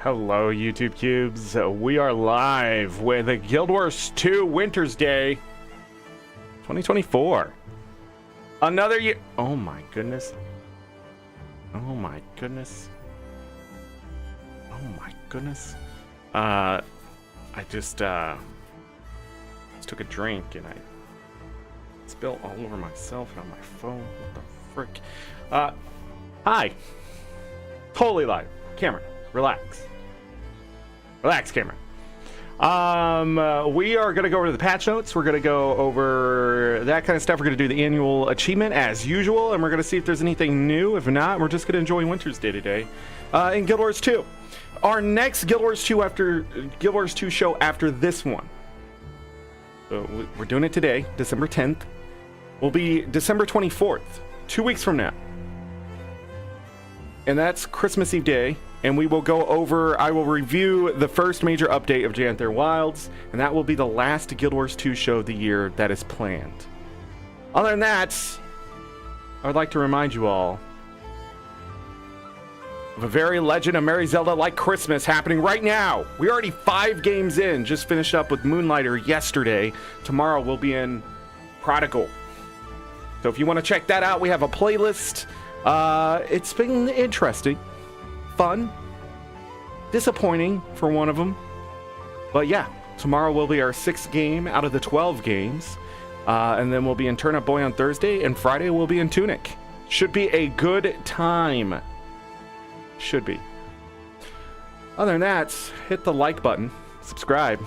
Hello, YouTube Cubes. We are live with a Guild Wars 2 Wintersday 2024. Another year. Oh my goodness. Oh my goodness. Oh my goodness. I just took a drink and I spilled all over myself and on my phone. What the frick? Hi. Totally live. Cameron, relax. Relax, Cameron. We are going to go over the patch notes. We're going to go over that kind of stuff. We're going to do the annual achievement as usual, and we're going to see if there's anything new. If not, we're just going to enjoy Wintersday today in Guild Wars 2. Our next Guild Wars 2 show after this one. So we're doing it today, December 10th. Will be December 24th, 2 weeks from now. And that's Christmas Eve Day. And we will go over, I will review the first major update of Janther Wilds, and that will be the last Guild Wars 2 show of the year that is planned. Other than that, I would like to remind you all of a very Legend of Merry Zelda-like Christmas happening right now. We're already 5 games in, just finished up with Moonlighter yesterday. Tomorrow we'll be in Prodigal. So if you want to check that out, we have a playlist. It's been interesting. Fun, disappointing for one of them, but yeah, tomorrow will be our 6th game out of the 12 games, and then we'll be in Turnip Boy on Thursday, and Friday we'll be in Tunic. Should be a good time. Should be. Other than that, hit the like button, subscribe.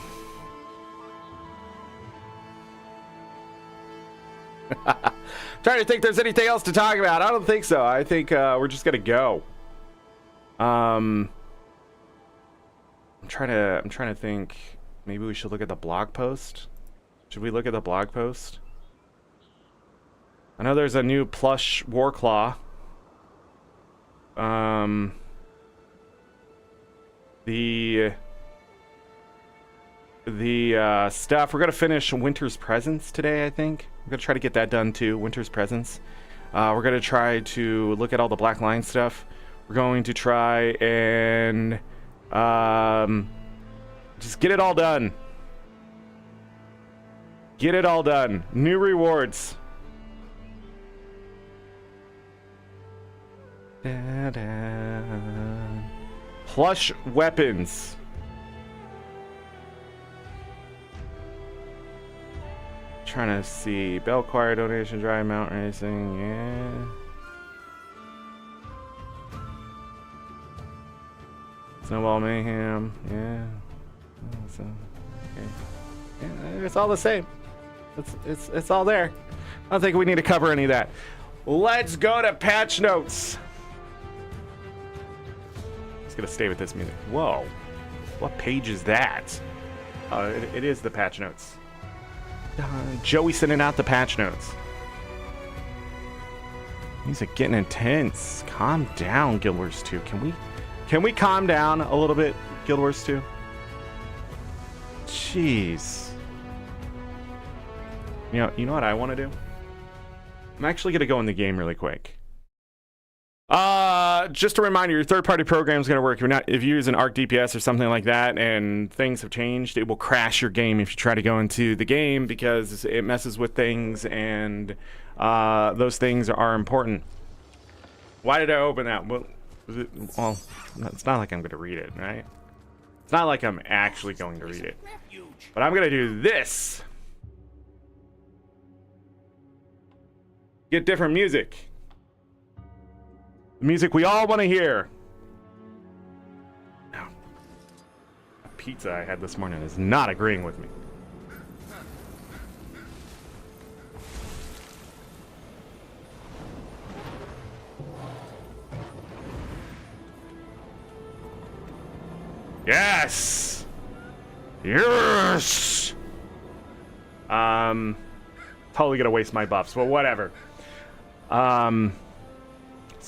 Trying to think there's anything else to talk about. I don't think so. I think we're just gonna go. I'm trying to think. Maybe we should look at the blog post. Should we look at the blog post? I know there's a new plush Warclaw. The stuff, we're gonna finish Winter's Presents today, I think. I'm gonna try to get that done too, Winter's Presents. We're gonna try to look at all the Black Line stuff. We're going to try and just get it all done. Get it all done. New rewards. Plush weapons. Trying to see Bell Choir donation, dry mount racing, yeah. Snowball Mayhem, yeah. So, okay. Yeah, it's all the same. It's all there. I don't think we need to cover any of that. Let's go to patch notes. Just gonna stay with this music. Whoa, what page is that? Oh, it is the patch notes. Joey sending out the patch notes. These are getting intense. Calm down, Guild Wars 2. Can we calm down a little bit, Guild Wars 2? Jeez. You know what I want to do? I'm actually going to go in the game really quick. Just a reminder, your third-party program is going to work. If you use an Arc DPS or something like that and things have changed, it will crash your game if you try to go into the game because it messes with things and those things are important. Why did I open that? Well, it's not like I'm going to read it, right? It's not like I'm actually going to read it. But I'm going to do this. Get different music. The music we all want to hear. No. The pizza I had this morning is not agreeing with me. Yes! Yes! Totally gonna waste my buffs, but whatever. Let's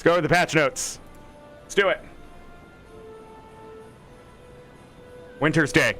go with the patch notes. Let's do it. Wintersday.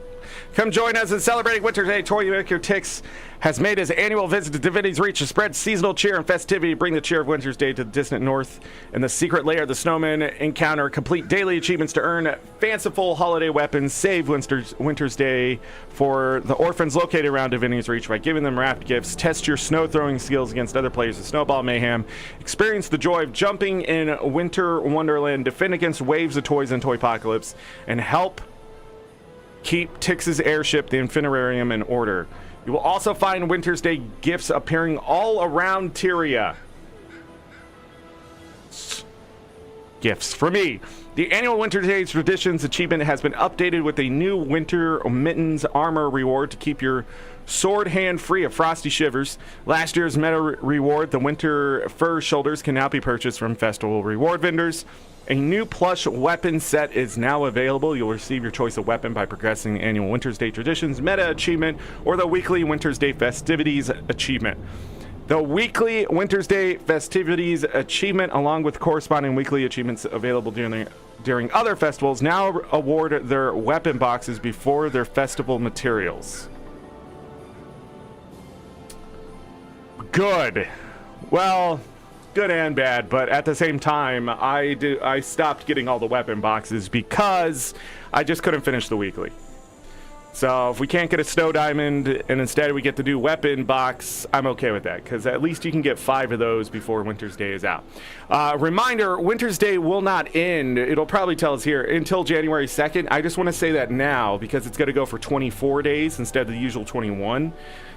Come join us in celebrating Wintersday. Toypocolypse Tix has made his annual visit to Divinity's Reach to spread seasonal cheer and festivity, bring the cheer of Wintersday to the distant north. In the secret lair, the snowmen encounter complete daily achievements to earn fanciful holiday weapons. Save Winter's Day for the orphans located around Divinity's Reach by giving them wrapped gifts. Test your snow throwing skills against other players of Snowball Mayhem. Experience the joy of jumping in Winter Wonderland. Defend against waves of toys in Toypocolypse. And help keep Tix's airship, the Infinitarium, in order. You will also find Winter's Day gifts appearing all around Tyria. Gifts for me. The annual Winter Days Traditions achievement has been updated with a new Winter Mittens armor reward to keep your sword hand free of frosty shivers. Last year's meta reward, the Winter Fur Shoulders, can now be purchased from festival reward vendors. A new plush weapon set is now available. You'll receive your choice of weapon by progressing the annual Winter's Day Traditions meta achievement or the weekly Winter's Day Festivities achievement. The weekly Winter's Day Festivities achievement, along with corresponding weekly achievements available during other festivals, now award their weapon boxes before their festival materials. Good. Well, good and bad, but at the same time, I stopped getting all the weapon boxes because I just couldn't finish the weekly. So if we can't get a snow diamond and instead we get to do weapon box, I'm okay with that, because at least you can get 5 of those before Winter's Day is out. Reminder, Winter's Day will not end, it'll probably tell us here, until January 2nd. I just want to say that now because it's going to go for 24 days instead of the usual 21.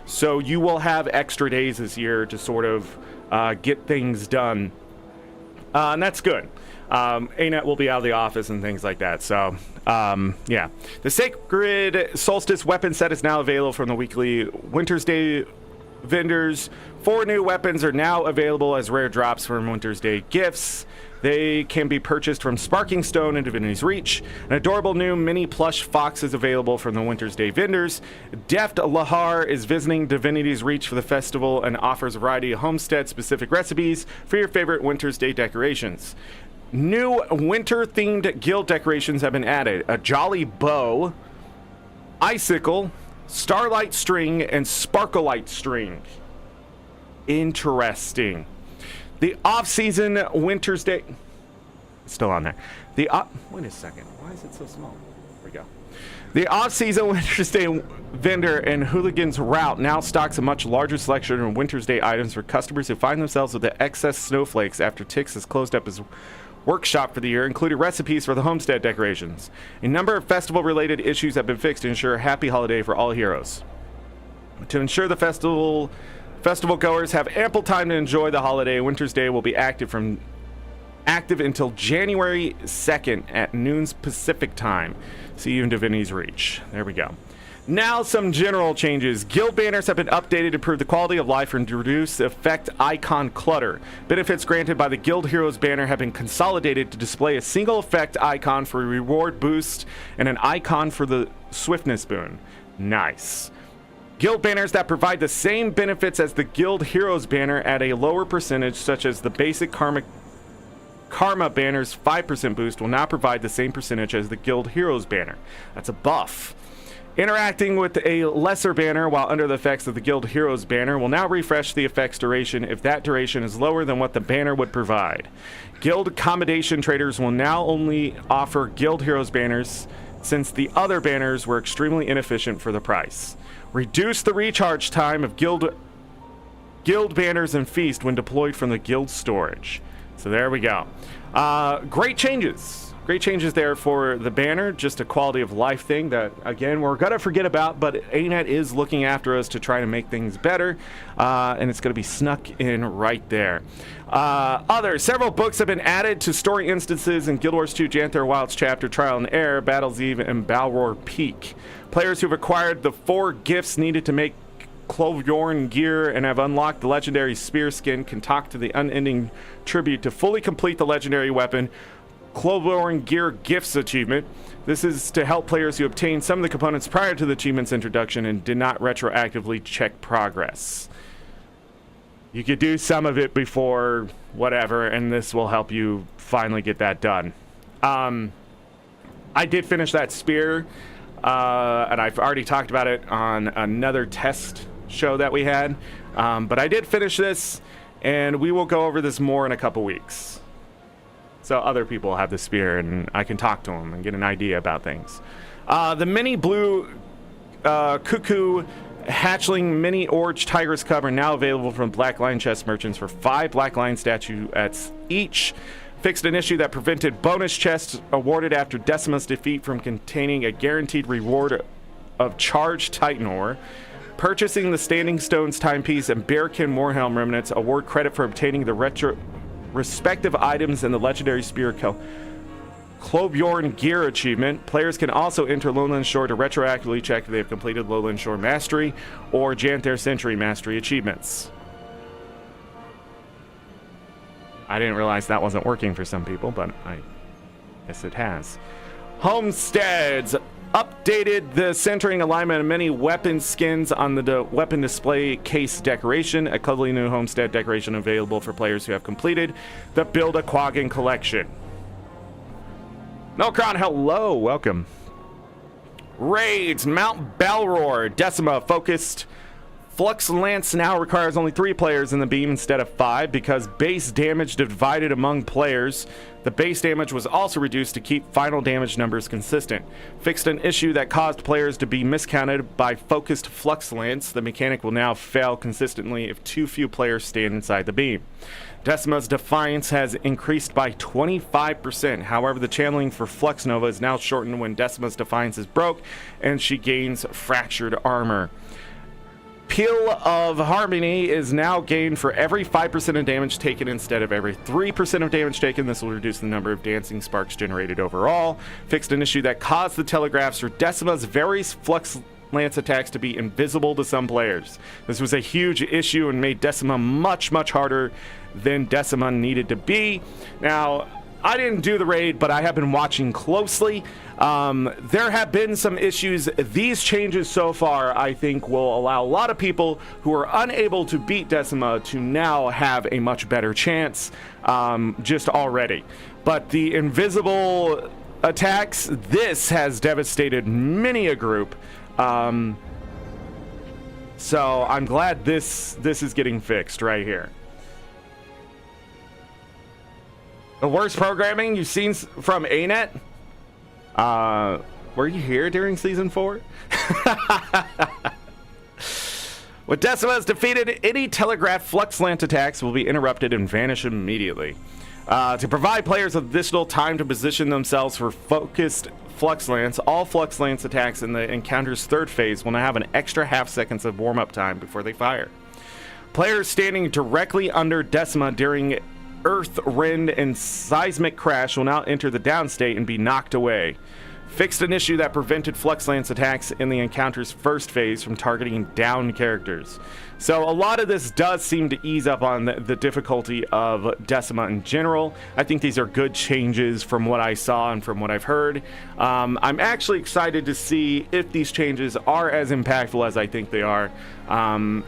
So you will have extra days this year to sort of get things done. And that's good. ArenaNet will be out of the office and things like that. So, yeah. The Sacred Solstice weapon set is now available from the weekly Winter's Day vendors. 4 new weapons are now available as rare drops from Winter's Day gifts. They can be purchased from Sparking Stone and Divinity's Reach. An adorable new mini plush fox is available from the Winter's Day vendors. Deft Lahar is visiting Divinity's Reach for the festival and offers a variety of homestead-specific recipes for your favorite Winter's Day decorations. New winter-themed guild decorations have been added. A jolly bow, icicle, starlight string, and sparkleite string. Interesting. The off-season Winter's Day... Still on there. Wait a second. Why is it so small? There we go. The off-season Winter's Day vendor and Hooligan's Route now stocks a much larger selection of Winter's Day items for customers who find themselves with the excess snowflakes after Tix has closed up his workshop for the year, including recipes for the homestead decorations. A number of festival-related issues have been fixed to ensure a happy holiday for all heroes. To ensure the festival goers have ample time to enjoy the holiday, Winter's Day will be active until January 2nd at noon Pacific time. See you in Divinity's Reach. There we go. Now some general changes. Guild banners have been updated to improve the quality of life and to reduce effect icon clutter. Benefits granted by the Guild Heroes banner have been consolidated to display a single effect icon for a reward boost and an icon for the swiftness boon. Nice. Guild banners that provide the same benefits as the Guild Heroes banner at a lower percentage, such as the basic Karma banner's 5% boost, will now provide the same percentage as the Guild Heroes banner. That's a buff. Interacting with a lesser banner while under the effects of the Guild Heroes banner will now refresh the effect's duration if that duration is lower than what the banner would provide. Guild accommodation traders will now only offer Guild Heroes banners since the other banners were extremely inefficient for the price. Reduce the recharge time of guild banners and feast when deployed from the guild storage. So there we go. Great changes. Great changes there for the banner. Just a quality of life thing that, again, we're going to forget about, but ArenaNet is looking after us to try to make things better, and it's going to be snuck in right there. Several books have been added to story instances in Guild Wars 2 Janthar Wilds Chapter Trial and Error, Battle's Eve, and Balror Peak. Players who've acquired the 4 gifts needed to make Clovorn gear and have unlocked the legendary spear skin can talk to the unending tribute to fully complete the legendary weapon Clovorn Gear Gifts achievement. This is to help players who obtained some of the components prior to the achievement's introduction and did not retroactively check progress. You could do some of it before whatever, and this will help you finally get that done. I did finish that spear and I've already talked about it on another test show that we had. But I did finish this, and we will go over this more in a couple weeks. So other people have the spear, and I can talk to them and get an idea about things. The mini blue cuckoo hatchling mini orange tigress cub are now available from Black Lion chest merchants for 5 Black Lion statuettes each. Fixed an issue that prevented bonus chests awarded after Decima's defeat from containing a guaranteed reward of charged Titan ore. Purchasing the Standing Stones timepiece and Bearkin Moorhelm remnants award credit for obtaining the respective items in the legendary spear Clobjorn Gear achievement. Players can also enter Lowland Shore to retroactively check if they have completed Lowland Shore Mastery or Janther Century Mastery achievements. I didn't realize that wasn't working for some people, but I guess it has. Homesteads updated the centering alignment of many weapon skins on the weapon display case decoration, a cuddly new homestead decoration available for players who have completed the Build a Quaggan collection. Nokron, hello, welcome. Raids, Mount Balror, Decima focused. Flux Lance now requires only 3 players in the beam instead of 5 because base damage divided among players. The base damage was also reduced to keep final damage numbers consistent. Fixed an issue that caused players to be miscounted by focused Flux Lance. The mechanic will now fail consistently if too few players stand inside the beam. Decima's Defiance has increased by 25%. However, the channeling for Flux Nova is now shortened when Decima's Defiance is broke and she gains fractured armor. Peel of Harmony is now gained for every 5% of damage taken instead of every 3% of damage taken. This will reduce the number of dancing sparks generated overall. Fixed an issue that caused the telegraphs for Decima's various Flux Lance attacks to be invisible to some players. This was a huge issue and made Decima much harder than Decima needed to be. Now, I didn't do the raid, but I have been watching closely. There have been some issues. These changes so far, I think, will allow a lot of people who are unable to beat Decima to now have a much better chance just already. But the invisible attacks, this has devastated many a group. So I'm glad this is getting fixed right here. The worst programming you've seen from ArenaNet? Were you here during Season 4? With Decima has defeated, any telegraph Flux Lance attacks will be interrupted and vanish immediately. To provide players with additional time to position themselves for focused Flux Lance, all Flux Lance attacks in the encounter's 3rd phase will now have an extra half seconds of warm-up time before they fire. Players standing directly under Decima during Earth, Rend, and Seismic Crash will now enter the down state and be knocked away. Fixed an issue that prevented Flux Lance attacks in the encounter's 1st phase from targeting down characters. So a lot of this does seem to ease up on the difficulty of Decima in general. I think these are good changes from what I saw and from what I've heard. I'm actually excited to see if these changes are as impactful as I think they are.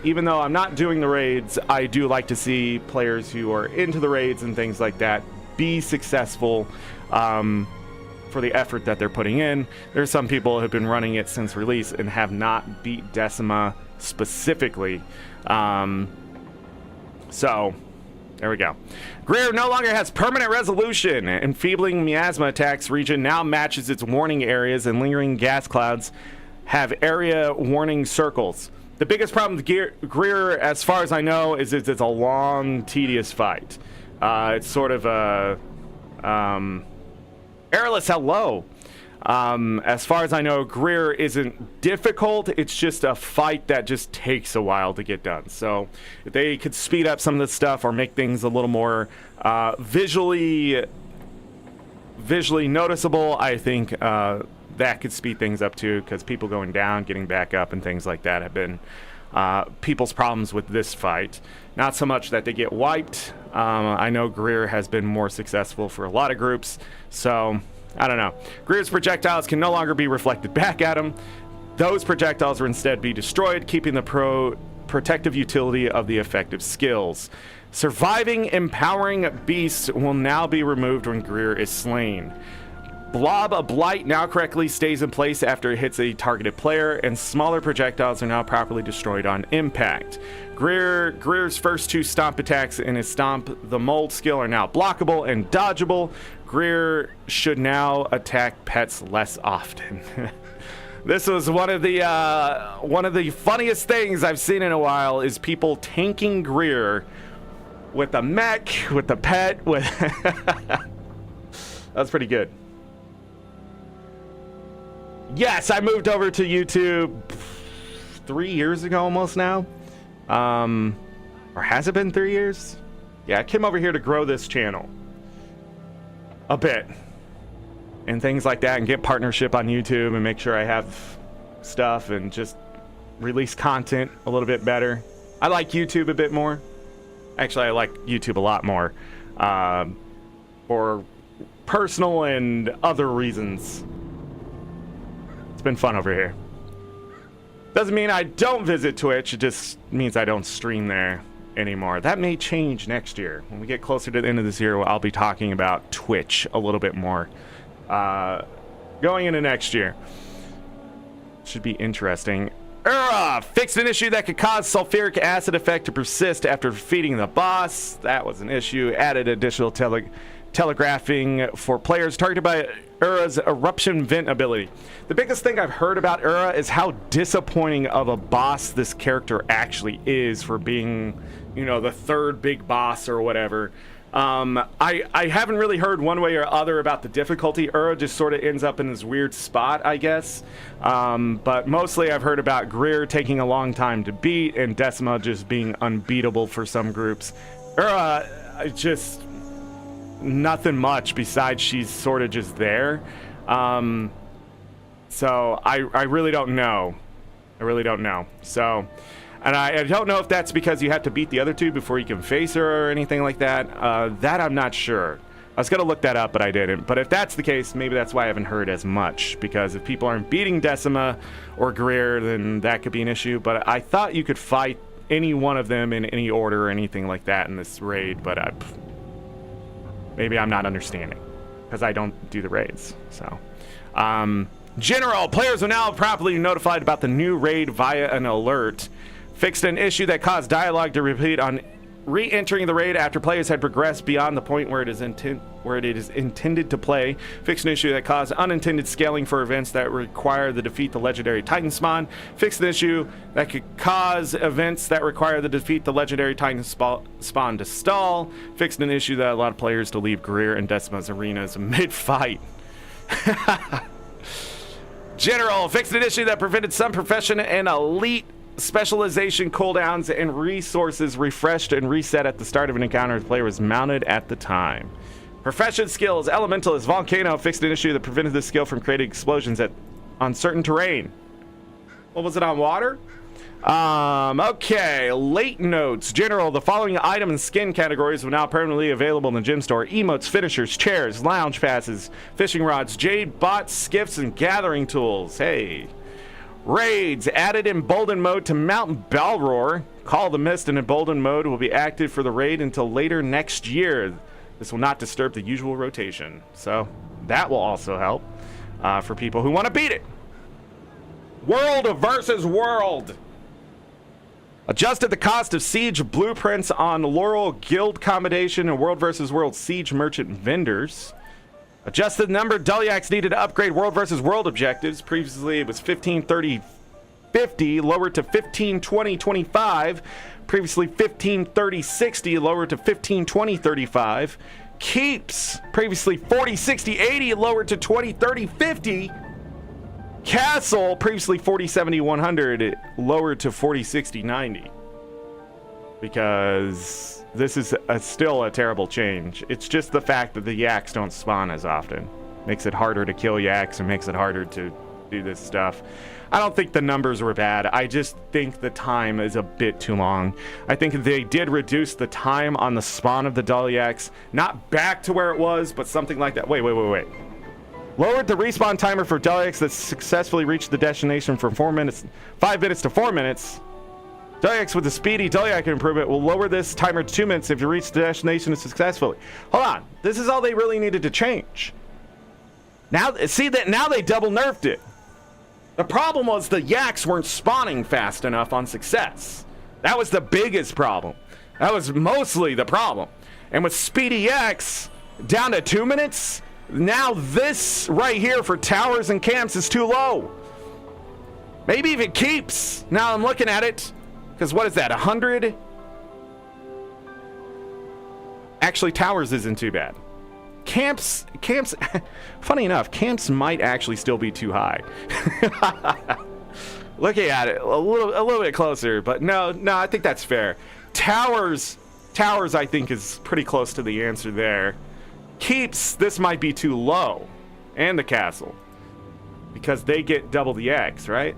Even though I'm not doing the raids, I do like to see players who are into the raids and things like that be successful for the effort that they're putting in. There's some people who have been running it since release and have not beat Decima specifically. So there we go. Greer no longer has permanent resolution. Enfeebling miasma attacks region now matches its warning areas, and lingering gas clouds have area warning circles. The biggest problem with Greer, as far as I know, is it's a long, tedious fight. It's sort of a Airless, hello. As far as I know, Greer isn't difficult. It's just a fight that just takes a while to get done. So if they could speed up some of this stuff or make things a little more visually noticeable, I think that could speed things up too, because people going down, getting back up, and things like that have been people's problems with this fight. Not so much that they get wiped. I know Greer has been more successful for a lot of groups, so I don't know. Greer's projectiles can no longer be reflected back at him. Those projectiles will instead be destroyed, keeping the protective utility of the effective skills. Surviving empowering beasts will now be removed when Greer is slain. Blob of Blight now correctly stays in place after it hits a targeted player, and smaller projectiles are now properly destroyed on impact. Greer's first 2 stomp attacks in his Stomp the Mold skill are now blockable and dodgeable. Greer should now attack pets less often. This was one of the funniest things I've seen in a while, is people tanking Greer with a mech, with a pet, with that's pretty good. Yes, I moved over to YouTube 3 years ago almost now. Or has it been 3 years? Yeah, I came over here to grow this channel a bit and things like that, and get partnership on YouTube and make sure I have stuff and just release content a little bit better. I like YouTube a bit more. Actually, I like YouTube a lot more for personal and other reasons. It's been fun over here. Doesn't mean I don't visit Twitch, it just means I don't stream there anymore. That may change next year. When we get closer to the end of this year, I'll be talking about Twitch a little bit more. Going into next year. Should be interesting. Fixed an issue that could cause sulfuric acid effect to persist after defeating the boss. That was an issue. Added additional telegraphing for players targeted by Ura's eruption vent ability. The biggest thing I've heard about Ura is how disappointing of a boss this character actually is for being, you know, the 3rd big boss or whatever. I haven't really heard one way or other about the difficulty. Ura just sort of ends up in this weird spot, I guess. But mostly I've heard about Greer taking a long time to beat and Decima just being unbeatable for some groups. Ura, just nothing much besides she's sort of just there. So I really don't know. I really don't know. So... and I don't know if that's because you have to beat the other 2 before you can face her or anything like that. That I'm not sure. I was going to look that up, but I didn't. But if that's the case, maybe that's why I haven't heard as much. Because if people aren't beating Decima or Greer, then that could be an issue. But I thought you could fight any one of them in any order or anything like that in this raid. But maybe I'm not understanding. Because I don't do the raids. So... General, players are now properly notified about the new raid via an alert. Fixed an issue that caused dialogue to repeat on re-entering the raid after players had progressed beyond the point where it is intended to play. Fixed an issue that caused unintended scaling for events that require the defeat the legendary Titan spawn. Fixed an issue that could cause events that require the defeat the legendary Titan spawn to stall. Fixed an issue that allowed players to leave Greer and Decima's arenas mid-fight. General, fixed an issue that prevented some profession and elite specialization cooldowns and resources refreshed and reset at the start of an encounter the player was mounted at the time. Profession skills, Elementalist, Volcano, fixed an issue that prevented this skill from creating explosions on certain terrain. What was it, on water? Okay, late notes. General, the following item and skin categories are now permanently available in the gym store. Emotes, finishers, chairs, lounge passes, fishing rods, jade bots, skiffs, and gathering tools. Hey. Raids, added emboldened mode to Mountain Balroar. Call the Mist in emboldened mode will be active for the raid until later next year. This will not disturb the usual rotation. So that will also help for people who want to beat it. World versus World. Adjusted the cost of siege blueprints on Laurel Guild Combination and World vs. World Siege Merchant vendors. Adjusted the number of Deliacs needed to upgrade World vs. World objectives. Previously it was 15, 30, 50, lowered to 15, 20, 25. Previously 15, 30, 60, lowered to 15, 20, 35. Keeps, previously 40, 60, 80, lowered to 20, 30, 50. Castle, previously 40, 70, 100, lowered to 40, 60, 90. Because this is still a terrible change. It's just the fact that the yaks don't spawn as often. Makes it harder to kill yaks and makes it harder to do this stuff. I don't think the numbers were bad. I just think the time is a bit too long. I think they did reduce the time on the spawn of the Deliacs. Not back to where it was, but something like that. Wait. Lowered the respawn timer for Deliacs that successfully reached the destination from 5 minutes to 4 minutes. Deliacs with the speedy Deliac improvement will lower this timer to 2 minutes if you reach the destination successfully. Hold on. This is all they really needed to change. Now, see that now they double nerfed it. The problem was the yaks weren't spawning fast enough on success. That was the biggest problem. That was mostly the problem. And with Speedy Yaks down to 2 minutes, now this right here for towers and camps is too low. Maybe if it keeps. Now I'm looking at it, because what is that, 100? Actually, towers isn't too bad. Camps, funny enough, camps might actually still be too high. Looking at it a little bit closer, but no, I think that's fair. Towers, I think is pretty close to the answer there. Keeps, this might be too low, and the castle, because they get double the eggs, right?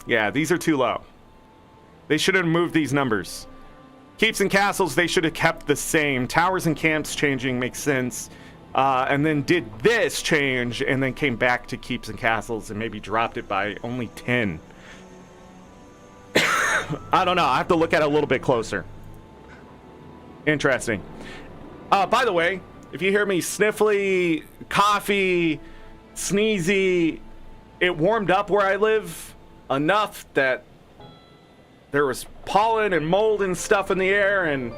Yeah, these are too low. They should have moved these numbers. Keeps and castles, they should have kept the same. Towers and camps changing makes sense. And then did this change and then came back to keeps and castles and maybe dropped it by only 10. I don't know. I have to look at it a little bit closer. Interesting. By the way, if you hear me sniffly, coughy, sneezy, it warmed up where I live enough that there was pollen and mold and stuff in the air, and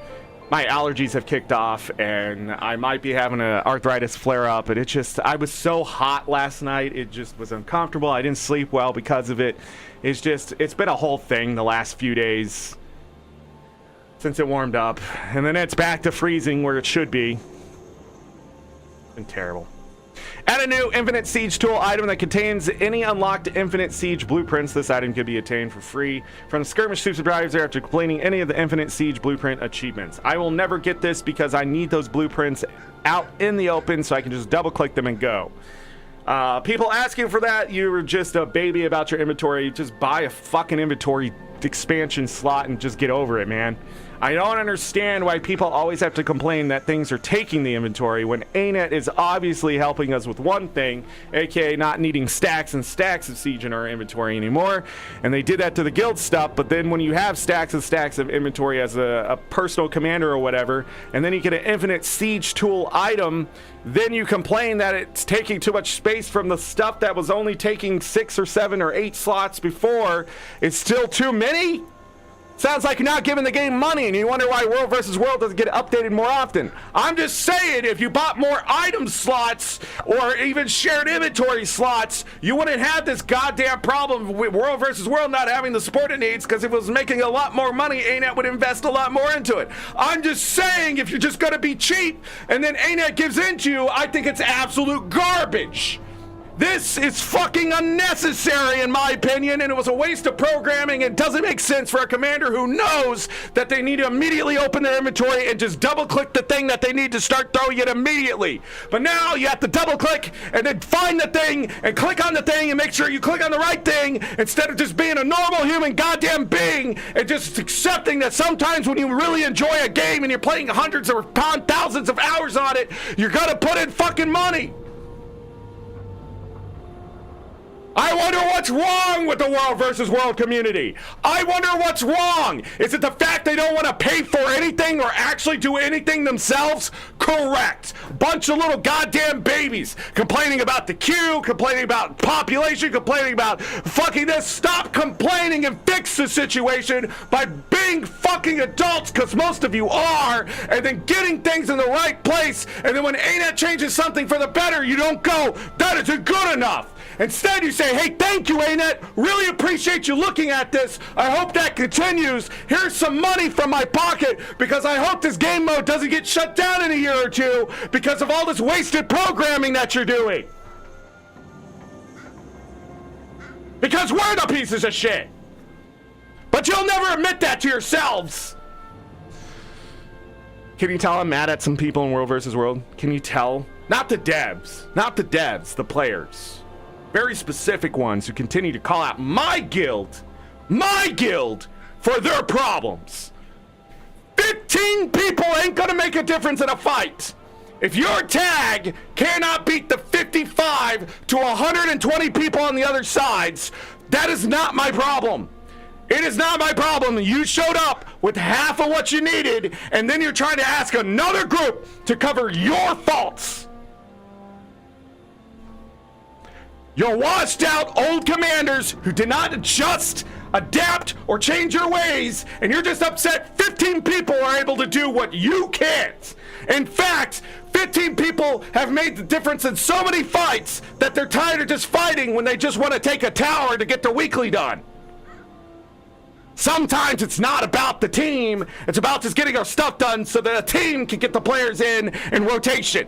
my allergies have kicked off, and I might be having an arthritis flare up. And I was so hot last night, it just was uncomfortable. I didn't sleep well because of it. It's been a whole thing the last few days since it warmed up, and then it's back to freezing where it should be. It's been terrible. Add a new Infinite Siege tool item that contains any unlocked Infinite Siege blueprints. This item can be attained for free from the skirmish supervisor after completing any of the Infinite Siege blueprint achievements. I will never get this because I need those blueprints out in the open so I can just double click them and go. People asking for that, you're just a baby about your inventory. Just buy a fucking inventory expansion slot and just get over it, man. I don't understand why people always have to complain that things are taking the inventory when ArenaNet is obviously helping us with one thing, aka not needing stacks and stacks of siege in our inventory anymore. And they did that to the guild stuff, but then when you have stacks and stacks of inventory as a personal commander or whatever, and then you get an infinite siege tool item, then you complain that it's taking too much space from the stuff that was only taking 6 or 7 or 8 slots before. It's still too many? Sounds like you're not giving the game money, and you wonder why World vs. World doesn't get updated more often. I'm just saying, if you bought more item slots or even shared inventory slots, you wouldn't have this goddamn problem with World vs. World not having the support it needs, because if it was making a lot more money, ArenaNet would invest a lot more into it. I'm just saying, if you're just going to be cheap and then ArenaNet gives into you, I think it's absolute garbage. This is fucking unnecessary in my opinion, and it was a waste of programming. It doesn't make sense for a commander who knows that they need to immediately open their inventory and just double click the thing that they need to start throwing it immediately. But now you have to double click and then find the thing and click on the thing and make sure you click on the right thing instead of just being a normal human goddamn being and just accepting that sometimes when you really enjoy a game and you're playing hundreds or thousands of hours on it, you're gonna put in fucking money. I wonder what's wrong with the World vs. World community. I wonder what's wrong. Is it the fact they don't want to pay for anything or actually do anything themselves? Correct. Bunch of little goddamn babies complaining about the queue, complaining about population, complaining about fucking this. Stop complaining and fix the situation by being fucking adults, because most of you are, and then getting things in the right place. And then when ArenaNet changes something for the better, you don't go, that isn't good enough. Instead, you say, hey, thank you, ArenaNet. Really appreciate you looking at this. I hope that continues. Here's some money from my pocket because I hope this game mode doesn't get shut down in a year or two because of all this wasted programming that you're doing. Because we're the pieces of shit. But you'll never admit that to yourselves. Can you tell I'm mad at some people in World vs. World? Can you tell? Not the devs, the players. Very specific ones who continue to call out my guild, for their problems. 15 people ain't gonna make a difference in a fight. If your tag cannot beat the 55 to 120 people on the other sides, that is not my problem. It is not my problem. You showed up with half of what you needed, and then you're trying to ask another group to cover your faults. You're washed out old commanders who did not adjust, adapt, or change your ways, and you're just upset 15 people are able to do what you can't. In fact, 15 people have made the difference in so many fights that they're tired of just fighting when they just want to take a tower to get their weekly done. Sometimes it's not about the team, it's about just getting our stuff done so that a team can get the players in rotation.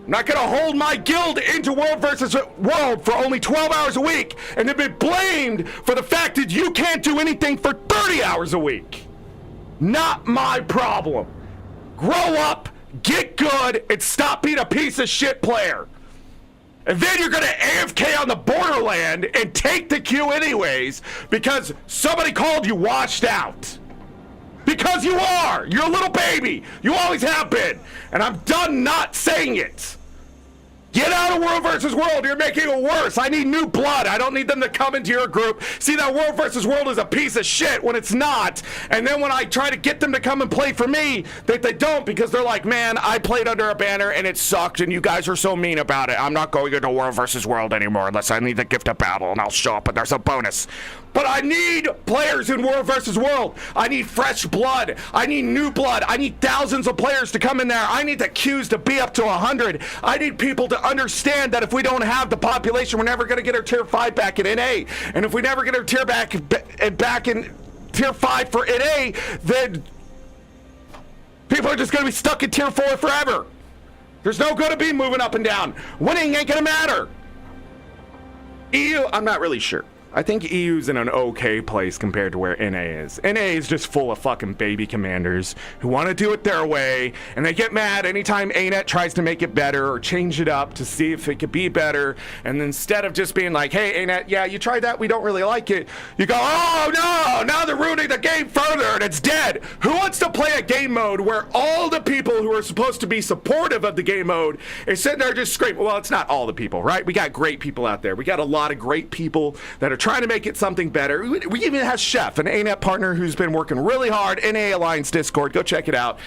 I'm not going to hold my guild into World versus World for only 12 hours a week and then be blamed for the fact that you can't do anything for 30 hours a week. Not my problem. Grow up, get good, and stop being a piece of shit player. And then you're going to AFK on the borderland and take the Q anyways because somebody called you washed out. Because you are. You're a little baby. You always have been. And I'm done not saying it. Get out of World versus World. You're making it worse. I need new blood. I don't need them to come into your group. See that World versus World is a piece of shit when it's not. And then when I try to get them to come and play for me, they don't because they're like, man, I played under a banner and it sucked and you guys are so mean about it. I'm not going into World versus World anymore unless I need the gift of battle and I'll show up and there's a bonus. But I need players in World versus World. I need fresh blood. I need new blood. I need thousands of players to come in there. I need the queues to be up to 100. I need people to understand that if we don't have the population, we're never going to get our tier 5 back in NA. And if we never get our tier back in tier 5 for NA, then people are just going to be stuck in tier 4 forever. There's no going to be moving up and down. Winning ain't going to matter. EU, I'm not really sure. I think EU's in an okay place compared to where NA is. NA is just full of fucking baby commanders who want to do it their way, and they get mad anytime ANET tries to make it better or change it up to see if it could be better. And instead of just being like, hey, ANET, yeah, you tried that, we don't really like it, you go, oh no, now they're ruining the game further and it's dead. Who wants to play a game mode where all the people who are supposed to be supportive of the game mode is sitting there just screaming? Well, it's not all the people, right? We got great people out there. We got a lot of great people that are trying to make it something better. We even have Chef, an ANET partner who's been working really hard. NA Alliance Discord, go check it out.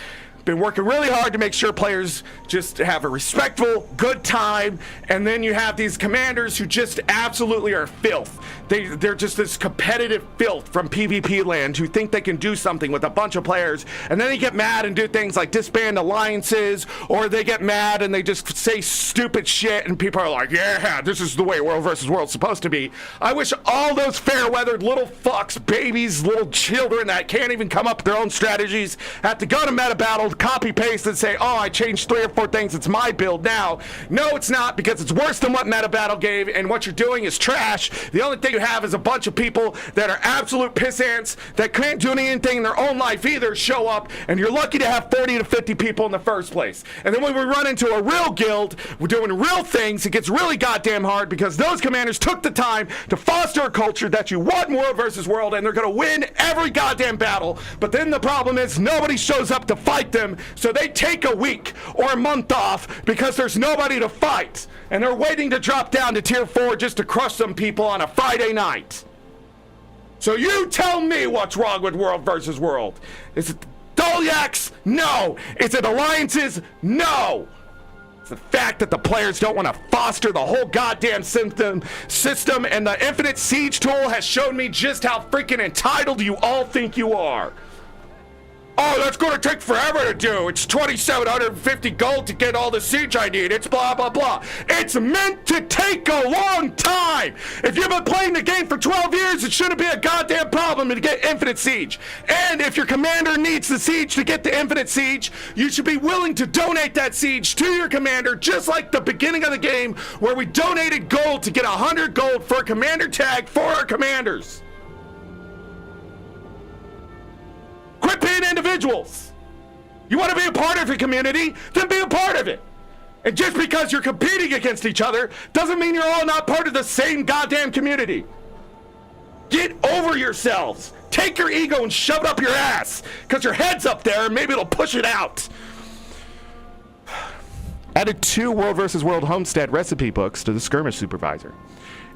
Been working really hard to make sure players just have a respectful, good time. And then you have these commanders who just absolutely are filth. They're just this competitive filth from PvP land who think they can do something with a bunch of players. And then they get mad and do things like disband alliances, or they get mad and they just say stupid shit and people are like, yeah, this is the way World versus World's supposed to be. I wish all those fair-weathered little fucks, babies, little children that can't even come up with their own strategies have to go to meta battle, copy paste and say, oh, I changed 3 or 4 things, it's my build now. No, it's not, because it's worse than what meta battle gave, and what you're doing is trash. The only thing you have is a bunch of people that are absolute piss ants that can't do anything in their own life either show up, and you're lucky to have 40 to 50 people in the first place. And then when we run into a real guild, we're doing real things, it gets really goddamn hard because those commanders took the time to foster a culture that you want World versus World, and they're gonna win every goddamn battle. But then the problem is nobody shows up to fight them, so they take a week or a month off because there's nobody to fight, and they're waiting to drop down to tier 4 just to crush some people on a Friday night. So you tell me what's wrong with World versus World. Is it Doliacs? No. Is it alliances? No. It's the fact that the players don't want to foster the whole goddamn system, and the Infinite Siege tool has shown me just how freaking entitled you all think you are. Oh, that's going to take forever to do. It's 2,750 gold to get all the siege I need. It's blah, blah, blah. It's meant to take a long time. If you've been playing the game for 12 years, it shouldn't be a goddamn problem to get Infinite Siege. And if your commander needs the siege to get the Infinite Siege, you should be willing to donate that siege to your commander, just like the beginning of the game where we donated gold to get 100 gold for a commander tag for our commanders. Quit being individuals. You want to be a part of your community, then be a part of it. And just because you're competing against each other doesn't mean you're all not part of the same goddamn community. Get over yourselves. Take your ego and shove it up your ass, because your head's up there and maybe it'll push it out. Added 2 World vs. World Homestead recipe books to the skirmish supervisor.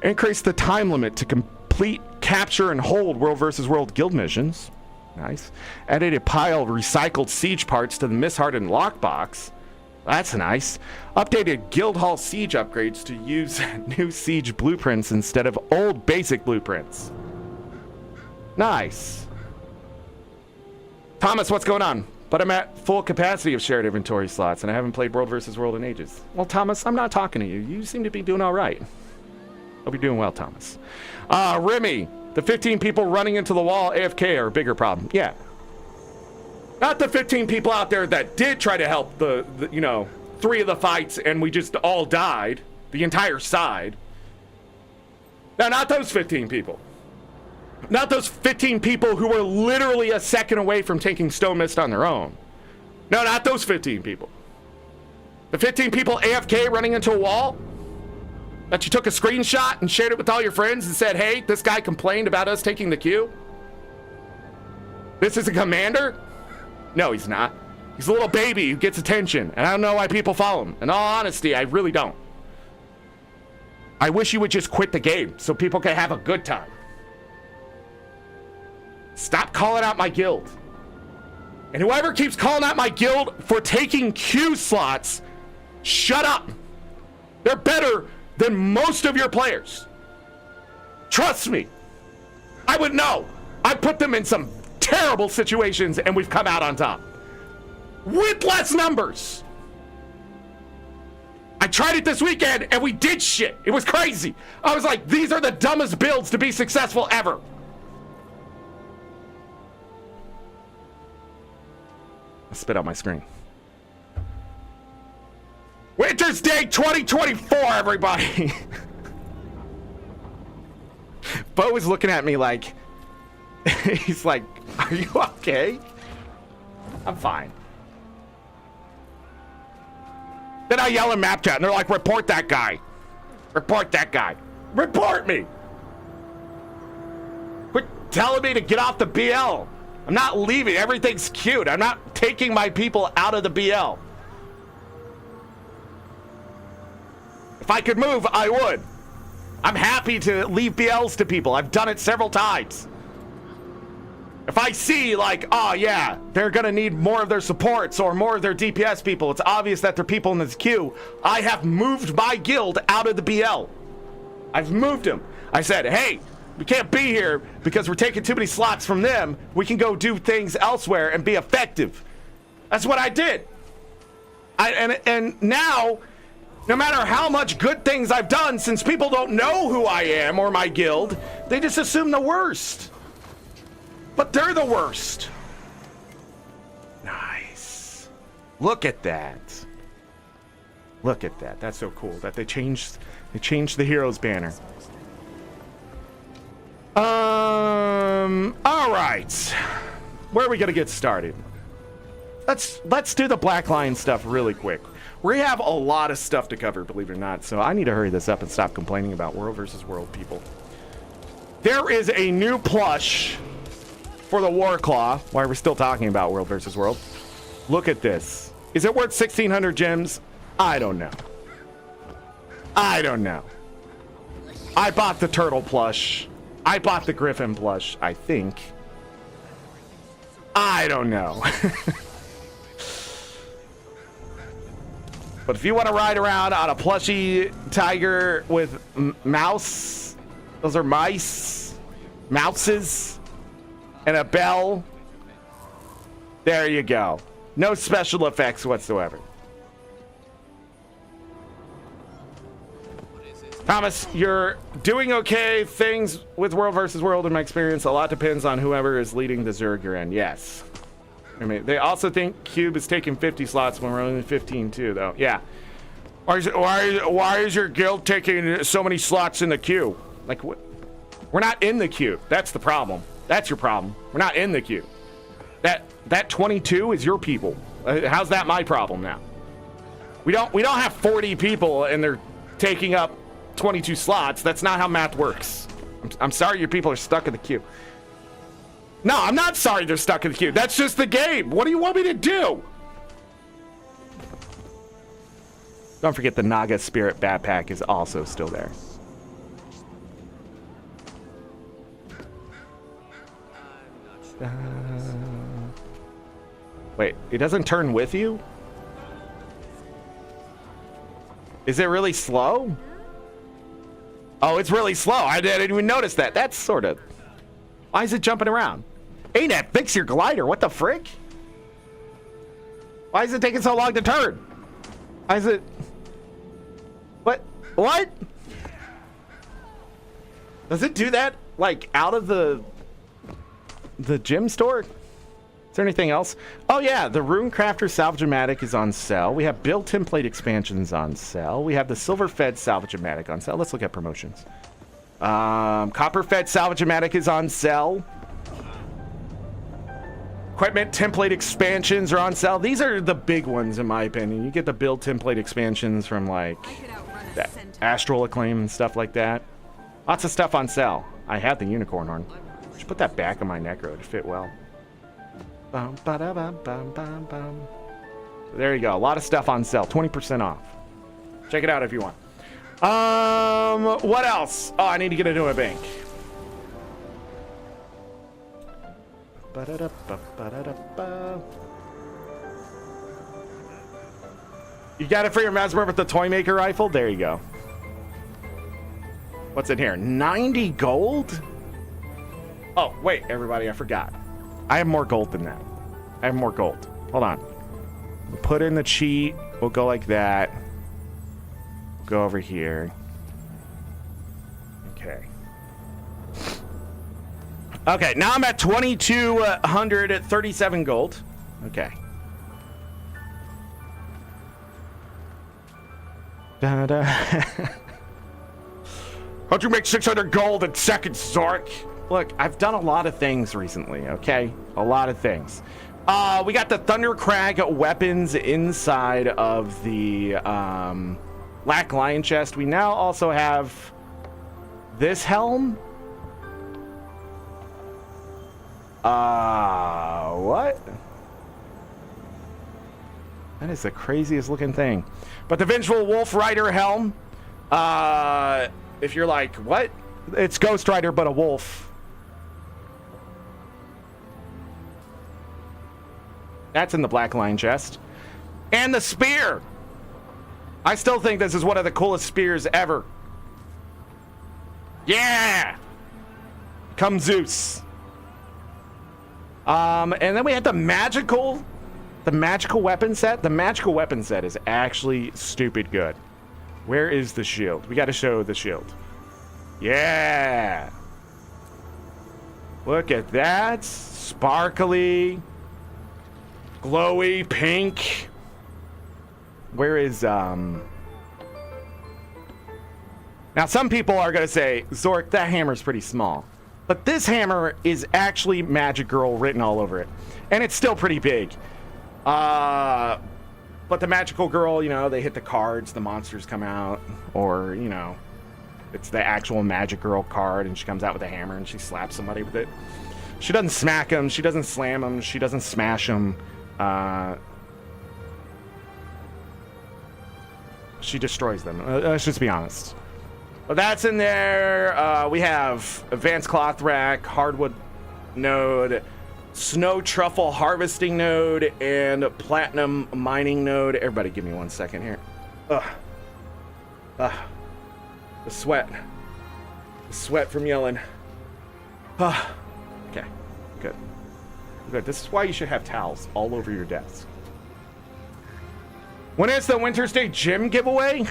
Increase the time limit to complete, capture, and hold World vs. World guild missions. Nice. Added a pile of recycled siege parts to the mishardened lockbox. That's nice. Updated guild hall siege upgrades to use new siege blueprints instead of old basic blueprints. Nice. Thomas, what's going on? But I'm at full capacity of shared inventory slots, and I haven't played World vs. World in ages. Well, Thomas, I'm not talking to you. You seem to be doing all right. Hope you're doing well, Thomas. Remy, the 15 people running into the wall AFK are a bigger problem. Yeah. Not the 15 people out there that did try to help the 3 of the fights, and we just all died. The entire side. No, not those 15 people. Not those 15 people who were literally a second away from taking Stone Mist on their own. No, not those 15 people. The 15 people AFK running into a wall that you took a screenshot and shared it with all your friends and said, hey, this guy complained about us taking the queue. This is a commander? No, he's not. He's a little baby who gets attention, and I don't know why people follow him. In all honesty, I really don't. I wish you would just quit the game so people can have a good time. Stop calling out my guild. And whoever keeps calling out my guild for taking queue slots, shut up. They're better than most of your players. Trust me. I would know. I put them in some terrible situations and we've come out on top. With less numbers. I tried it this weekend and we did shit. It was crazy. I was like, these are the dumbest builds to be successful ever. I spit out my screen. Wintersday 2024, everybody. Bo is looking at me like, he's like, are you okay? I'm fine. Then I yell in map chat and they're like, report that guy. Report that guy. Report me. Quit telling me to get off the BL. I'm not leaving. Everything's cute. I'm not taking my people out of the BL. If I could move, I would. I'm happy to leave BLs to people. I've done it several times. If I see like, oh yeah, they're gonna need more of their supports or more of their DPS people, it's obvious that they're people in this queue, I have moved my guild out of the BL. I've moved them. I said, hey, we can't be here because we're taking too many slots from them. We can go do things elsewhere and be effective. That's what I did. And now, no matter how much good things I've done, since people don't know who I am or my guild, they just assume the worst. But they're the worst. Nice. Look at that. Look at that. That's so cool that they changed the heroes banner. All right. Where are we gonna get started? Let's do the black line stuff really quick. We have a lot of stuff to cover, believe it or not, so I need to hurry this up and stop complaining about World vs. World, people. There is a new plush for the War Claw, while we're still talking about World vs. World. Look at this. Is it worth 1,600 gems? I don't know. I don't know. I bought the turtle plush. I bought the griffin plush, I think. I don't know. But if you want to ride around on a plushy tiger with mouse, those are mice, mouses, and a bell, there you go. No special effects whatsoever. Thomas, you're doing okay. Things with World vs. World, in my experience, a lot depends on whoever is leading the Zerg you're in. Yes. I mean, they also think Cube is taking 50 slots when we're only 15 too, though. Yeah. Why is your guild taking so many slots in the queue? Like, what? We're not in the queue. That's the problem. That's your problem. We're not in the queue. That 22 is your people. How's that my problem now? We don't have 40 people and they're taking up 22 slots. That's not how math works. I'm sorry your people are stuck in the queue. No, I'm not sorry they're stuck in the queue. That's just the game. What do you want me to do? Don't forget the Naga Spirit backpack is also still there. Wait, it doesn't turn with you? Is it really slow? Oh, it's really slow. I didn't even notice that. That's sort of... Why is it jumping around? ArenaNet, fix your glider. What the frick? Why is it taking so long to turn? Why is it... What? What? Does it do that, like, out of the gym store? Is there anything else? Oh, yeah, the Runecrafter Salvage-O-Matic is on sale. We have Build Template expansions on sale. We have the Silver-Fed Salvage-O-Matic on sale. Let's look at promotions. Copper-Fed Salvage-O-Matic is on sale. Equipment Template expansions are on sale. These are the big ones, in my opinion. You get the Build Template expansions from, like, that Astral Acclaim and stuff like that. Lots of stuff on sale. I had the unicorn horn. Should put that back on my necro to fit well. Bum, ba-da-bum, bum, bum, bum. There you go. A lot of stuff on sale. 20% off. Check it out if you want. What else? Oh, I need to get into a bank. Ba-da-da-ba-ba-da-da-ba. You got it for your Mesmer with the Toy Maker rifle? There you go. What's in here? 90 gold? Oh, wait, everybody, I forgot. I have more gold than that. I have more gold. Hold on. We'll put in the cheat. We'll go like that. Go over here. Okay. Okay, now I'm at 2,237 gold. Okay. Da-da. How'd you make 600 gold in seconds, Zorric? Look, I've done a lot of things recently, okay? A lot of things. We got the Thundercrag weapons inside of the Black Lion chest. We now also have this helm. What? That is the craziest looking thing. But the Vengeful Wolf Rider helm. If you're like, what? It's Ghost Rider, but a wolf. That's in the Black Lion chest. And the spear. I still think this is one of the coolest spears ever. Yeah! Come Zeus. And then we had the magical weapon set. The magical weapon set is actually stupid good. Where is the shield? We got to show the shield. Yeah! Look at that. Sparkly. Glowy pink. Where is, Now, some people are going to say, Zorric, that hammer's pretty small. But this hammer is actually Magic Girl written all over it. And it's still pretty big. But the Magical Girl, you know, they hit the cards, the monsters come out. Or, you know, it's the actual Magic Girl card, and she comes out with a hammer, and she slaps somebody with it. She doesn't smack them. She doesn't slam them. She doesn't smash them. She destroys them. Let's just be honest. Well, that's in there. We have Advanced Cloth Rack, Hardwood Node, Snow Truffle Harvesting Node, and Platinum Mining Node. Everybody give me 1 second here. The sweat. The sweat from yelling. Okay, good. Good. This is why you should have towels all over your desk. When is the Wintersday gym giveaway?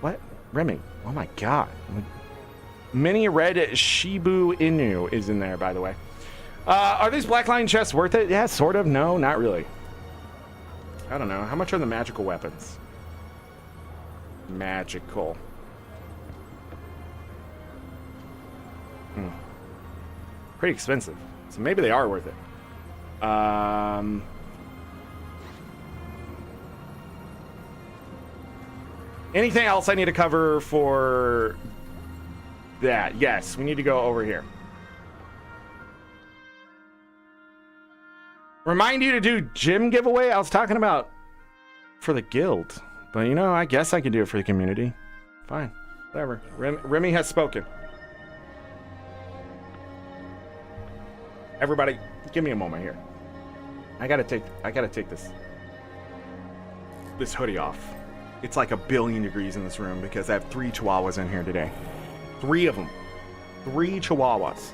What? Remy. Oh my god. Mini Red Shibu Inu is in there, by the way. Are these Black Lion chests worth it? Yeah, sort of. No, not really. I don't know. How much are the magical weapons? Magical. Pretty expensive. So maybe they are worth it. Anything else I need to cover for that? Yes, we need to go over here. Remind you to do gym giveaway? I was talking about for the guild. But, you know, I guess I can do it for the community. Fine. Whatever. Remy has spoken. Everybody, give me a moment here. I gotta take this hoodie off. It's like 1,000,000,000 degrees in this room because I have 3 chihuahuas in here today. 3 of them. 3 chihuahuas.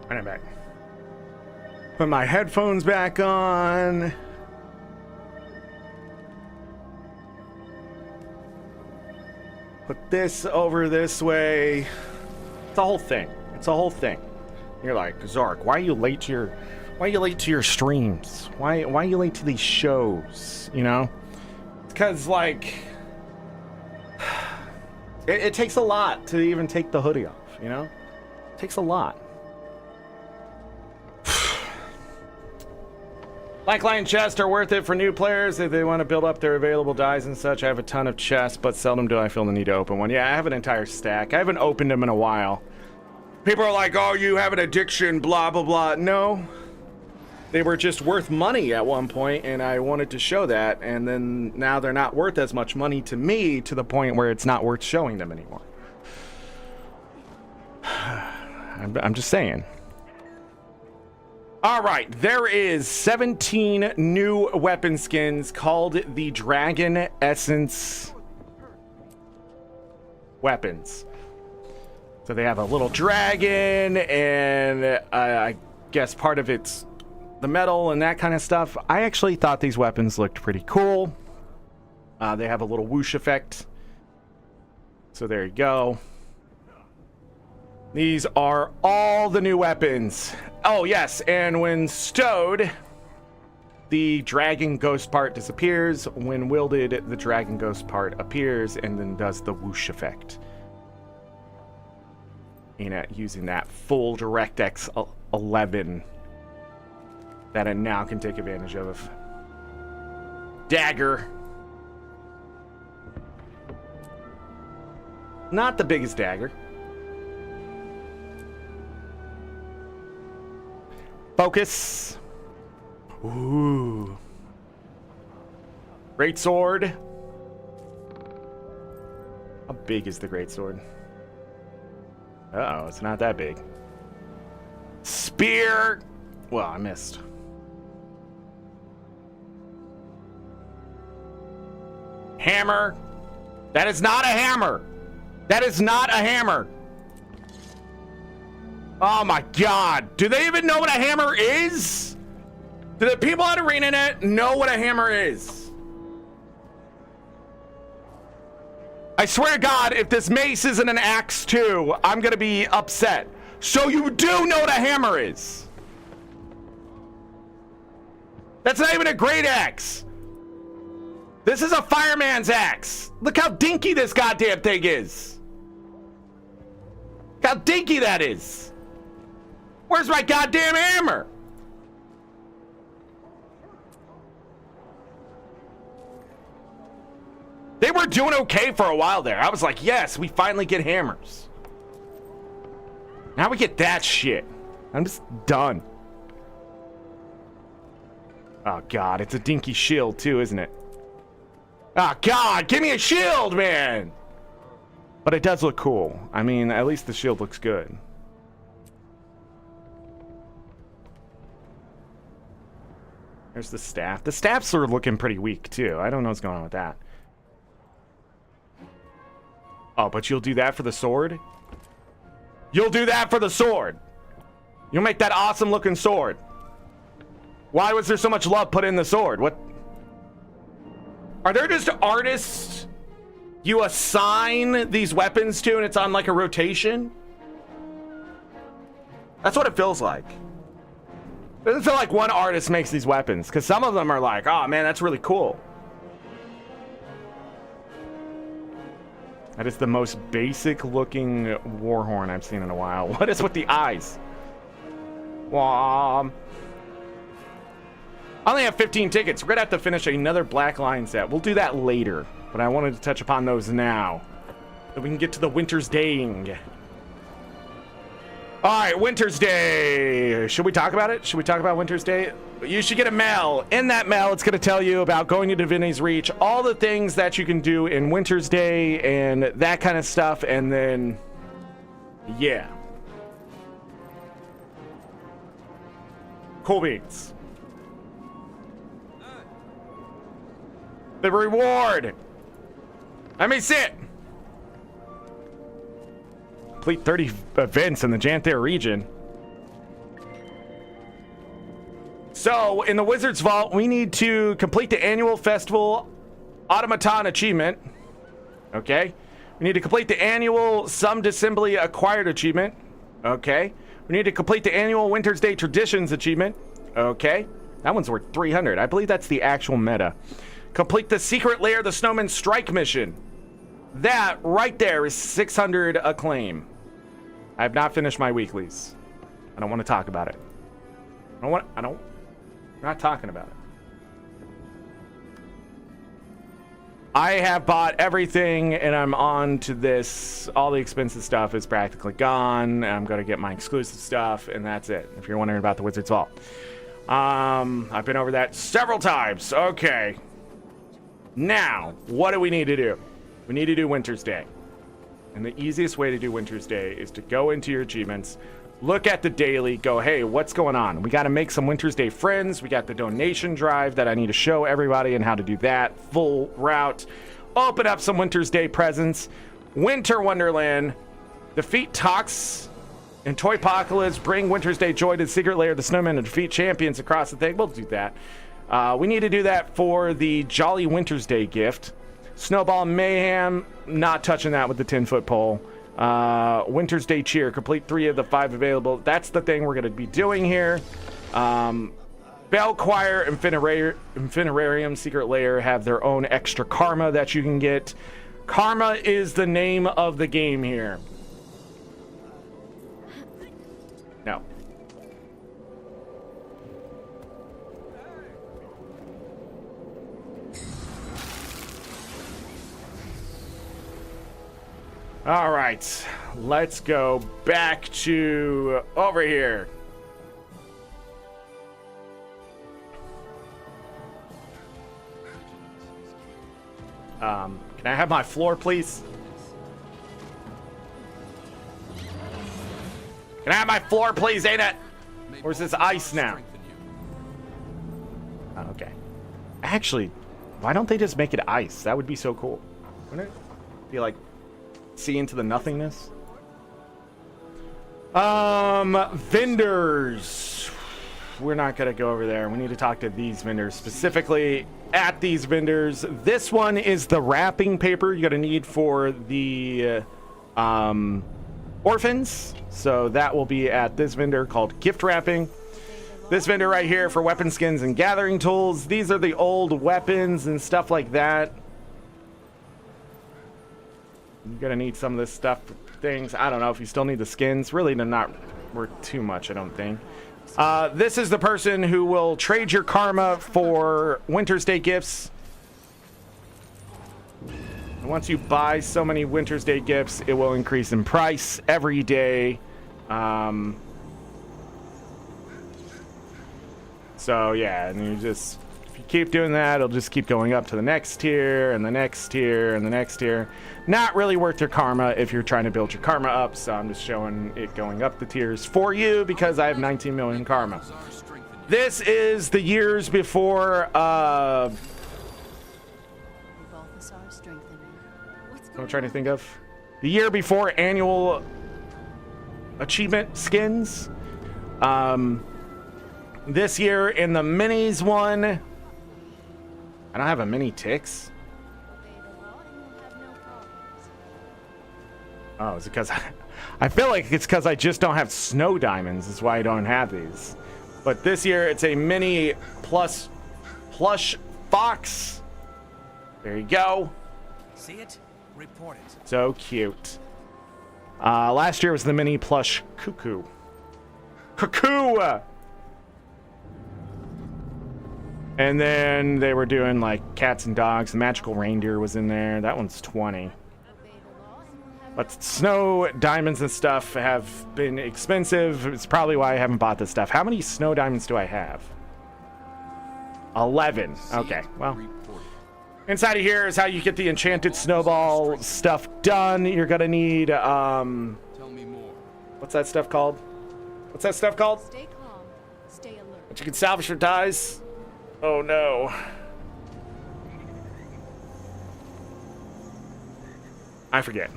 And I'm back. Put my headphones back on. Put this over this way. It's a whole thing. It's a whole thing. You're like, Zorric, why are you late to your streams? Why are you late to these shows? You know? It's because like it takes a lot to even take the hoodie off, you know? It takes a lot. Like Lion chests are worth it for new players if they want to build up their available dies and such. I have a ton of chests, but seldom do I feel the need to open one. Yeah, I have an entire stack. I haven't opened them in a while. People are like, oh, you have an addiction, blah, blah, blah. No. They were just worth money at one point, and I wanted to show that, and then now they're not worth as much money to me to the point where it's not worth showing them anymore. I'm just saying. All right, there is 17 new weapon skins called the Dragon Essence weapons. So they have a little dragon, and I guess part of it's the metal and that kind of stuff. I actually thought these weapons looked pretty cool. They have a little whoosh effect. So there you go. These are all the new weapons. Oh, yes, and when stowed, the dragon ghost part disappears. When wielded, the dragon ghost part appears and then does the whoosh effect. Using that full DirectX 11 that I now can take advantage of. Dagger. Not the biggest dagger. Focus. Ooh. Great sword. How big is the great sword? Uh-oh, it's not that big. Spear. Well, I missed. Hammer. That is not a hammer. That is not a hammer. Oh my god. Do they even know what a hammer is? Do the people at ArenaNet know what a hammer is? I swear to god, if this mace isn't an axe too, I'm gonna be upset. So you do know what a hammer is. That's not even a great axe. This is a fireman's axe. Look how dinky this goddamn thing is. Look how dinky that is. Where's my goddamn hammer? They were doing okay for a while there. I was like, yes, we finally get hammers. Now we get that shit. I'm just done. Oh, God. It's a dinky shield, too, isn't it? Oh, God. Give me a shield, man. But it does look cool. I mean, at least the shield looks good. There's the staff. The staffs are looking pretty weak, too. I don't know what's going on with that. Oh, but you'll do that for the sword? You'll do that for the sword. You'll make that awesome looking sword. Why was there so much love put in the sword? What? Are there just artists you assign these weapons to and it's on like a rotation? That's what it feels like. It doesn't feel like one artist makes these weapons, because some of them are like, oh man, that's really cool. That is the most basic looking war horn I've seen in a while. What is with the eyes? I only have 15 tickets. We're gonna have to finish another Black Lion set. We'll do that later, but I wanted to touch upon those now, so we can get to the Wintersday. All right, Wintersday. Should we talk about it? Should we talk about Wintersday? You should get a mail. In that mail, it's going to tell you about going to Divinity's Reach, all the things that you can do in Wintersday and that kind of stuff, and then, yeah. Cool beans. The reward. Let me see it. Complete 30 events in the Janther region. So, in the Wizard's Vault, we need to complete the annual festival automaton achievement. Okay. We need to complete the annual Some Dissembly acquired achievement. Okay. We need to complete the annual Wintersday traditions achievement. Okay. That one's worth 300. I believe that's the actual meta. Complete the secret lair, the Snowman Strike mission. That right there is 600 acclaim. I have not finished my weeklies. I don't want to talk about it. I'm not talking about it. I have bought everything and I'm on to this. All the expensive stuff is practically gone. I'm going to get my exclusive stuff and that's it. If you're wondering about the Wizard's Vault. I've been over that several times. Okay. Now, what do we need to do? We need to do Wintersday. And the easiest way to do Wintersday is to go into your achievements, look at the daily, go, hey, what's going on? We got to make some Wintersday friends. We got the donation drive that I need to show everybody and how to do that. Full route. Open up some Wintersday presents. Winter Wonderland. Defeat Tox and Toypocolypse. Bring Wintersday joy to the secret lair of the snowman and defeat champions across the thing. We'll do that. We need to do that for the Jolly Wintersday gift. Snowball Mayhem, not touching that with the 10-foot pole. Wintersday Cheer, complete 3 of the 5 available. That's the thing we're going to be doing here. Bell Choir, Infinirarium, Secret Lair have their own extra karma that you can get. Karma is the name of the game here. No. All right, let's go back to over here. Can I have my floor, please? Can I have my floor, please, ain't it? Or is this ice now? Oh, okay. Actually, why don't they just make it ice? That would be so cool. Wouldn't it be like... see into the nothingness. Vendors. We're not gonna go over there. We need to talk to these vendors specifically. At these vendors, this one is the wrapping paper you're gonna need for the orphans. So that will be at this vendor called gift wrapping. This vendor right here for weapon skins and gathering tools. These are the old weapons and stuff like that. You're gonna need some of this stuff for things. I don't know if you still need the skins. Really, they're not worth too much, I don't think. This is the person who will trade your karma for Wintersday gifts. once you buy so many Wintersday gifts, it will increase in price every day. So yeah, and you just, if you keep doing that, it'll just keep going up to the next tier and the next tier and the next tier. Not really worth your karma if you're trying to build your karma up, so I'm just showing it going up the tiers for you because I have 19 million karma. This is the years before what I'm trying to think of. The year before annual achievement skins. This year in the minis one, I don't have a mini Tix. Oh, is it because I feel like it's because I just don't have snow diamonds is why I don't have these. But this year it's a mini plus plush fox. There you go. See it? Report it. So cute. Last year was the mini plush cuckoo. Cuckoo! And then they were doing like cats and dogs. The magical reindeer was in there. That one's 20. But snow diamonds and stuff have been expensive. It's probably why I haven't bought this stuff. How many snow diamonds do I have? 11. Okay, well. Inside of here is how you get the enchanted snowball stuff done. You're gonna need, Tell me more. what's that stuff called? What's that stuff called? Stay calm. Stay alert. That you can salvage for dyes? Oh no. I forget.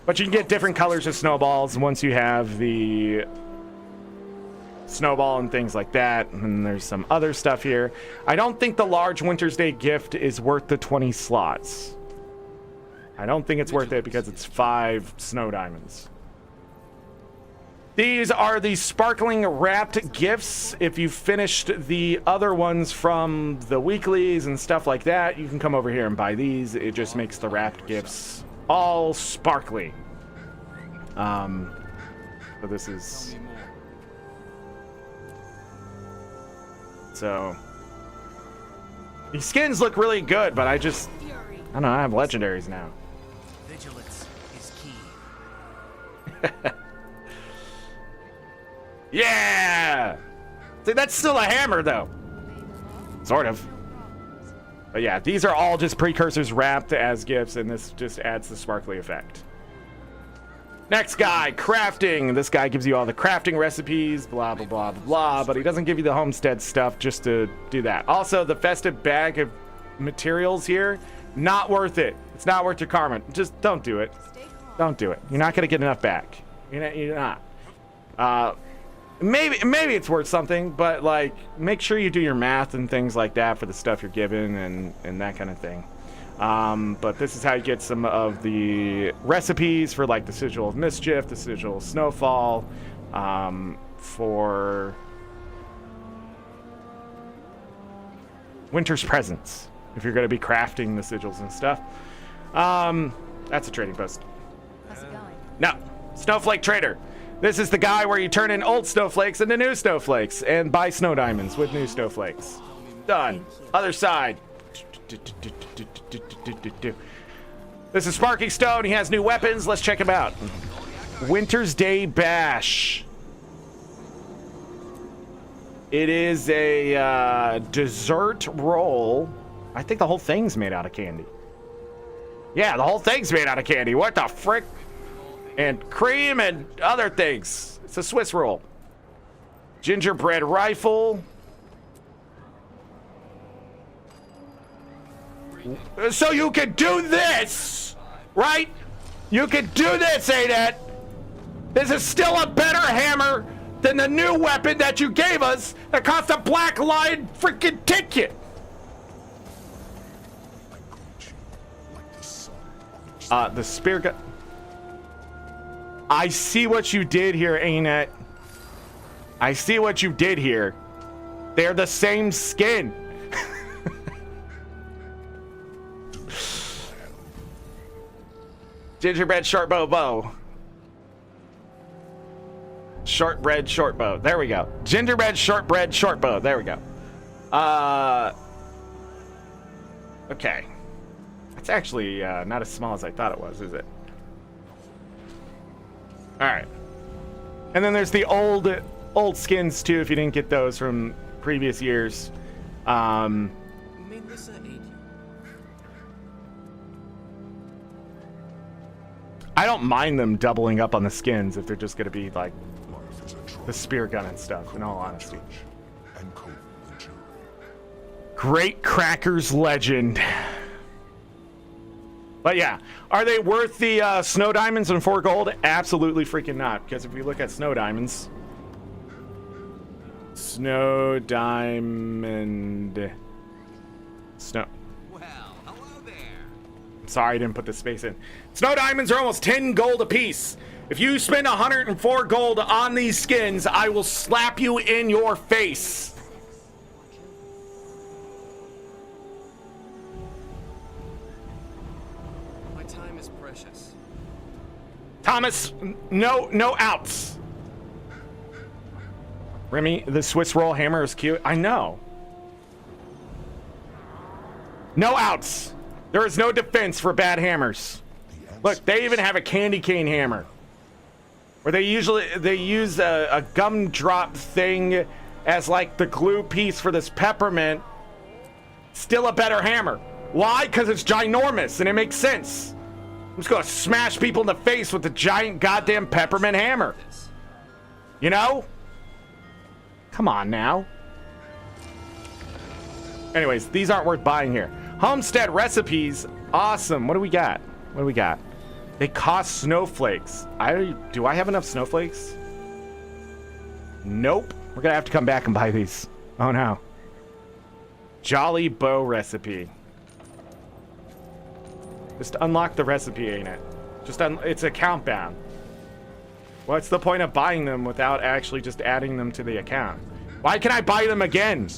But you can get different colors of snowballs once you have the snowball and things like that. And there's some other stuff here. I don't think the large Wintersday gift is worth the 20 slots. I don't think it's worth it because it's 5 snow diamonds. These are the sparkling wrapped gifts. If you finished the other ones from the weeklies and stuff like that, you can come over here and buy these. It just makes the wrapped gifts all sparkly. So this is... So... These skins look really good, but I don't know, I have legendaries now. Vigilance is key. Yeah! See, that's still a hammer, though. Sort of. But yeah, these are all just precursors wrapped as gifts, and this just adds the sparkly effect. Next guy, crafting. This guy gives you all the crafting recipes, blah, blah, blah, blah, blah, but he doesn't give you the homestead stuff just to do that. Also, the festive bag of materials here, not worth it. It's not worth your karma. Just don't do it. Don't do it. You're not going to get enough back. You're not. Maybe it's worth something, but like make sure you do your math and things like that for the stuff you're given and that kind of thing. But this is how you get some of the recipes for like the Sigil of Mischief, the Sigil of Snowfall, for Winter's Presents, if you're going to be crafting the sigils and stuff. That's a trading post. How's it going? No, Snowflake Trader. This is the guy where you turn in old snowflakes into new snowflakes and buy snow diamonds with new snowflakes. Done. Other side. This is Sparking Stone. He has new weapons. Let's check him out. Wintersday Bash. It is a dessert roll. I think the whole thing's made out of candy. Yeah, the whole thing's made out of candy. What the frick? And cream and other things. It's a Swiss roll. Gingerbread rifle. So you can do this, right? You can do this, ain't it? This is still a better hammer than the new weapon that you gave us that cost a black lion freaking ticket. The spear gun. I see what you did here, ArenaNet. I see what you did here. They're the same skin. Gingerbread short bow. Shortbread short bow. There we go. Gingerbread shortbread short bow. There we go. Okay. I It's actually not as small as I thought it was, is it? All right. And then there's the old skins too, if you didn't get those from previous years. May Lissa aid you. I don't mind them doubling up on the skins if they're just going to be like the spear gun and stuff, in all honesty. Great Crackers legend. But yeah, are they worth the snow diamonds and 4 gold? Absolutely freaking not. Because if we look at snow diamonds, snow diamond, snow. Well, hello there. Sorry, I didn't put the space in. Snow diamonds are almost 10 gold apiece. If you spend 104 gold on these skins, I will slap you in your face. My time is precious. Thomas, no outs. Remy, the Swiss roll hammer is cute. I know. No outs. There is no defense for bad hammers. Look, they even have a candy cane hammer, where they use a gumdrop thing as like the glue piece for this peppermint. Still a better hammer. Why? Because it's ginormous and it makes sense. I'm just gonna smash people in the face with the giant goddamn peppermint hammer. You know? Come on now. Anyways, these aren't worth buying here. Homestead recipes, awesome. What do we got? What do we got? They cost snowflakes. Do I have enough snowflakes? Nope. We're gonna have to come back and buy these. Oh no. Jolly bow recipe. Just unlock the recipe, ain't it? It's account bound. What's the point of buying them without actually just adding them to the account? Why can I buy them again?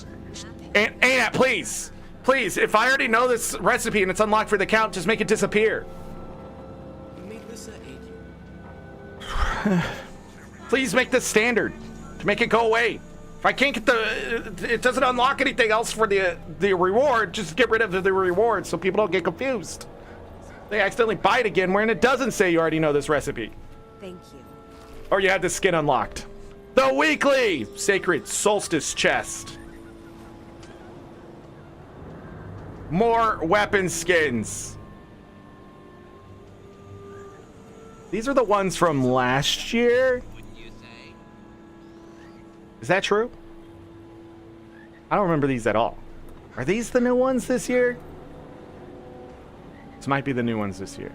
Ain't please. Please, if I already know this recipe and it's unlocked for the account, just make it disappear. May Lissa aid you. Please make this standard to make it go away. If I can't get it doesn't unlock anything else for the reward, just get rid of the reward so people don't get confused. They accidentally buy it again when it doesn't say you already know this recipe. Thank you. Or you had the skin unlocked. The weekly Sacred Solstice chest. More weapon skins. These are the ones from last year. Is that true? I don't remember these at all. Are these the new ones this year? This might be the new ones this year.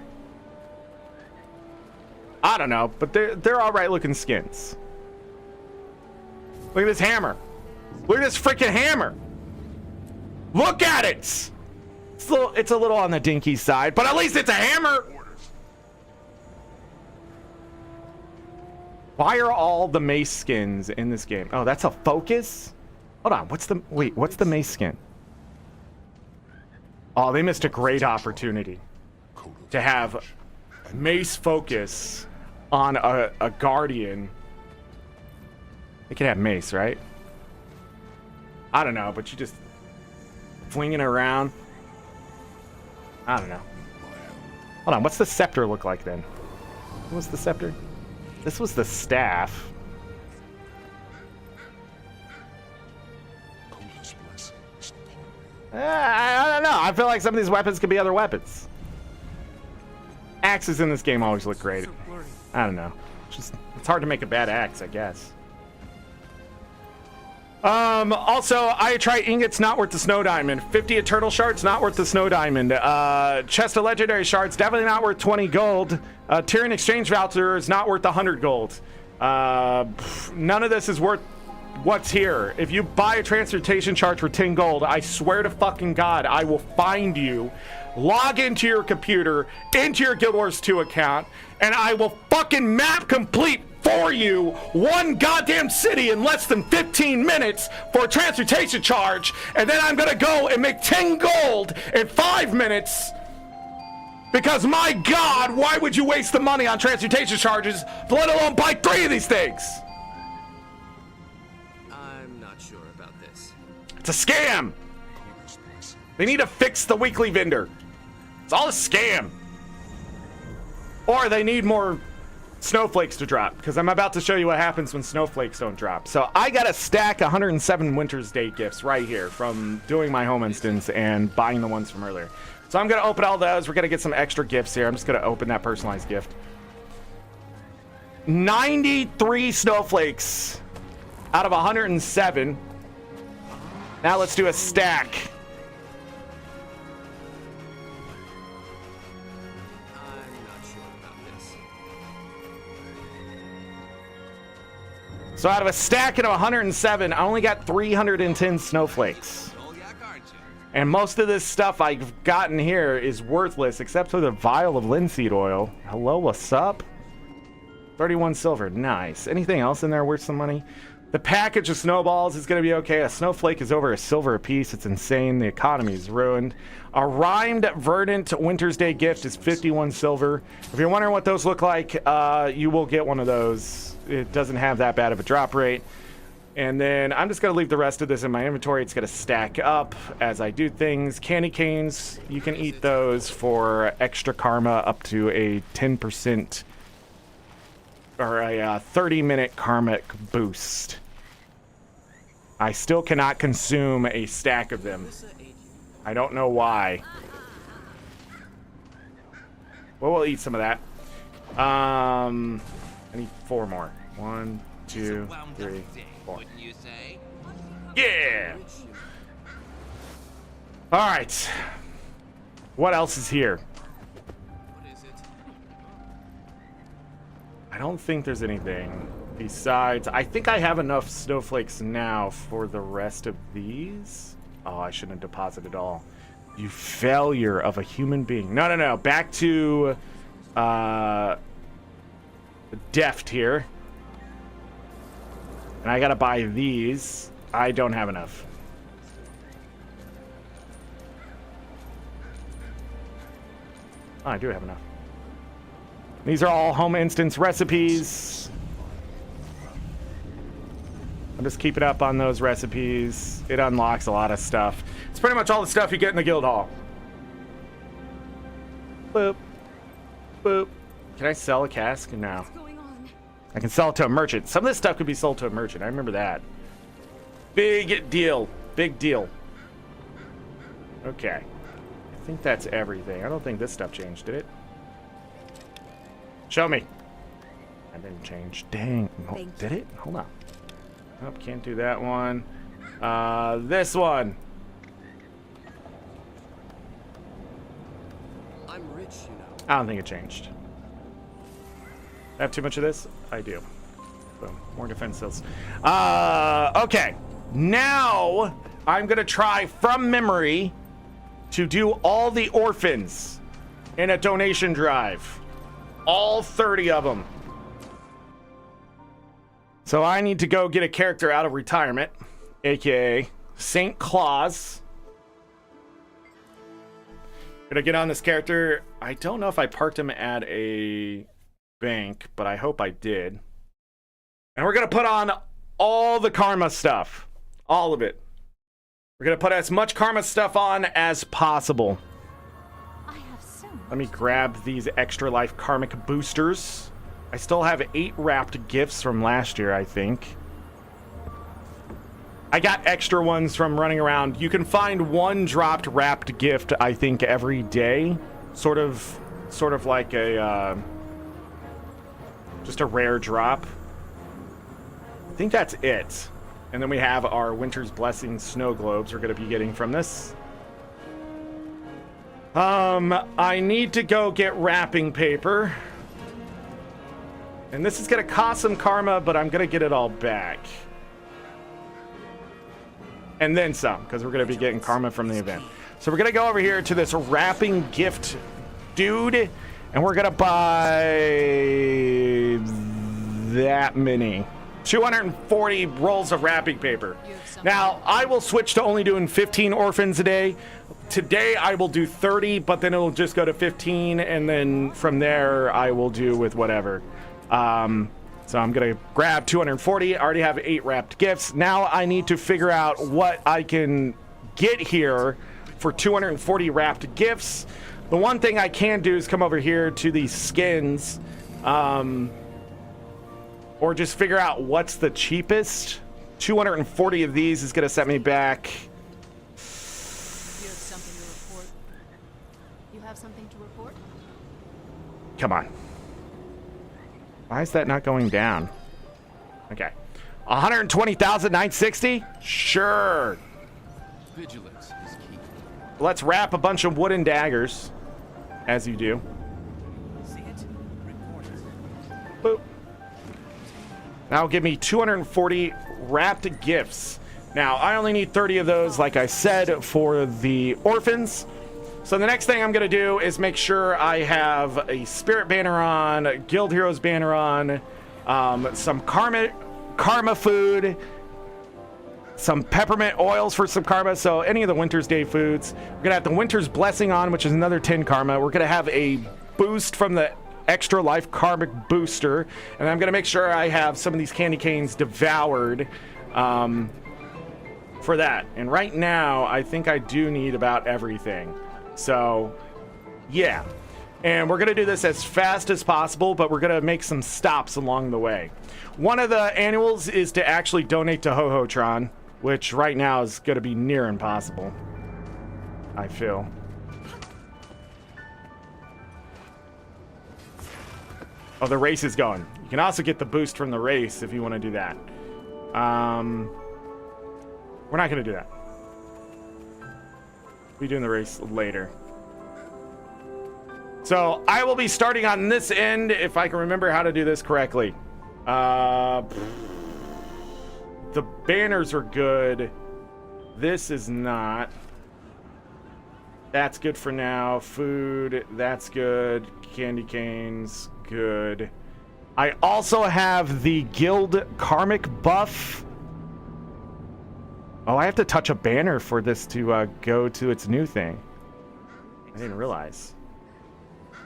I don't know, but they're all right looking skins. Look at this hammer. Look at this freaking hammer. Look at it. It's a little on the dinky side, but at least it's a hammer. Why are all the mace skins in this game? Oh, that's a focus? Hold on, what's the mace skin? Oh, they missed a great opportunity to have mace focus on a guardian. They can have mace, right? I don't know, but you just flinging it around. I don't know. Hold on, what's the scepter look like then? What was the scepter? This was the staff. I don't know. I feel like some of these weapons could be other weapons. Axes in this game always look great. I don't know. It's hard to make a bad axe, I guess. Also, I try ingots, not worth the snow diamond. 50 eternal shards, not worth the snow diamond. Chest of legendary shards, definitely not worth 20 gold. Tyrion exchange voucher is not worth 100 gold. None of this is worth what's here. If you buy a transportation charge for 10 gold, I swear to fucking God, I will find you, log into your computer, into your Guild Wars 2 account, and I will fucking map complete for you one goddamn city in less than 15 minutes for a transportation charge, and then I'm gonna go and make 10 gold in 5 minutes, because my God, why would you waste the money on transportation charges, let alone buy 3 of these things? I'm not sure about this. It's a scam. They need to fix the weekly vendor. It's all a scam. Or they need more snowflakes to drop, because I'm about to show you what happens when snowflakes don't drop. So I got a stack 107 Winter's Day gifts right here from doing my home instance and buying the ones from earlier. So I'm going to open all those. We're going to get some extra gifts here. I'm just going to open that personalized gift. 93 snowflakes out of 107. Now let's do a stack. I'm not sure about this. So out of a stack of 107, I only got 310 snowflakes. Old yak, aren't you? And most of this stuff I've gotten here is worthless, except for the vial of linseed oil. Hello, what's up? 31 silver, nice. Anything else in there worth some money? The package of snowballs is going to be okay. A snowflake is over a silver a piece. It's insane. The economy is ruined. A rhymed verdant Winter's Day gift is 51 silver. If you're wondering what those look like, you will get one of those. It doesn't have that bad of a drop rate. And then I'm just going to leave the rest of this in my inventory. It's going to stack up as I do things. Candy canes, you can eat those for extra karma up to a 10% or a 30-minute karmic boost. I still cannot consume a stack of them. I don't know why. Well, we'll eat some of that. I need 4 more. 1, 2, 3, 4. Wouldn't you say? Yeah! Alright. What else is here? What is it? I don't think there's anything besides... I think I have enough snowflakes now for the rest of these. Oh, I shouldn't have deposited all. You failure of a human being. No. Back to... Deft here. And I gotta buy these. I don't have enough. Oh, I do have enough. These are all home instance recipes. I'm just keeping up on those recipes. It unlocks a lot of stuff. It's pretty much all the stuff you get in the guild hall. Boop. Boop. Can I sell a cask? No. What's going on? I can sell it to a merchant. Some of this stuff could be sold to a merchant. I remember that. Big deal. Big deal. Okay. I think that's everything. I don't think this stuff changed, did it? Show me. I didn't change. Dang. Oh, did it? Hold on. Nope, can't do that one. This one. I'm rich, you know. I don't think it changed. I have too much of this? I do. Boom. More defense skills. Okay. Now, I'm going to try from memory to do all the orphans in a donation drive. All 30 of them. So I need to go get a character out of retirement, aka St. Claus. Gonna get on this character. I don't know if I parked him at a bank, but I hope I did. And we're gonna put on all the karma stuff. All of it. We're gonna put as much karma stuff on as possible. I have so much. Let me grab these extra life karmic boosters. I still have 8 wrapped gifts from last year, I think. I got extra ones from running around. You can find 1 dropped wrapped gift, I think, every day. Sort of like a, just a rare drop. I think that's it. And then we have our Winter's Blessing snow globes we're going to be getting from this. I need to go get wrapping paper. And this is going to cost some karma, but I'm going to get it all back. And then some, because we're going to be getting karma from the event. So we're going to go over here to this wrapping gift dude, and we're going to buy that many. 240 rolls of wrapping paper. Now, I will switch to only doing 15 orphans a day. Today, I will do 30, but then it'll just go to 15, and then from there, I will do with whatever. So I'm going to grab 240. I already have 8 wrapped gifts. Now I need to figure out what I can get here for 240 wrapped gifts. The one thing I can do is come over here to these skins, or just figure out what's the cheapest. 240 of these is going to set me back. You have something to report? You have something to report? Come on. Why is that not going down? Okay. 120,960? Sure. Vigilance is key. Let's wrap a bunch of wooden daggers, as you do. See it? Report it. Boop. That'll give me 240 wrapped gifts. Now, I only need 30 of those, like I said, for the orphans. So the next thing I'm going to do is make sure I have a spirit banner on, a guild heroes banner on, some karma food, some peppermint oils for some karma. So any of the Wintersday foods. We're going to have the Winter's Blessing on, which is another 10 karma. We're going to have a boost from the Extra Life Karmic Booster. And I'm going to make sure I have some of these candy canes devoured for that. And right now, I think I do need about everything. So, yeah. And we're going to do this as fast as possible, but we're going to make some stops along the way. One of the annuals is to actually donate to Ho-Ho-Tron, which right now is going to be near impossible, I feel. Oh, the race is going. You can also get the boost from the race if you want to do that. We're not going to do that. We'll be doing the race later. So I will be starting on this end if I can remember how to do this correctly. The banners are good. This is not. That's good for now. Food, that's good. Candy canes, good. I also have the guild karmic buff. Oh, I have to touch a banner for this to go to its new thing. I didn't realize.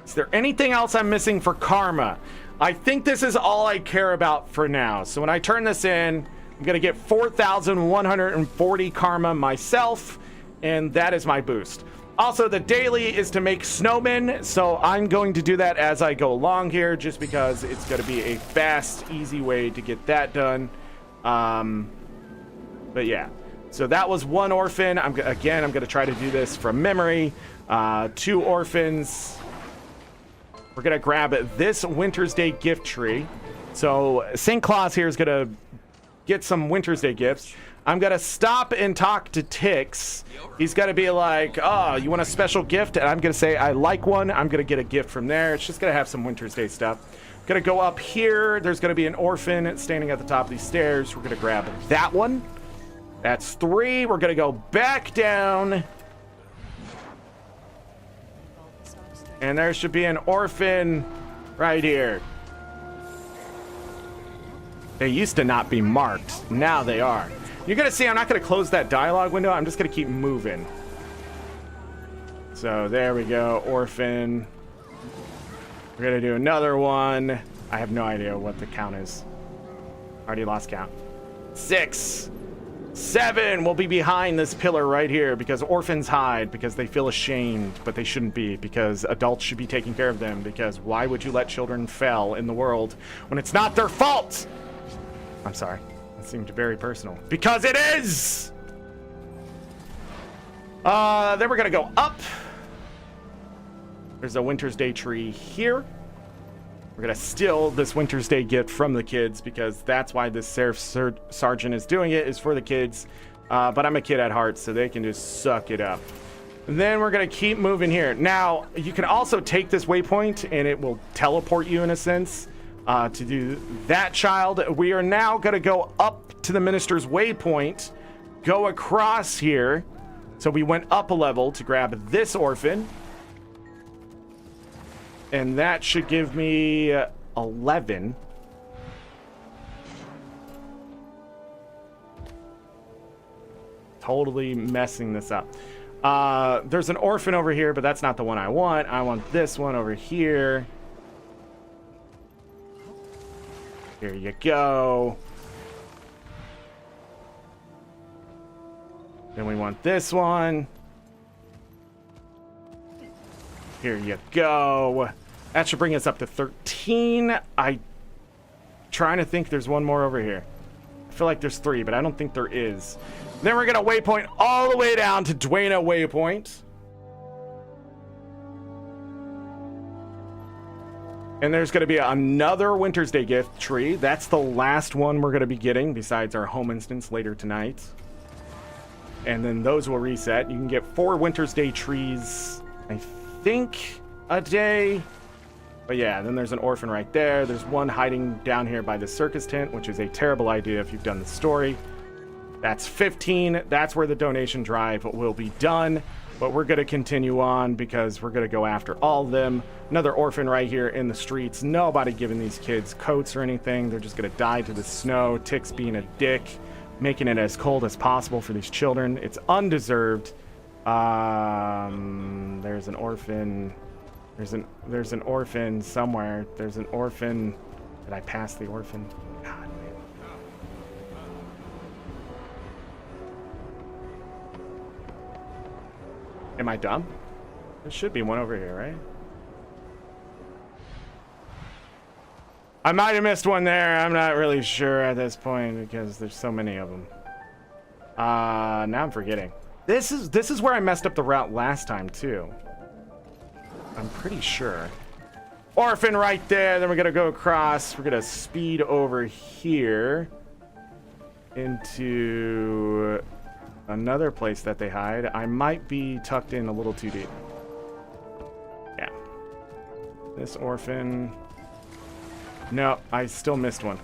Is there anything else I'm missing for karma? I think this is all I care about for now. So when I turn this in, I'm going to get 4,140 karma myself, and that is my boost. Also, the daily is to make snowmen, so I'm going to do that as I go along here, just because it's going to be a fast, easy way to get that done. But yeah, so that was one orphan. I'm going to try to do this from memory. 2 orphans. We're going to grab this Winter's Day gift tree. So St. Claus here is going to get some Winter's Day gifts. I'm going to stop and talk to Tix. He's going to be like, oh, you want a special gift? And I'm going to say, I like one. I'm going to get a gift from there. It's just going to have some Winter's Day stuff. Going to go up here. There's going to be an orphan standing at the top of these stairs. We're going to grab that one. That's 3. We're going to go back down. And there should be an orphan right here. They used to not be marked. Now they are. You're going to see I'm not going to close that dialogue window. I'm just going to keep moving. So there we go. Orphan. We're going to do another one. I have no idea what the count is. Already lost count. 6. 7 will be behind this pillar right here because orphans hide because they feel ashamed, but they shouldn't be because adults should be taking care of them because why would you let children fail in the world when it's not their fault? I'm sorry. That seemed very personal. Because it is! Then we're going to go up. There's a Winter's Day tree here. We're going to steal this Winter's Day gift from the kids because that's why this Sheriff Sergeant is doing it, is for the kids. But I'm a kid at heart, so they can just suck it up. And then we're going to keep moving here. Now, you can also take this waypoint, and it will teleport you in a sense to do that child. We are now going to go up to the Minister's waypoint, go across here. So we went up a level to grab this orphan. And that should give me 11. Totally messing this up. There's an orphan over here, but that's not the one I want. I want this one over here. Here you go. Then we want this one. Here you go. That should bring us up to 13. I'm trying to think there's one more over here. I feel like there's 3, but I don't think there is. Then we're going to waypoint all the way down to Duena Waypoint. And there's going to be another Wintersday gift tree. That's the last one we're going to be getting, besides our home instance later tonight. And then those will reset. You can get 4 Wintersday trees, I think, a day. But yeah, then there's an orphan right there. There's one hiding down here by the circus tent, which is a terrible idea if you've done the story. That's 15. That's where the donation drive will be done. But we're going to continue on because we're going to go after all of them. Another orphan right here in the streets. Nobody giving these kids coats or anything. They're just going to die to the snow. Tick's being a dick, making it as cold as possible for these children. It's undeserved. There's an orphan. There's an orphan somewhere. There's an orphan. Did I pass the orphan? God, man. Am I dumb? There should be one over here, right? I might have missed one there. I'm not really sure at this point because there's so many of them. Now I'm forgetting. This is where I messed up the route last time too. I'm pretty sure. Orphan right there. Then we're gonna go across. We're gonna speed over here into another place that they hide. I might be tucked in a little too deep. Yeah. This orphan. No, I still missed one.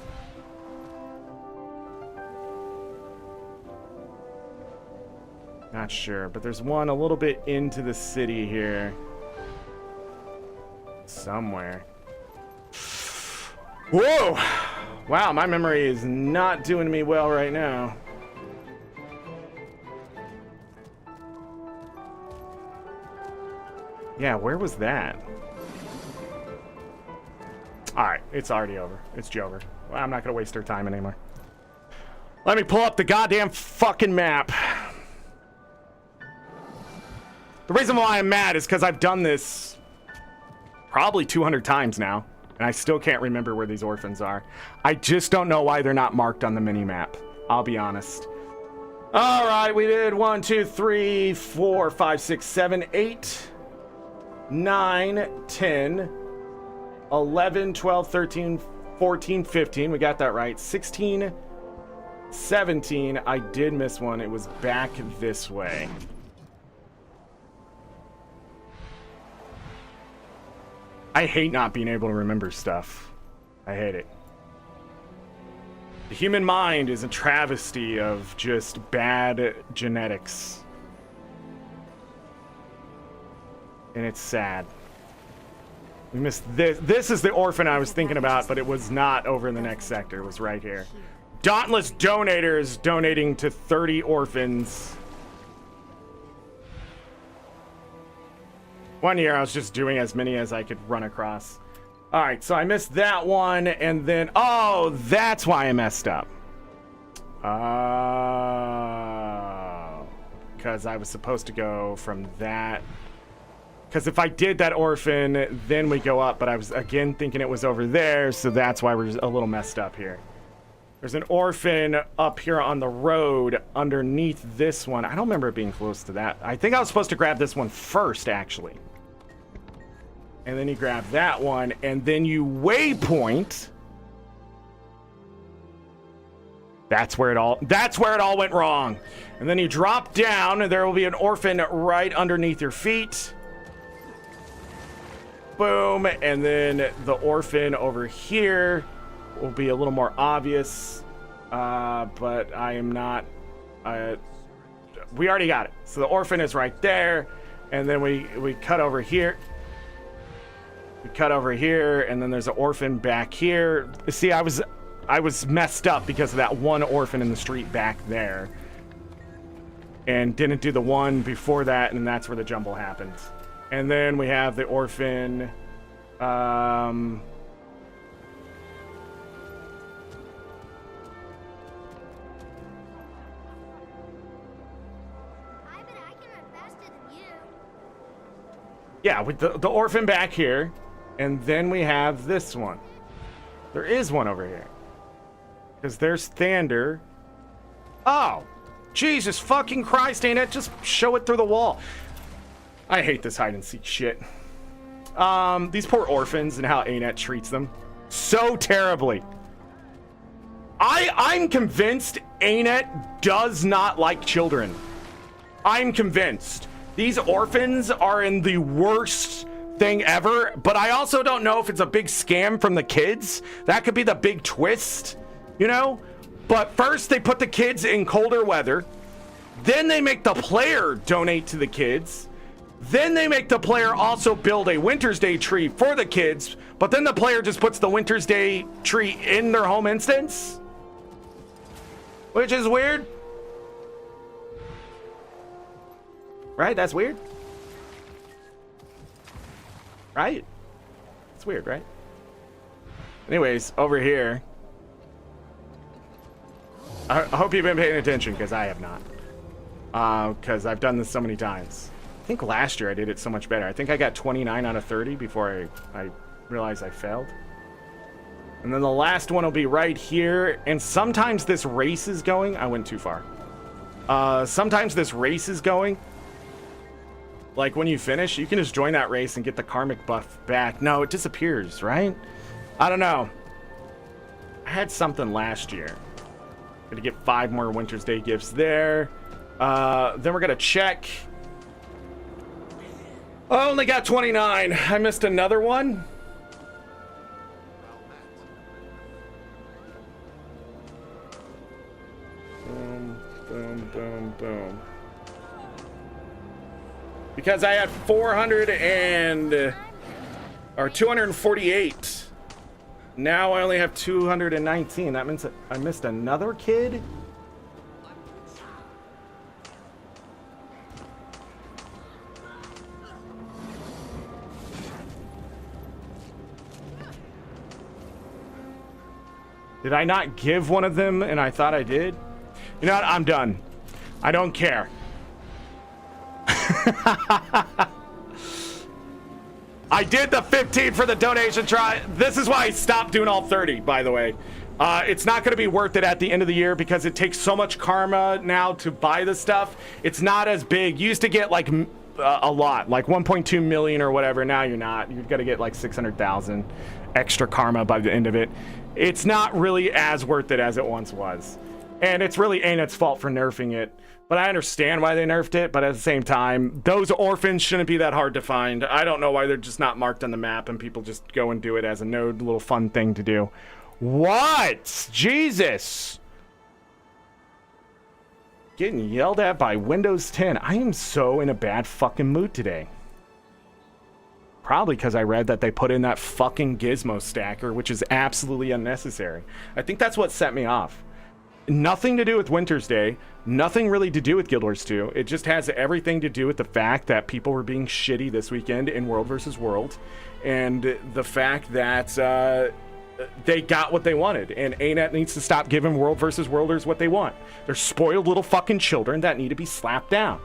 Not sure, but there's one a little bit into the city here. Somewhere. Whoa! Wow, my memory is not doing me well right now. Yeah, where was that? Alright, it's already over. It's Jover. Well, I'm not gonna waste our time anymore. Let me pull up the goddamn fucking map. The reason why I'm mad is because I've done this probably 200 times now, and I still can't remember where these orphans are. I just don't know why they're not marked on the mini-map. I'll be honest. Alright, we did 1, 2, 3, 4, 5, 6, 7, 8, 9, 10, 11, 12, 13, 14, 15. We got that right. 16, 17. I did miss one. It was back this way. I hate not being able to remember stuff. I hate it. The human mind is a travesty of just bad genetics. And it's sad. We missed this. This is the orphan I was thinking about, but it was not over in the next sector. It was right here. Dauntless donators donating to 30 orphans. One year I was just doing as many as I could run across. All right, so I missed that one, and then, oh, that's why I messed up. Because I was supposed to go from that. Because if I did that orphan, then we go up, but I was, again, thinking it was over there, so that's why we're a little messed up here. There's an orphan up here on the road underneath this one. I don't remember it being close to that. I think I was supposed to grab this one first, actually. And then you grab that one, and then you waypoint. That's where it all went wrong. And then you drop down, and there will be an orphan right underneath your feet. Boom, and then the orphan over here will be a little more obvious, but I am not. We already got it. So the orphan is right there, and then we cut over here. We cut over here, and then there's an orphan back here. See, I was messed up because of that one orphan in the street back there, and didn't do the one before that, and that's where the jumble happened. And then we have the orphan. Yeah, with the orphan back here, and then we have this one. There is one over here. Because there's Thander. Oh, Jesus fucking Christ, ain't it? Just show it through the wall. I hate this hide and seek shit. These poor orphans and how ArenaNet treats them so terribly. I'm convinced ArenaNet does not like children. I'm convinced. These orphans are in the worst thing ever, but I also don't know if it's a big scam from the kids. That could be the big twist, you know? But first they put the kids in colder weather. Then they make the player donate to the kids. Then they make the player also build a Wintersday tree for the kids, but then the player just puts the Wintersday tree in their home instance, which is weird. Right? That's weird. Right? It's weird, right? Anyways, over here. I hope you've been paying attention, because I have not. Because I've done this so many times. I think last year I did it so much better. I think I got 29 out of 30 before I realized I failed. And then the last one will be right here. And sometimes this race is going. I went too far. Sometimes this race is going. Like when you finish, you can just join that race and get the karmic buff back. No, it disappears, right? I don't know. I had something last year. Gonna get 5 more Wintersday gifts there. Then we're gonna check. I only got 29. I missed another one. Boom, boom, boom, boom. Because I had 248. Now I only have 219. That means that I missed another kid. Did I not give one of them and I thought I did? You know what? I'm done. I don't care. I did the 15 for the donation try. This is why I stopped doing all 30, by the way. It's not going to be worth it at the end of the year because it takes so much karma now to buy the stuff. It's not as big. You used to get like a lot, like 1.2 million or whatever. Now you're not. You've got to get like 600,000 extra karma by the end of it. It's not really as worth it as it once was. And it's really ArenaNet's fault for nerfing it. But I understand why they nerfed it, but at the same time, those orphans shouldn't be that hard to find. I don't know why they're just not marked on the map and people just go and do it as a node, little fun thing to do. What? Jesus! Getting yelled at by Windows 10. I am so in a bad fucking mood today. Probably because I read that they put in that fucking gizmo stacker, which is absolutely unnecessary. I think that's what set me off. Nothing to do with Wintersday, nothing really to do with Guild Wars 2. It just has everything to do with the fact that people were being shitty this weekend in World vs. World, and the fact that they got what they wanted, and ArenaNet needs to stop giving World vs. Worlders what they want. They're spoiled little fucking children that need to be slapped down.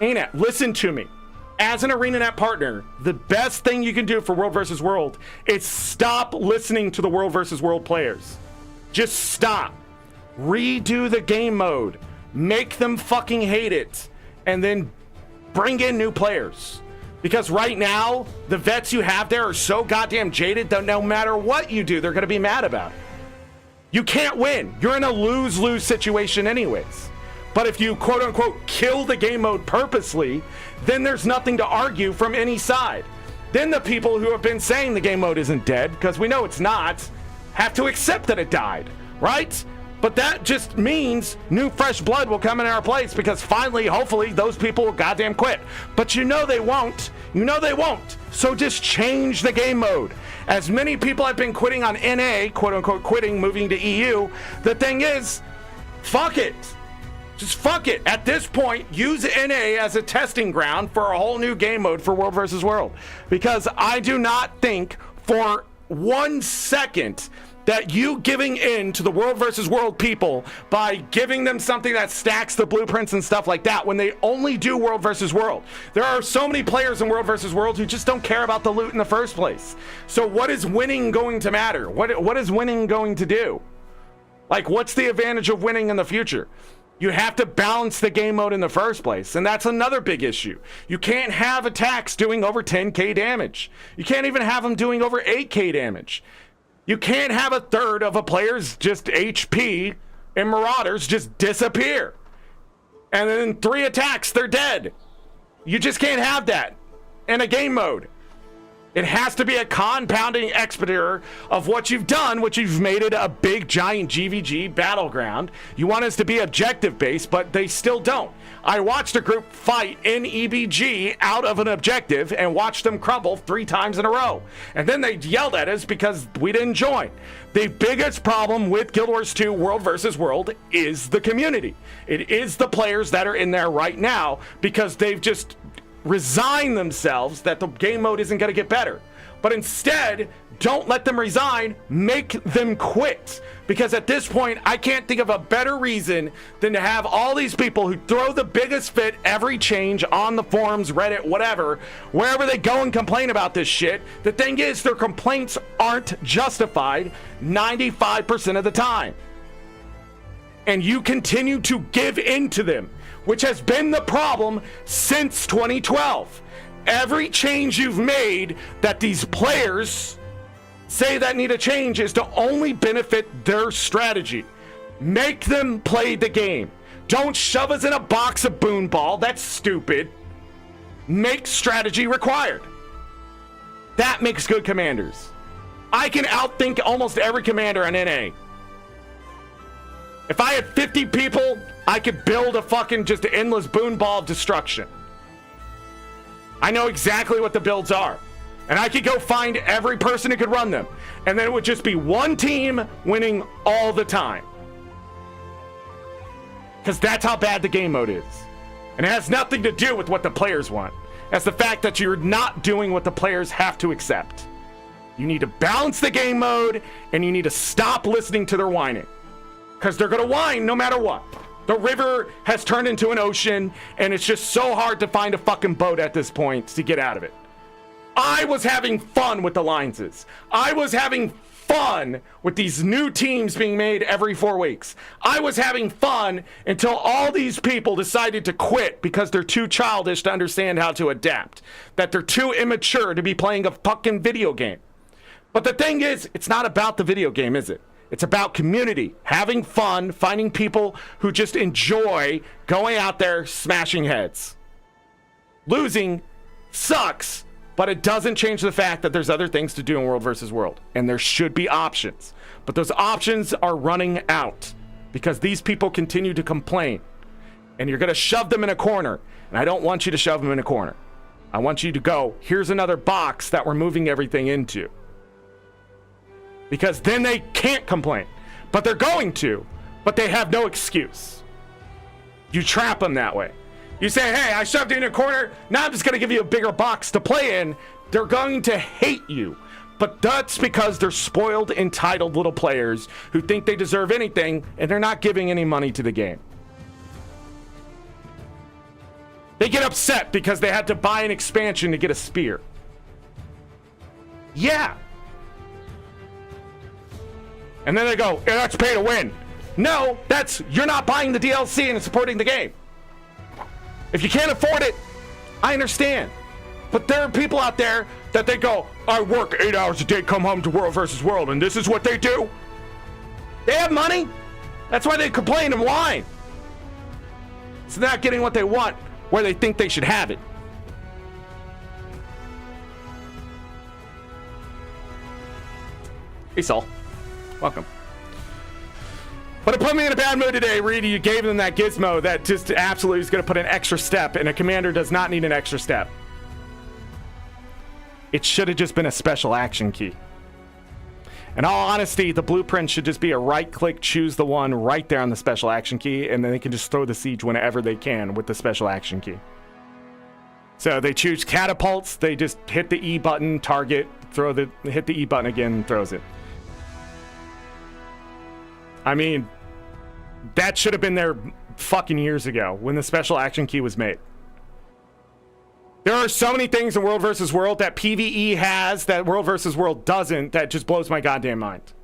ArenaNet, listen to me. As an ArenaNet partner, the best thing you can do for World vs. World is stop listening to the World vs. World players. Just stop. Redo the game mode, make them fucking hate it, and then bring in new players. Because right now, the vets you have there are so goddamn jaded that no matter what you do, they're going to be mad about it. You can't win. You're in a lose-lose situation anyways. But if you quote-unquote kill the game mode purposely, then there's nothing to argue from any side. Then the people who have been saying the game mode isn't dead, because we know it's not, have to accept that it died, right? But that just means new fresh blood will come in our place because finally, hopefully, those people will goddamn quit. But you know they won't. You know they won't. So just change the game mode. As many people have been quitting on NA, quote unquote quitting, moving to EU, the thing is, fuck it. Just fuck it. At this point, use NA as a testing ground for a whole new game mode for World vs. World. Because I do not think for 1 second that you giving in to the world versus world people by giving them something that stacks the blueprints and stuff like that when they only do world versus world. There are so many players in world versus world who just don't care about the loot in the first place. So what is winning going to matter? What is winning going to do? Like, what's the advantage of winning in the future? You have to balance the game mode in the first place, and that's another big issue. You can't have attacks doing over 10k damage. You can't even have them doing over 8k damage. You can't have a third of a player's just HP and Marauders just disappear. And then in 3 attacks, they're dead. You just can't have that in a game mode. It has to be a compounding expeditor of what you've done, which you've made it a big, giant GVG battleground. You want us to be objective-based, but they still don't. I watched a group fight in EBG out of an objective and watched them crumble 3 times in a row. And then they yelled at us because we didn't join. The biggest problem with Guild Wars 2 World versus World is the community. It is the players that are in there right now because they've just resign themselves that the game mode isn't going to get better. But instead, don't let them resign, make them quit. Because at this point, I can't think of a better reason than to have all these people who throw the biggest fit every change on the forums, Reddit, whatever, wherever they go and complain about this shit. The thing is, their complaints aren't justified 95% of the time. And you continue to give in to them, which has been the problem since 2012. Every change you've made that these players say that need a change is to only benefit their strategy. Make them play the game. Don't shove us in a box of boon ball. That's stupid. Make strategy required. That makes good commanders. I can outthink almost every commander on NA. If I had 50 people, I could build a fucking just endless boon ball of destruction. I know exactly what the builds are. And I could go find every person who could run them. And then it would just be one team winning all the time. Because that's how bad the game mode is. And it has nothing to do with what the players want. It's the fact that you're not doing what the players have to accept. You need to balance the game mode, and you need to stop listening to their whining. Because they're going to whine no matter what. The river has turned into an ocean, and it's just so hard to find a fucking boat at this point to get out of it. I was having fun with the alliances. I was having fun with these new teams being made every 4 weeks. I was having fun until all these people decided to quit because they're too childish to understand how to adapt. That they're too immature to be playing a fucking video game. But the thing is, it's not about the video game, is it? It's about community, having fun, finding people who just enjoy going out there smashing heads. Losing sucks, but it doesn't change the fact that there's other things to do in World versus World, and there should be options. But those options are running out because these people continue to complain, and you're going to shove them in a corner, and I don't want you to shove them in a corner. I want you to go, here's another box that we're moving everything into. Because then they can't complain. But they're going to. But they have no excuse. You trap them that way. You say, hey, I shoved you in a corner. Now I'm just going to give you a bigger box to play in. They're going to hate you. But that's because they're spoiled, entitled little players who think they deserve anything, and they're not giving any money to the game. They get upset because they had to buy an expansion to get a spear. Yeah. And then they go, yeah, that's pay to win. No, that's, you're not buying the DLC and supporting the game. If you can't afford it, I understand. But there are people out there that they go, I work 8 hours a day, come home to World versus World, and this is what they do? They have money. That's why they complain and whine. It's not getting what they want where they think they should have it. Hey, Saul. Welcome. But it put me in a bad mood today, Reedy. You gave them that gizmo that just absolutely is going to put an extra step, and a commander does not need an extra step. It should have just been a special action key. In all honesty, the blueprint should just be a right-click, choose the one right there on the special action key, and then they can just throw the siege whenever they can with the special action key. So they choose catapults, they just hit the E button, target, hit the E button again, throws it. I mean, that should have been there fucking years ago when the special action key was made. There are so many things in World vs. World that PvE has that World vs. World doesn't, that just blows my goddamn mind.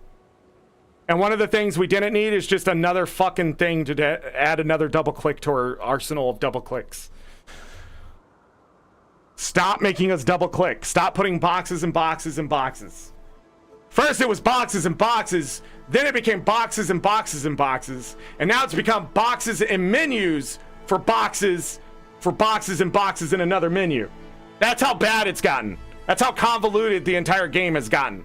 And one of the things we didn't need is just another fucking thing to add another double click to our arsenal of double clicks. Stop making us double click. Stop putting boxes and boxes and boxes. First it was boxes and boxes, then it became boxes and boxes and boxes, and now it's become boxes and menus for boxes and boxes in another menu. That's how bad it's gotten. That's how convoluted the entire game has gotten.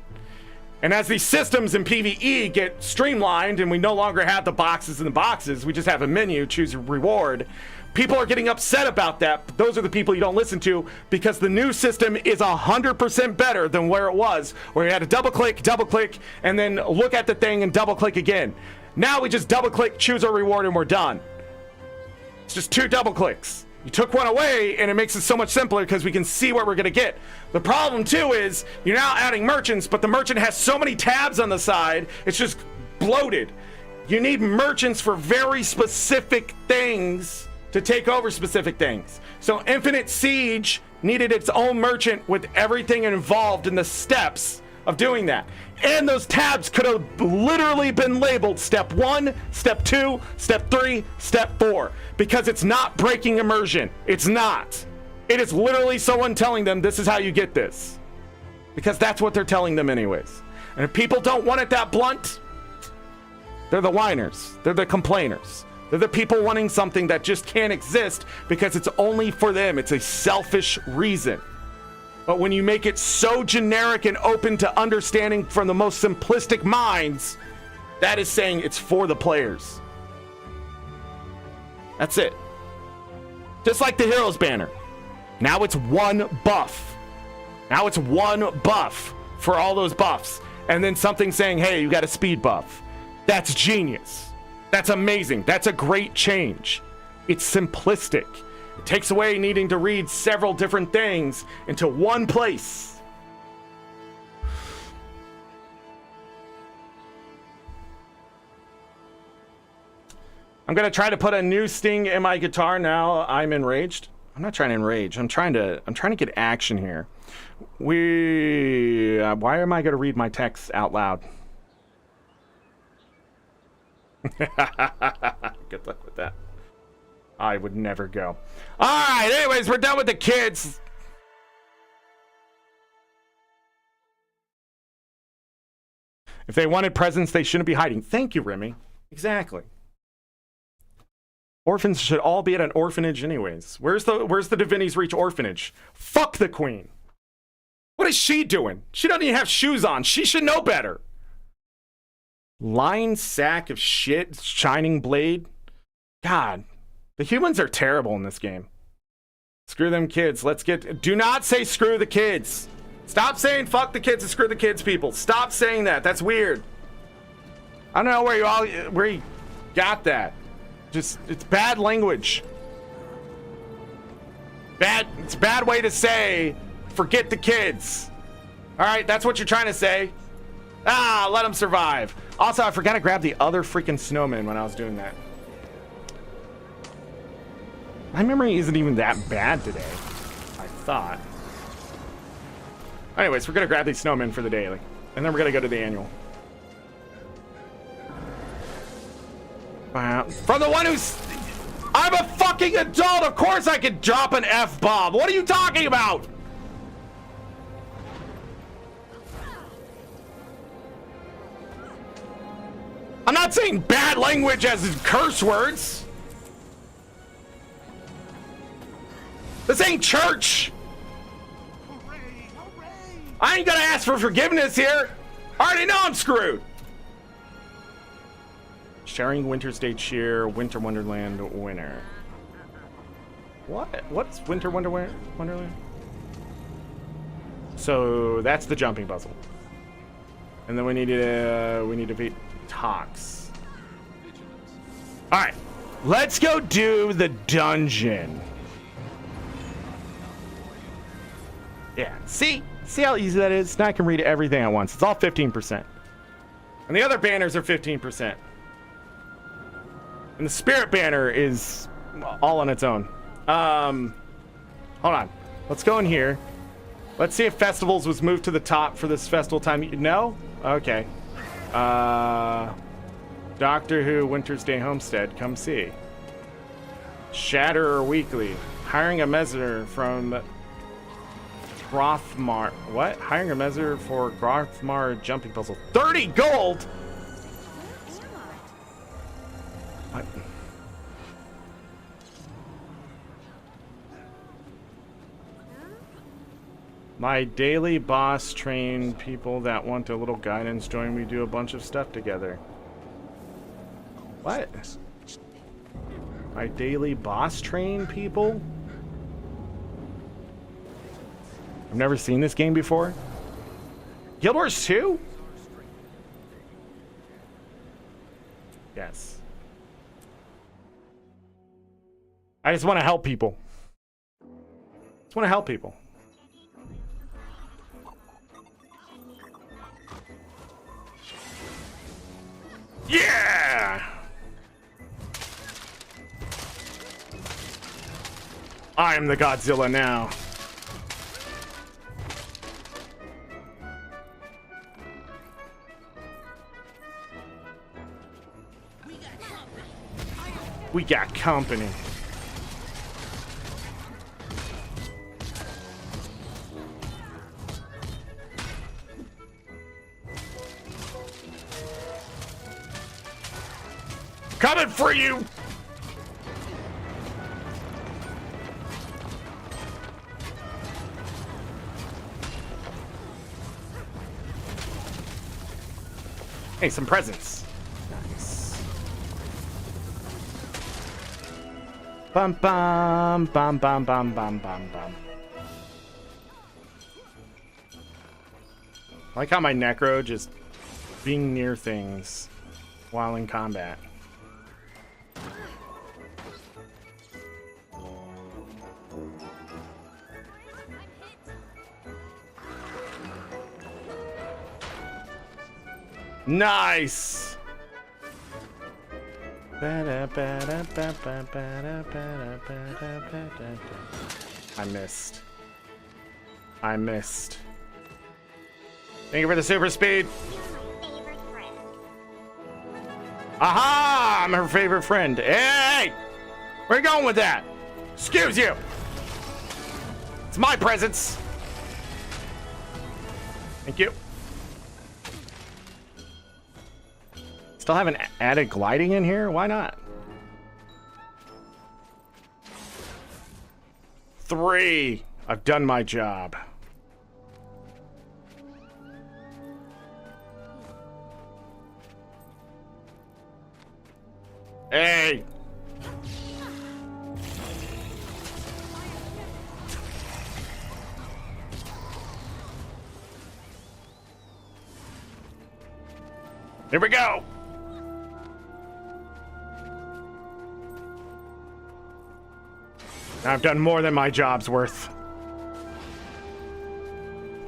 And as these systems in PvE get streamlined and we no longer have the boxes and the boxes, we just have a menu, choose a reward. People are getting upset about that, but those are the people you don't listen to, because the new system is 100% better than where it was, where you had to double click, and then look at the thing and double click again. Now we just double click, choose our reward, and we're done. It's just 2 double clicks. You took one away, and it makes it so much simpler because we can see what we're gonna get. The problem too is you're now adding merchants, but the merchant has so many tabs on the side, it's just bloated. You need merchants for very specific things to take over specific things. So Infinite Siege needed its own merchant with everything involved in the steps of doing that. And those tabs could have literally been labeled step 1, step 2, step 3, step 4, because it's not breaking immersion. It's not. It is literally someone telling them this is how you get this, because that's what they're telling them anyways. And if people don't want it that blunt, they're the whiners. They're the complainers. They're the people wanting something that just can't exist because it's only for them. It's a selfish reason. But when you make it so generic and open to understanding from the most simplistic minds, that is saying it's for the players. That's it. Just like the Heroes banner. Now it's 1 buff. Now it's 1 buff for all those buffs. And then something saying, hey, you got a speed buff. That's genius. That's amazing. That's a great change. It's simplistic. It takes away needing to read several different things into one place. I'm gonna try to put a new sting in my guitar now. I'm enraged. I'm not trying to enrage. I'm trying to get action here. Why am I gonna read my text out loud? Good luck with that. I would never go. All right, anyways, we're done with the kids. If they wanted presents, they shouldn't be hiding. Thank you, Remy. Exactly. Orphans should all be at an orphanage anyways. Where's the Divinity's Reach orphanage? Fuck the queen. What is she doing? She doesn't even have shoes on. She should know better. Lying sack of shit, shining blade. God, the humans are terrible in this game. Screw them kids. Do not say screw the kids. Stop saying fuck the kids and screw the kids, people. Stop saying that. That's weird. I don't know where you got that. Just, it's bad language. It's a bad way to say forget the kids. All right, that's what you're trying to say. Let them survive. Also, I forgot to grab the other freaking snowman when I was doing that. My memory isn't even that bad today, I thought. Anyways, we're gonna grab these snowmen for the daily, and then we're gonna go to the annual. From the one who's... I'm a fucking adult! Of course I could drop an F-bomb! What are you talking about? I'm not saying bad language as in curse words. This ain't church. Hooray, hooray. I ain't gonna ask for forgiveness here. I already know I'm screwed. Sharing Wintersday cheer, Winter Wonderland winner. What? What's Winter Wonderland? So that's the jumping puzzle. And then we need to beat Tox. All right, let's go do the dungeon. Yeah, see how easy that is? Now I can read everything at once. It's all 15%. And the other banners are 15%. And the Spirit Banner is all on its own. Hold on. Let's go in here. Let's see if Festivals was moved to the top for this festival time. No? Okay. Doctor Who Wintersday Homestead. Come see. Shatterer Weekly. Hiring a messenger from Grothmar. What? Hiring a messenger for Grothmar jumping puzzle. 30 gold? What? My daily boss train people that want a little guidance join me do a bunch of stuff together. What? My daily boss train people? I've never seen this game before. Guild Wars 2? Yes. I just want to help people. Just want to help people. Yeah! I am the Godzilla now. We got company. Coming for you! Hey, some presents. Nice. Bum bum bum bum bum bum bum bum. I like how my Necro just being near things while in combat. Nice. I missed. I missed. Thank you for the super speed. Aha! I'm her favorite friend. Hey! Where are you going with that? Excuse you. It's my presents. Thank you. Still haven't added gliding in here? Why not? 3. I've done my job. Hey! Here we go! I've done more than my job's worth.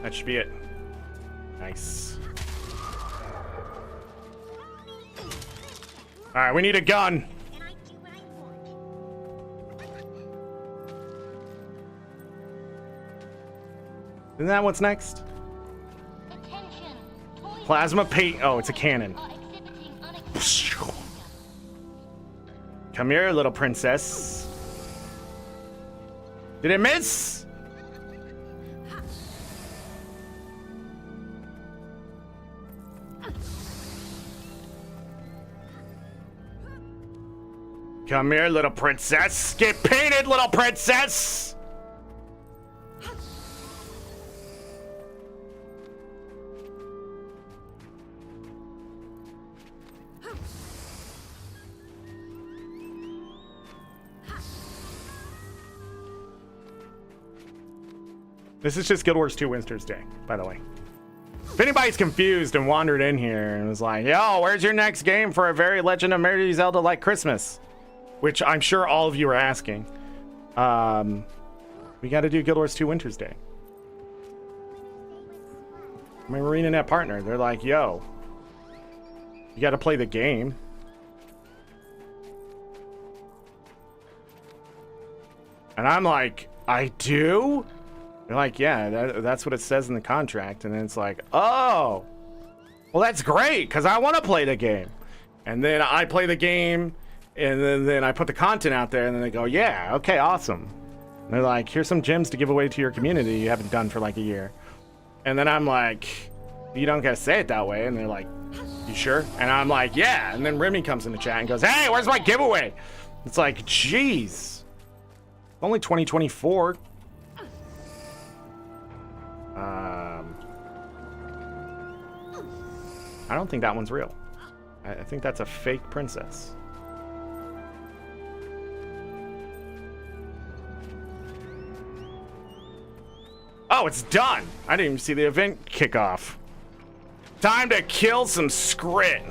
That should be it. Nice. Alright, we need a gun. Isn't that what's next? Plasma paint. Oh, it's a cannon. Come here, little princess. Did it miss? Come here, little princess. Get painted, little princess. This is just Guild Wars 2 Wintersday, by the way. If anybody's confused and wandered in here and was like, yo, where's your next game for a very Legend of Mary Zelda like Christmas? Which I'm sure all of you are asking. We got to do Guild Wars 2 Wintersday. My ArenaNet partner, they're like, yo, you got to play the game. And I'm like, I do? They're like, yeah, that's what it says in the contract. And then it's like, oh, well, that's great, because I want to play the game. And then I play the game, and then I put the content out there, and then they go, yeah, okay, awesome. And they're like, here's some gems to give away to your community you haven't done for like a year. And then I'm like, you don't gotta say it that way. And they're like, you sure? And I'm like, yeah. And then Remy comes in the chat and goes, hey, where's my giveaway? It's like, jeez. Only 2024. I don't think that one's real. I think that's a fake princess. Oh, it's done. I didn't even see the event kick off. Time to kill some Scrit.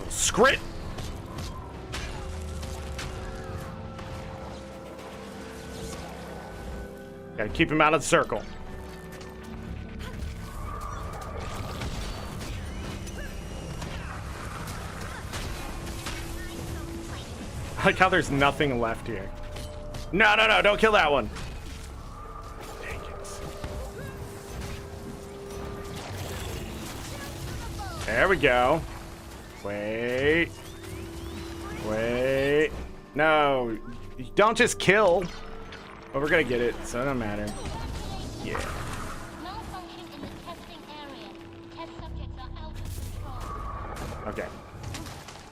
Scrit. Gotta keep him out of the circle. I like how there's nothing left here. No, no, no, don't kill that one. Dang it. There we go. Wait. Wait. No, don't just kill. But we're gonna get it, so it don't matter. Yeah. Malfunction in the testing area. Test subjects are out of control. Okay.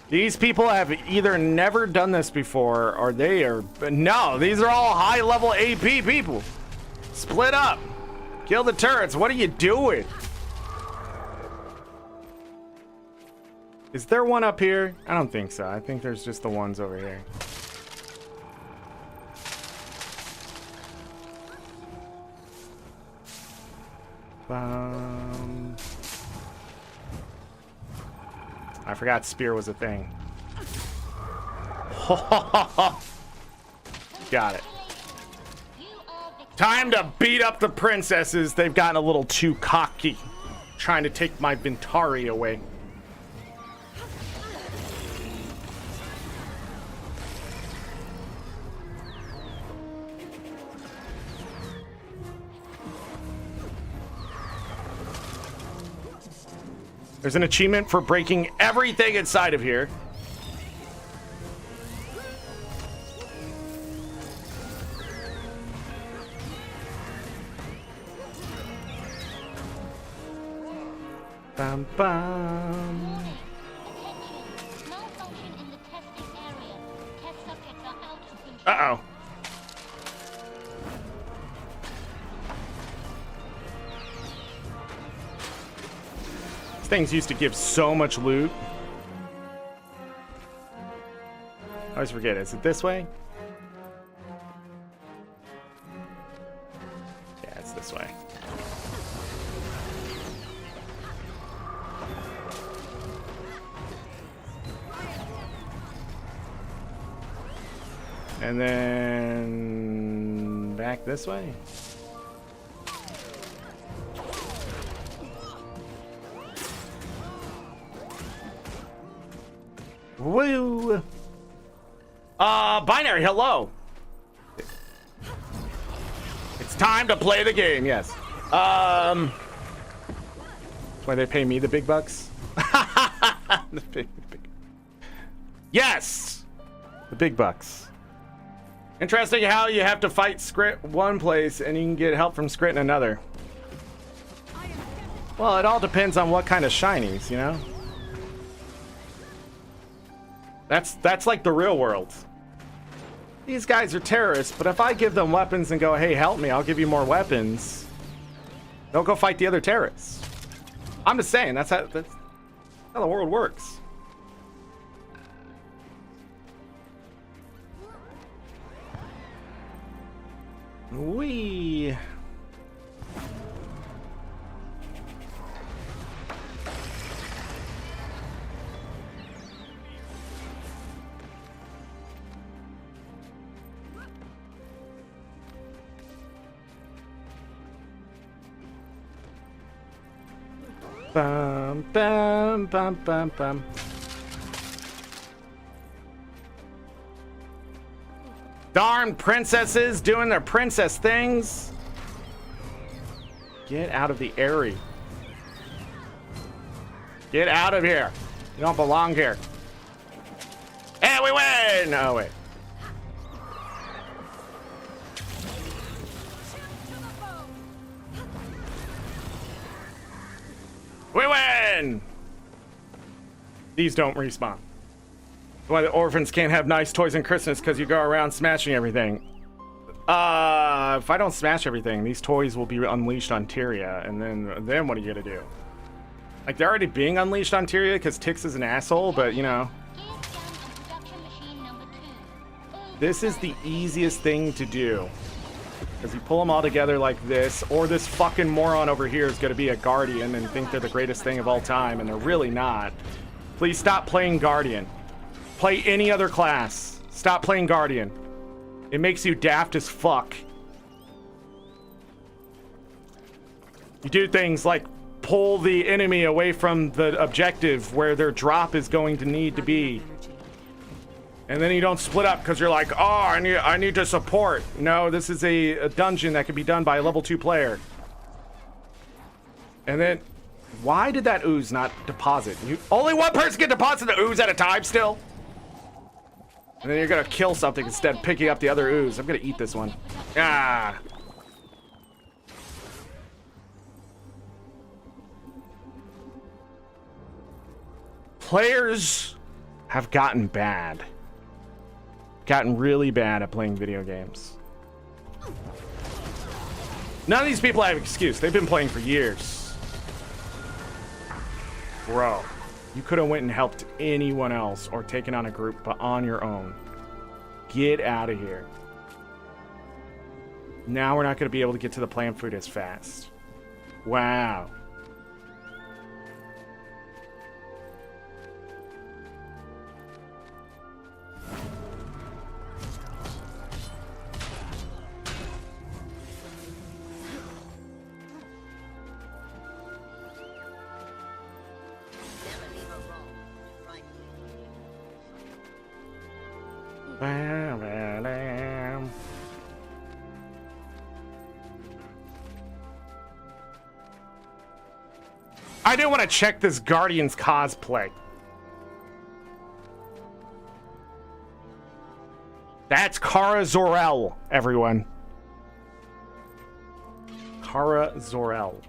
These people have either never done this before, or they are... No, these are all high-level AP people. Split up. Kill the turrets. What are you doing? Is there one up here? I don't think so. I think there's just the ones over here. I forgot spear was a thing. Got it. Time to beat up the princesses. They've gotten a little too cocky, trying to take my Ventari away. There's an achievement for breaking everything inside of here. Bum, bum. Attention. Malfunction in the testing area. Test subjects are out of control. Uh-oh. These things used to give so much loot. I always forget. Is it this way? Yeah, it's this way. And then back this way. Woo! Binary, hello. It's time to play the game, yes. Why they pay me the big bucks? the big. Yes! The big bucks. Interesting how you have to fight Scrit one place and you can get help from Scrit in another. Well, it all depends on what kind of shinies, you know? That's like the real world. These guys are terrorists, but if I give them weapons and go, hey, help me, I'll give you more weapons, they'll go fight the other terrorists. I'm just saying, that's how the world works. Wee. Bum, bum, bum, bum, bum. Darn princesses doing their princess things. Get out of the area. Get out of here. You don't belong here. And we win! Oh, wait. We win! These don't respawn. Why the orphans can't have nice toys on Christmas because you go around smashing everything. If I don't smash everything, these toys will be unleashed on Tyria, and then what are you gonna do? Like, they're already being unleashed on Tyria because Tix is an asshole, but you know. This is the easiest thing to do. Because you pull them all together like this, or this fucking moron over here is gonna be a Guardian and think they're the greatest thing of all time, and they're really not. Please stop playing Guardian. Play any other class. Stop playing Guardian. It makes you daft as fuck. You do things like pull the enemy away from the objective where their drop is going to need to be. And then you don't split up because you're like, oh, I need to support. No, this is a dungeon that can be done by a level 2 player. And then, why did that ooze not deposit? Only one person can deposit the ooze at a time still? And then you're gonna kill something instead of picking up the other ooze. I'm gonna eat this one. Ah. Players have gotten bad. Gotten really bad at playing video games. None of these people have an excuse. They've been playing for years. Bro, you could have went and helped anyone else or taken on a group, but on your own. Get out of here. Now we're not going to be able to get to the plant food as fast. Wow. I do want to check this Guardian's cosplay. That's AngryZorric, everyone. AngryZorric.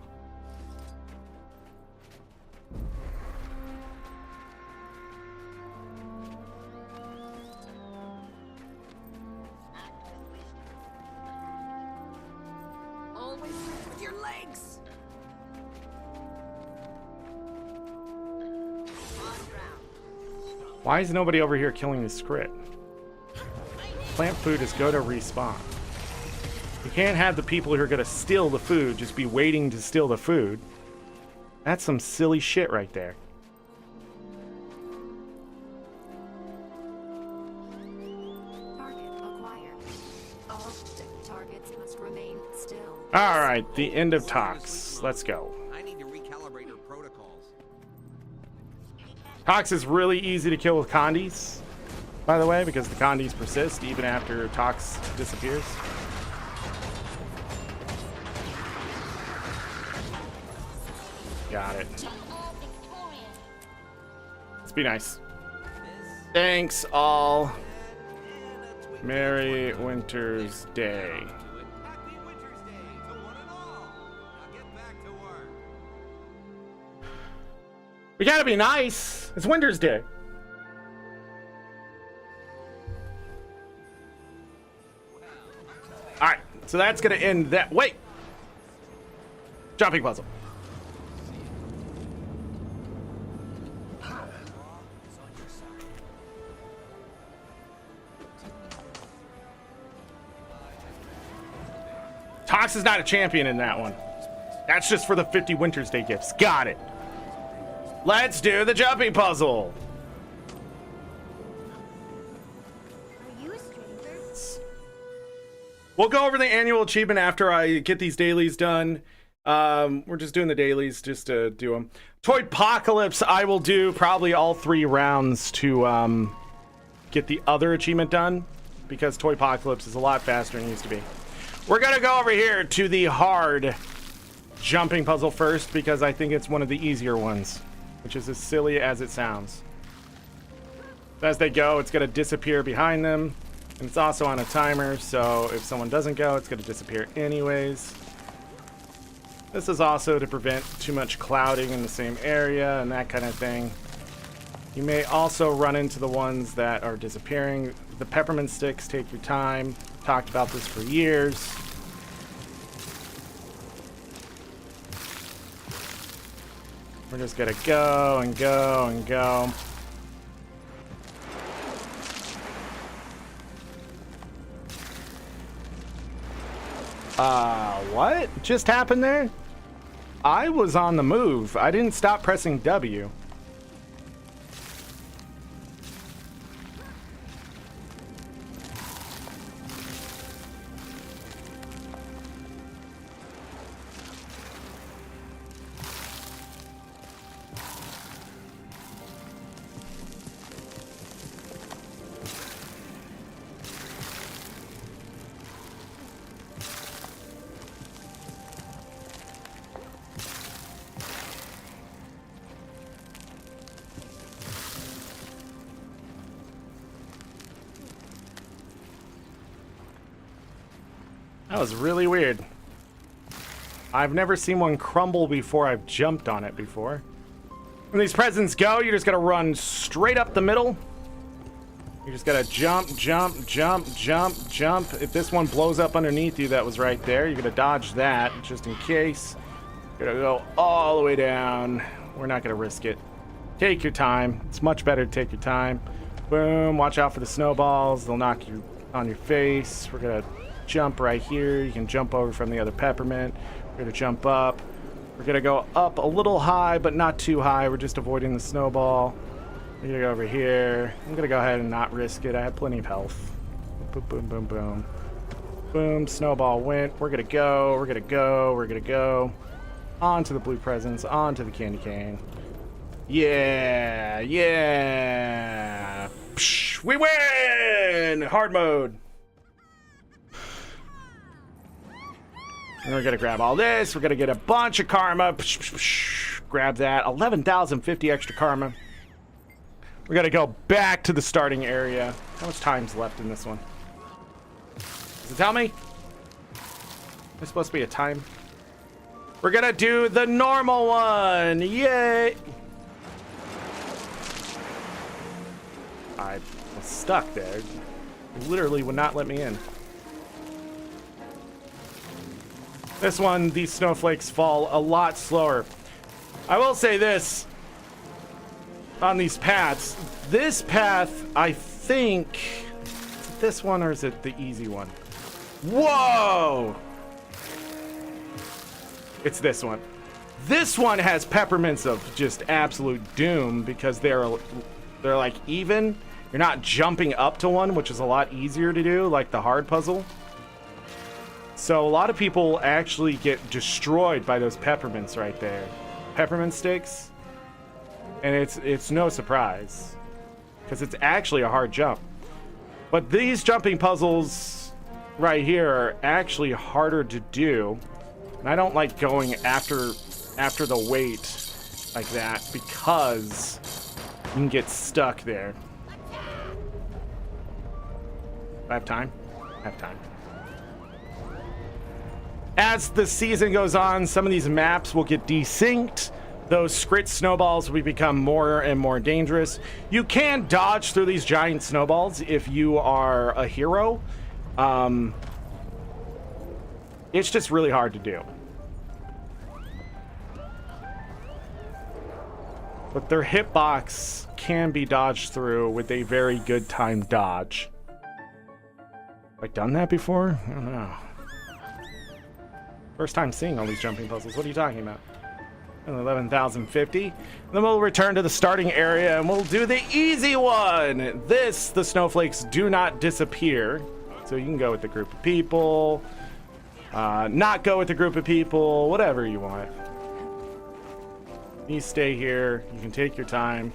Always with your legs. Why is nobody over here killing the script? Plant food is go to respawn. You can't have the people who are going to steal the food just be waiting to steal the food. That's some silly shit right there. Target acquired. All targets must remain still. All right, the end of talks. Let's go. I need to recalibrate her protocols. Tox is really easy to kill with Condis, by the way, because the Condis persist even after Tox disappears. Got it. Let's be nice. Thanks, all. Merry Winter's Day. Happy Wintersday to one and all. Now get back to work. We gotta be nice. It's Winter's Day. All right, so that's gonna end that. Wait, jumping puzzle. Tox is not a champion in that one. That's just for the 50 Winter's Day gifts. Got it. Let's do the jumping puzzle. Are you a stranger? We'll go over the annual achievement after I get these dailies done. We're just doing the dailies just to do them. Toypocolypse, I will do probably all 3 rounds to get the other achievement done, because Toypocolypse is a lot faster than it used to be. We're gonna go over here to the hard jumping puzzle first, because I think it's one of the easier ones, which is as silly as it sounds. As they go, it's gonna disappear behind them, and it's also on a timer, so if someone doesn't go, it's gonna disappear anyways. This is also to prevent too much clouding in the same area and that kind of thing. You may also run into the ones that are disappearing. The peppermint sticks, take your time. Talked about this for years. We're just gonna go and go and go. What just happened there? I was on the move. I didn't stop pressing W. That was really weird. I've never seen one crumble before I've jumped on it before. When these presents go, you're just gonna run straight up the middle. You just gotta jump, jump, jump, jump, jump. If this one blows up underneath you that was right there, you're gonna dodge that just in case. You're gonna go all the way down. We're not gonna risk it. Take your time. It's much better to take your time. Boom, watch out for the snowballs. They'll knock you on your face. We're gonna jump right here. You can jump over from the other peppermint. We're gonna jump up. We're gonna go up a little high, but not too high. We're just avoiding the snowball. We're gonna go over here. I'm gonna go ahead and not risk it. I have plenty of health. Boom, boom, boom, boom. Boom, snowball went. We're gonna go, we're gonna go, we're gonna go. On to the blue presents, on to the candy cane. Yeah, yeah. Psh, we win! Hard mode. And we're gonna grab all this. We're gonna get a bunch of karma. Psh, psh, psh. Grab that. 11,050 extra karma. We're gonna go back to the starting area. How much time's left in this one? Does it tell me? There's supposed to be a time. We're gonna do the normal one. Yay! I was stuck there. It literally would not let me in. This one, these snowflakes fall a lot slower. I will say this on these paths. This path, I think, is it this one or is it the easy one? Whoa! It's this one. This one has peppermints of just absolute doom because they're like even. You're not jumping up to one, which is a lot easier to do, like the hard puzzle. So a lot of people actually get destroyed by those peppermints right there. Peppermint sticks. And it's no surprise, because it's actually a hard jump. But these jumping puzzles right here are actually harder to do. And I don't like going after the weight like that, because you can get stuck there. I have time? I have time. As the season goes on, some of these maps will get desynced. Those scrit snowballs will become more and more dangerous. You can dodge through these giant snowballs if you are a hero. It's just really hard to do. But their hitbox can be dodged through with a very good timed dodge. Have I done that before? I don't know. First time seeing all these jumping puzzles. What are you talking about? 11,050. Then we'll return to the starting area and we'll do the easy one. The snowflakes do not disappear. So you can go with a group of people. not go with a group of people, whatever you want. You stay here. You can take your time.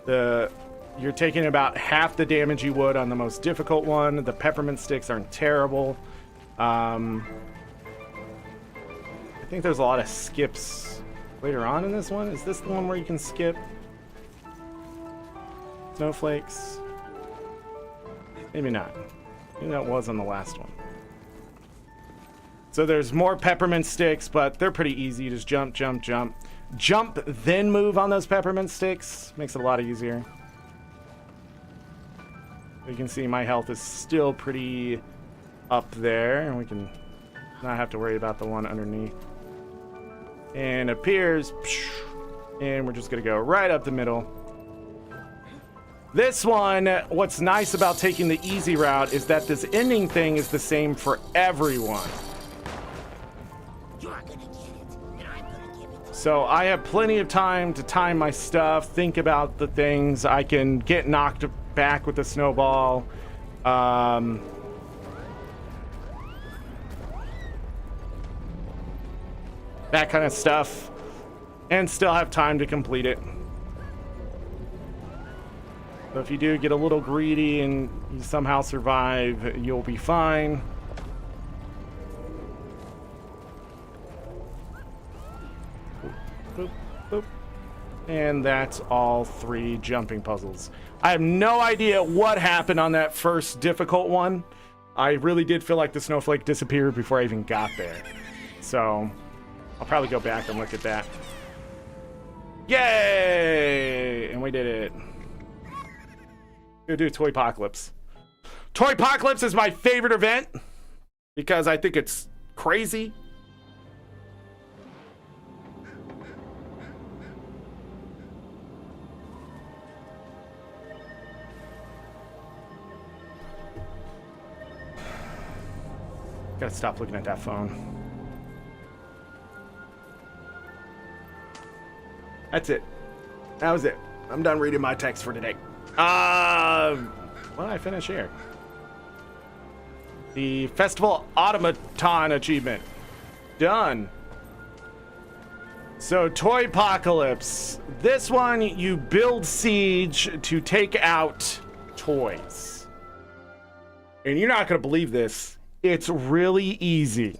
You're taking about half the damage you would on the most difficult one. The peppermint sticks aren't terrible. I think there's a lot of skips later on in this one. Is this the one where you can skip snowflakes? Maybe not. Maybe that was on the last one. So there's more peppermint sticks, but they're pretty easy. Just jump, jump, jump. Jump, then move on those peppermint sticks. Makes it a lot easier. You can see my health is still pretty up there, and we can not have to worry about the one underneath. And appears, and we're just gonna go right up the middle. This one, what's nice about taking the easy route is that this ending thing is the same for everyone. So I have plenty of time to time my stuff, think about the things. I can get knocked back with the snowball. That kind of stuff. And still have time to complete it. So if you do get a little greedy and you somehow survive, you'll be fine. Boop, boop. And that's all 3 jumping puzzles. I have no idea what happened on that first difficult one. I really did feel like the snowflake disappeared before I even got there. So I'll probably go back and look at that. Yay! And we did it. Go do Toypocolypse. Toypocolypse is my favorite event because I think it's crazy. Gotta stop looking at that phone. That's it. That was it. I'm done reading my text for today. What did I finish here? The Festival Automaton achievement. Done. So, Toypocolypse. This one, you build siege to take out toys. And you're not going to believe this. It's really easy.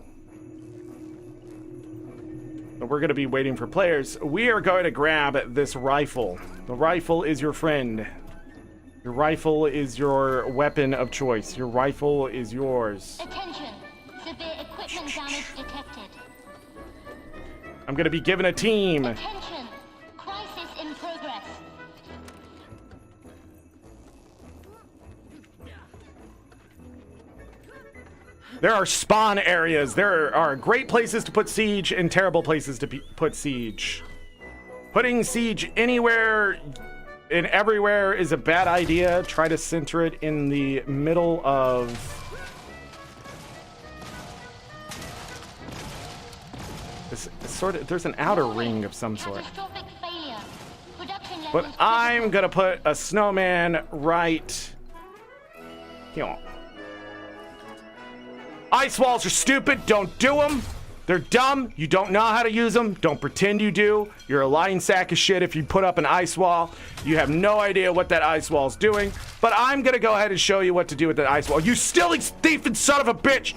But we're going to be waiting for players. We are going to grab this rifle. The rifle is your friend. Your rifle is your weapon of choice. Your rifle is yours. Attention! Severe equipment damage detected. I'm going to be given a team. Attention! Crisis in progress. There are spawn areas. There are great places to put siege and terrible places to put siege. Putting siege anywhere and everywhere is a bad idea. Try to center it in the middle of... this sort of... there's an outer ring of some sort. Catastrophic failure. Production But levels I'm gonna put a snowman right here. Ice walls are stupid. Don't do them. They're dumb. You don't know how to use them. Don't pretend you do. You're a lying sack of shit if you put up an ice wall. You have no idea what that ice wall is doing. But I'm going to go ahead and show you what to do with that ice wall. You stealing thieving son of a bitch.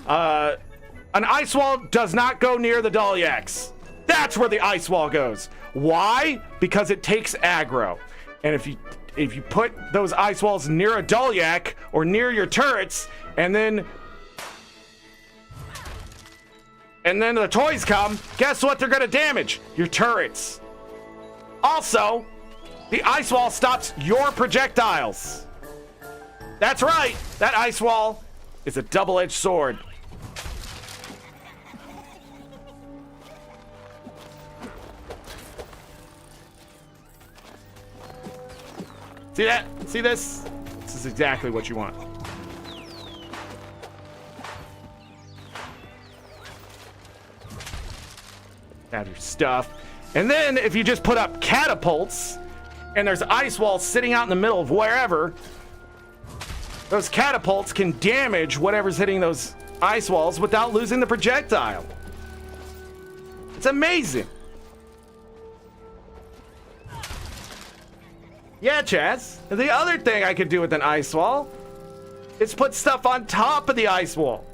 An ice wall does not go near the Dalyaks. That's where the ice wall goes. Why? Because it takes aggro. And if you put those ice walls near a Dalyak or near your turrets, and then the toys come, guess what they're gonna damage? Your turrets. Also, the ice wall stops your projectiles. That's right, that ice wall is a double-edged sword. See that? See this? This is exactly what you want. Have your stuff. And then if you just put up catapults and there's ice walls sitting out in the middle of wherever, those catapults can damage whatever's hitting those ice walls without losing the projectile. It's amazing. Yeah, Chaz. The other thing I could do with an ice wall is put stuff on top of the ice wall.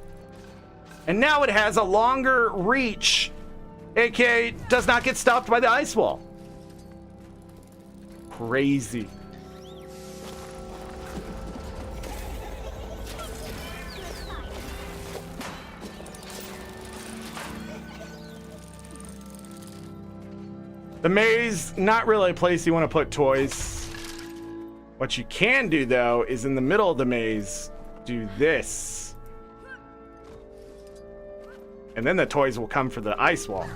And now it has a longer reach, aka does not get stopped by the ice wall. Crazy. The maze, not really a place you want to put toys. What you can do, though, is in the middle of the maze, do this. And then the toys will come for the ice wall.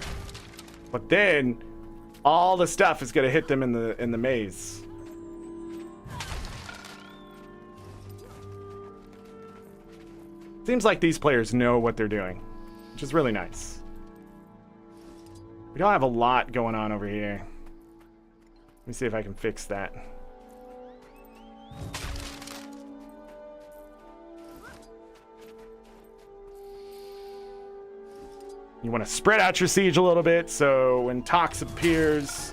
But then, all the stuff is going to hit them in the maze. Seems like these players know what they're doing, which is really nice. We don't have a lot going on over here. Let me see if I can fix that. You want to spread out your siege a little bit, so when Tox appears...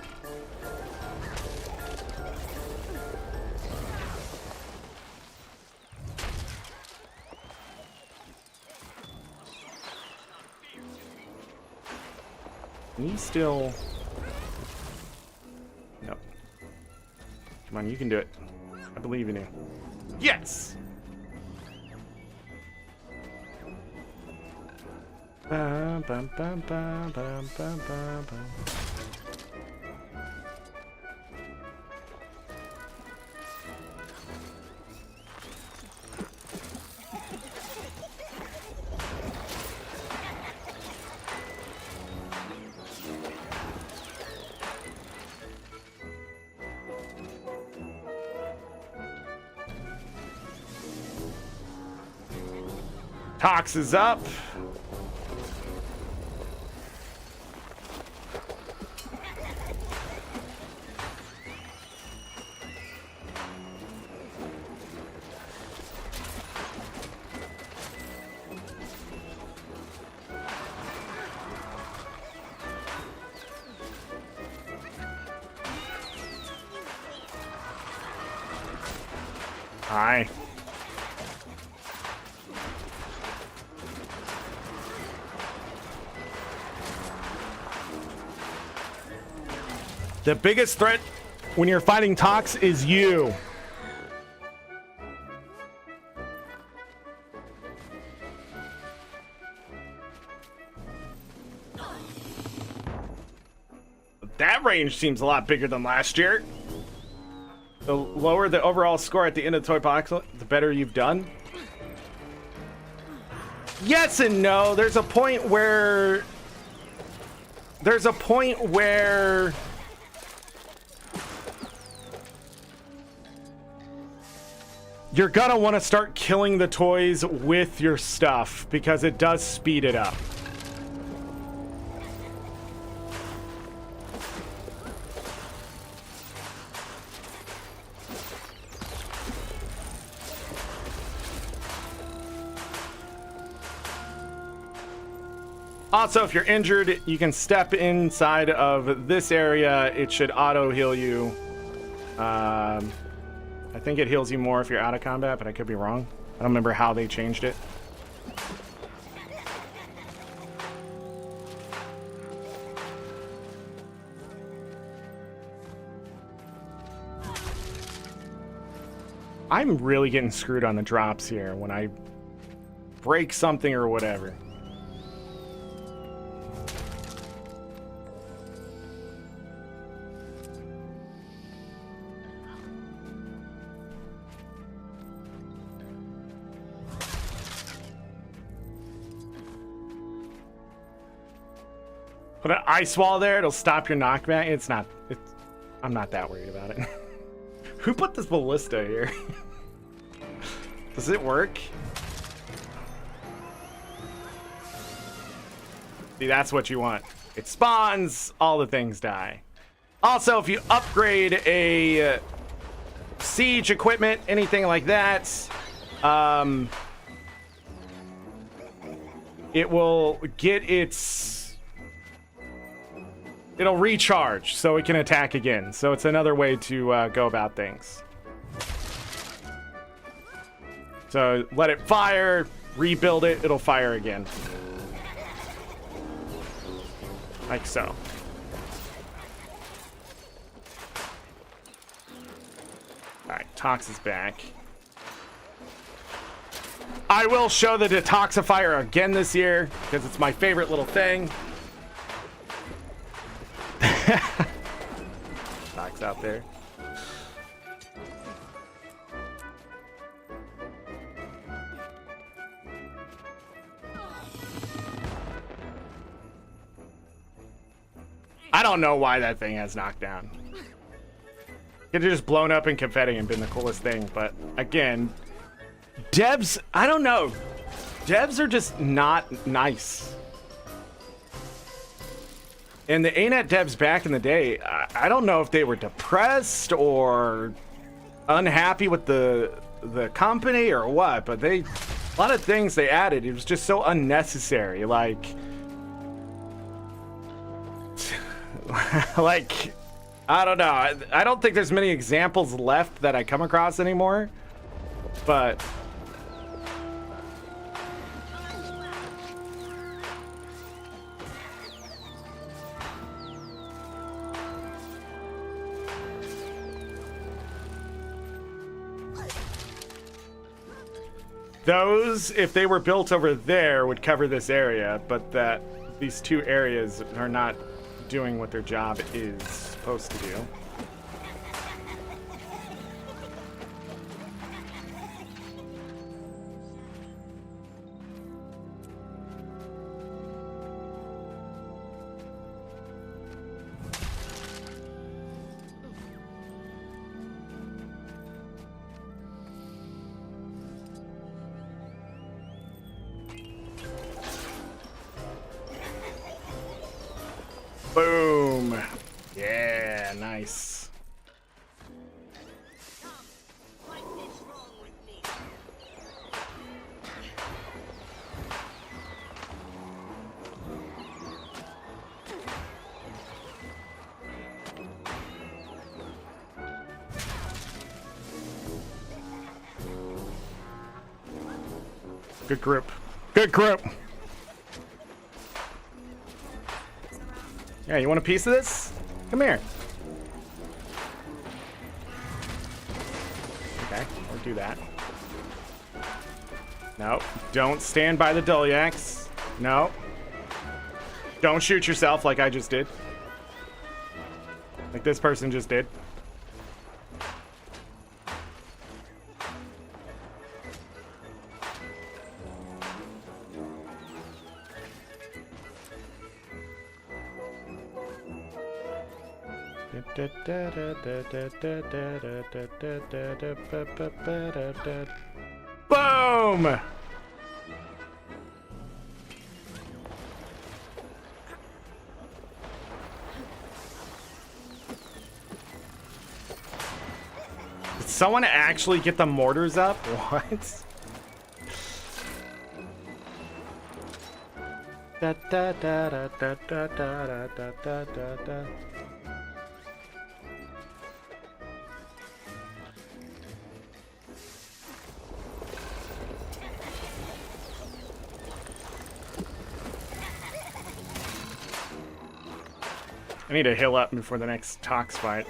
Can you still... Nope. Come on, you can do it. I believe in you. Yes! Bum, bum, bum, bum, bum, bum, bum, bum. Tox is up. Hi. The biggest threat when you're fighting Tox is you. That range seems a lot bigger than last year. The lower the overall score at the end of Toypocolypse, the better you've done. Yes and no. There's a point where you're gonna want to start killing the toys with your stuff because it does speed it up. Also, if you're injured, you can step inside of this area. It should auto heal you. I think it heals you more if you're out of combat, but I could be wrong. I don't remember how they changed it. I'm really getting screwed on the drops here when I break something or whatever. Put an ice wall there, it'll stop your knockback. I'm not that worried about it. Who put this ballista here? Does it work? See, that's what you want. It spawns, all the things die. Also, if you upgrade a siege equipment, anything like that, it will get its... It'll recharge so it can attack again. So it's another way to go about things. So let it fire, rebuild it, it'll fire again. Like so. Alright, Tox is back. I will show the detoxifier again this year because it's my favorite little thing. Tox out there. I don't know why that thing has knockdown. Could have just blown up in confetti and been the coolest thing, but again, devs, I don't know. Devs are just not nice. And the ArenaNet devs back in the day, I don't know if they were depressed or unhappy with the company or what, but a lot of things they added, it was just so unnecessary. Like, like, I don't know. I don't think there's many examples left that I come across anymore, but those, if they were built over there, would cover this area, but that these two areas are not doing what their job is supposed to do. Boom. Yeah, nice. Good group. Good group. Yeah, you want a piece of this? Come here. Okay, we'll do that. No, don't stand by the Dulyaks. No. Don't shoot yourself like I just did. Like this person just did. Boom! Did someone actually get the mortars up? What? Da da da da da da da da da da da. I need to heal up before the next Tox fight.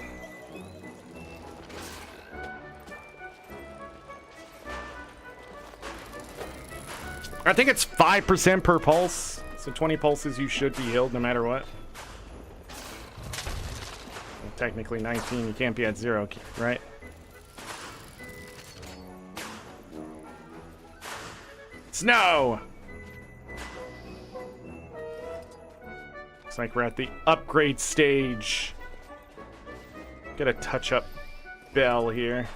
I think it's 5% per pulse. So 20 pulses, you should be healed no matter what. Well, technically 19, you can't be at 0, right? Snow! Looks like we're at the upgrade stage. Get a touch-up bell here.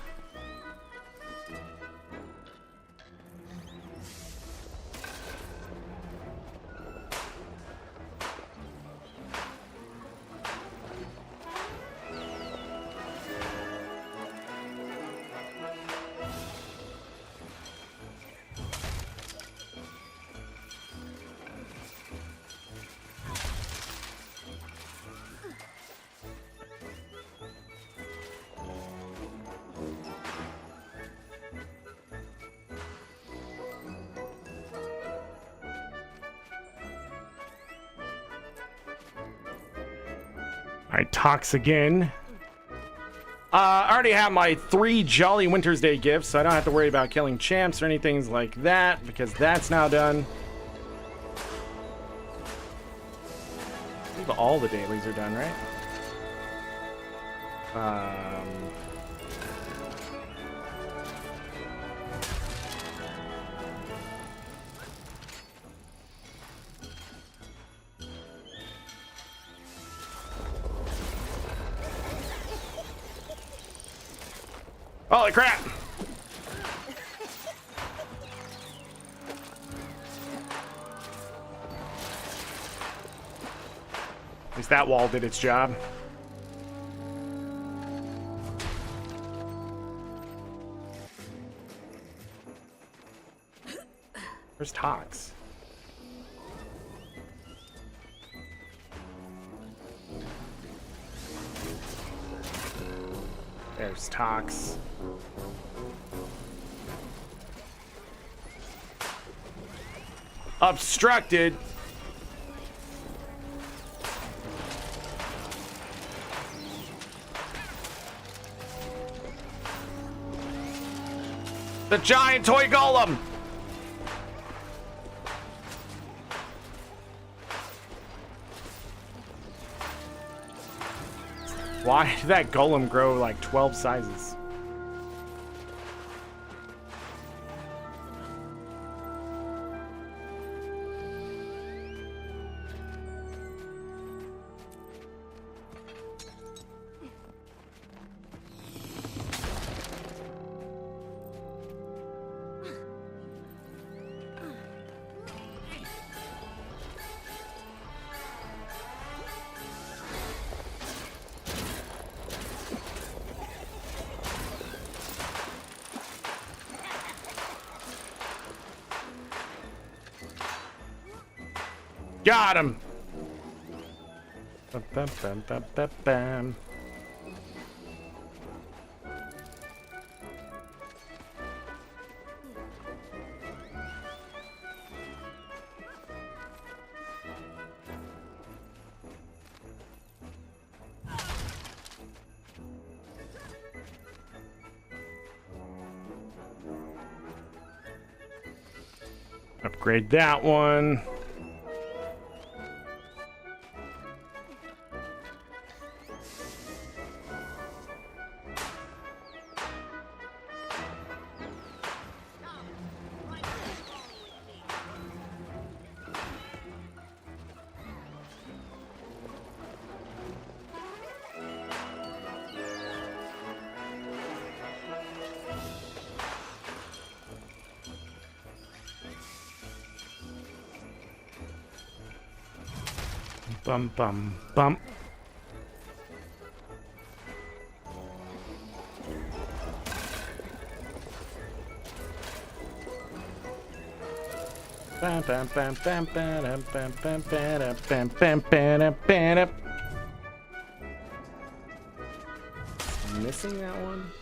Alright, Tox again. I already have my 3 Jolly Wintersday gifts, so I don't have to worry about killing champs or anything like that, because that's now done. I believe all the dailies are done, right? Holy crap! At least that wall did its job. Where's Tox? There's Tox. Obstructed. The giant toy golem. Why did that golem grow like 12 sizes? Got him. Bam, bam, bam, bam, bam, bam. Upgrade that one. Bum, bum, bum. Bam, bam, bam, bam, bam, bam, bam, bam, bam, bam, bam, bam. Missing that one?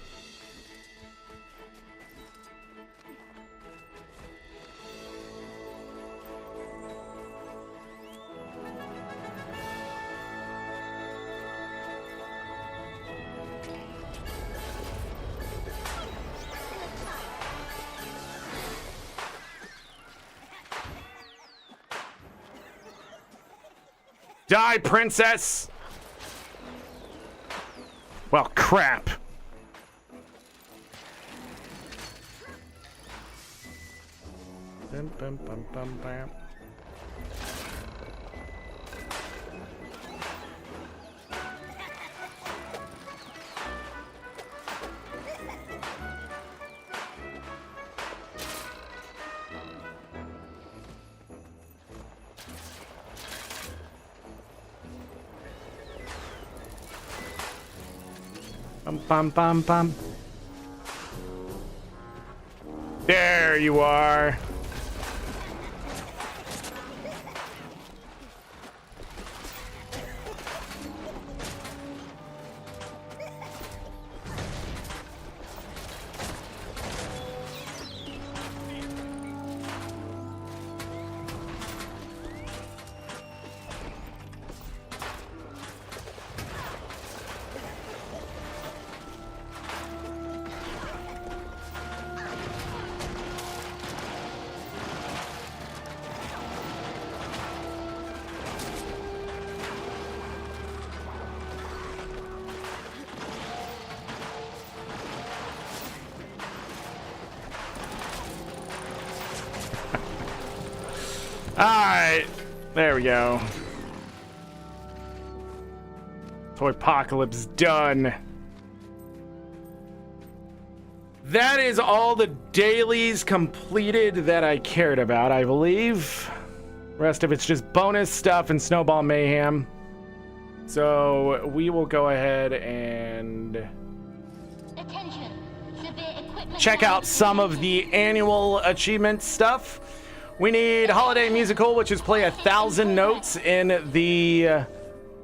Die, princess! Well, crap. Bum, bum, bum, bum, bam. Bum, bum, bum, bum. There you are. Alright. There we go. Toypocolypse done. That is all the dailies completed that I cared about, I believe. Rest of it's just bonus stuff and Snowball Mayhem. So we will go ahead and Attention. Severe equipment check out some of the annual achievement stuff. We need Holiday Musical, which is play 1,000 notes in the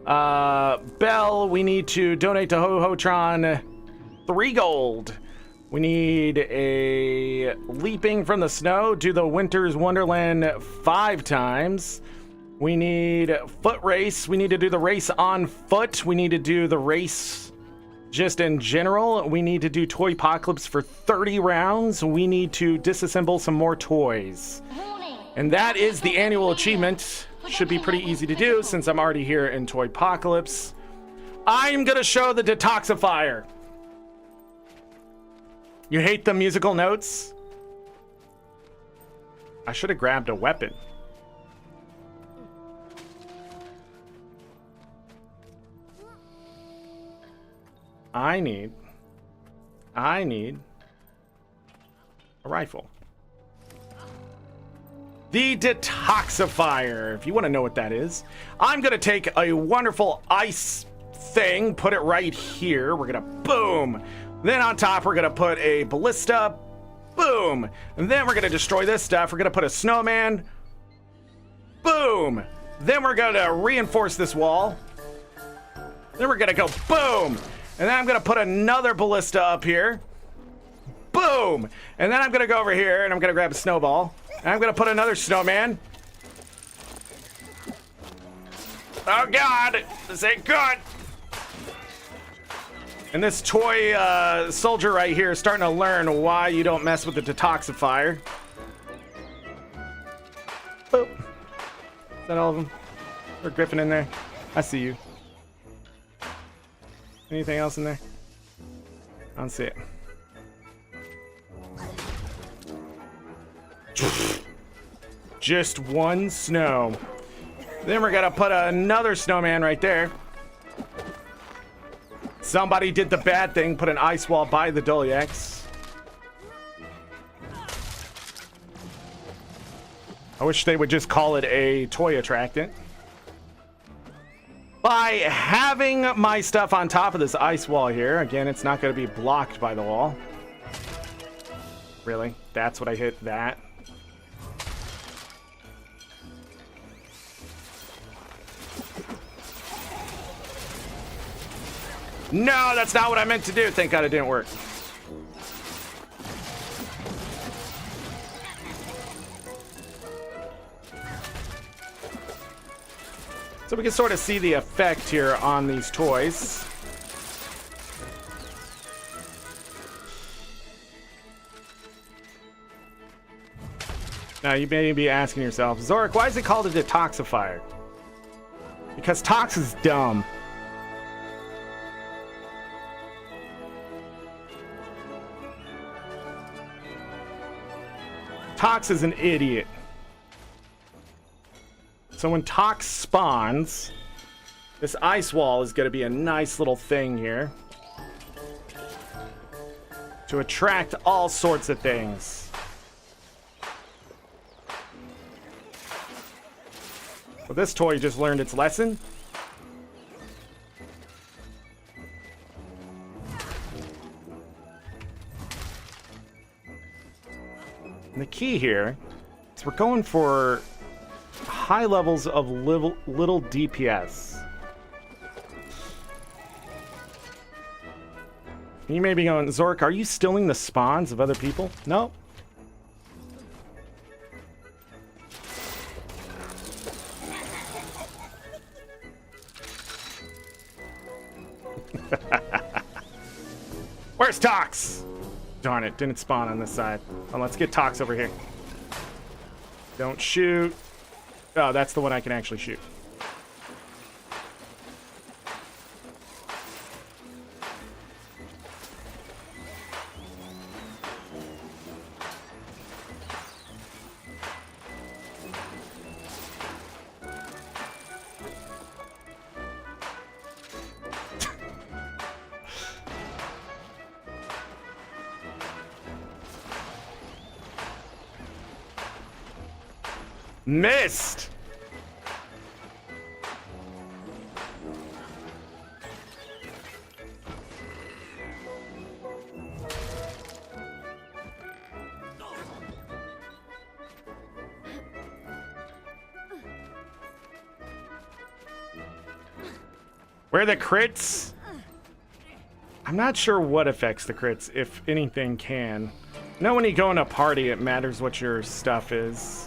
bell. We need to donate to Ho-Ho-Tron 3 gold. We need a leaping from the snow, do the Winter's Wonderland 5 times. We need foot race. We need to do the race on foot. We need to do the race just in general. We need to do Toypocolypse for 30 rounds. We need to disassemble some more toys. Warning. And that is the annual achievement. Should be pretty easy to do since I'm already here in Toypocolypse. I'm gonna show the detoxifier. You hate the musical notes? I should have grabbed a weapon. I need a rifle. The detoxifier. If you want to know what that is, I'm going to take a wonderful ice thing, put it right here. We're going to boom. Then on top, we're going to put a ballista. Boom. And then we're going to destroy this stuff. We're going to put a snowman. Boom. Then we're going to reinforce this wall. Then we're going to go boom. And then I'm going to put another ballista up here. Boom. And then I'm going to go over here and I'm going to grab a snowball. And I'm going to put another snowman. Oh, God. This ain't good. And this toy soldier right here is starting to learn why you don't mess with the detoxifier. Boop. Is that all of them? Or Griffin in there? I see you. Anything else in there? I don't see it. Just one snow. Then we're gonna put another snowman right there. Somebody did the bad thing, put an ice wall by the Doliacs. I wish they would just call it a toy attractant. By having my stuff on top of this ice wall here, again, it's not going to be blocked by the wall. Really? That's what I hit? That? No, that's not what I meant to do. Thank God it didn't work. So we can sort of see the effect here on these toys. Now you may be asking yourself, Zorric, why is it called a detoxifier? Because Tox is dumb. Tox is an idiot. So when Tox spawns, this ice wall is going to be a nice little thing here to attract all sorts of things. Well, this toy just learned its lesson. And the key here is we're going for high levels of little DPS. You may be going, Zorric, are you stealing the spawns of other people? No. Where's Tox? Darn it, didn't spawn on this side. Well, let's get Tox over here. Don't shoot. Oh, that's the one I can actually shoot. Missed! Where are the crits? I'm not sure what affects the crits, if anything can. You know when you go in a party, it matters what your stuff is.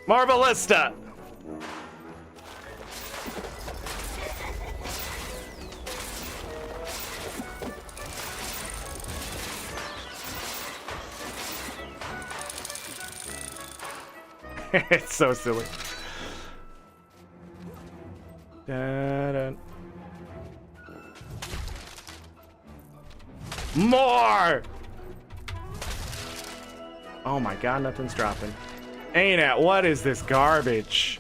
More ballista. It's so silly. Da-da. More! Oh my god, nothing's dropping. Ain't it? What is this garbage?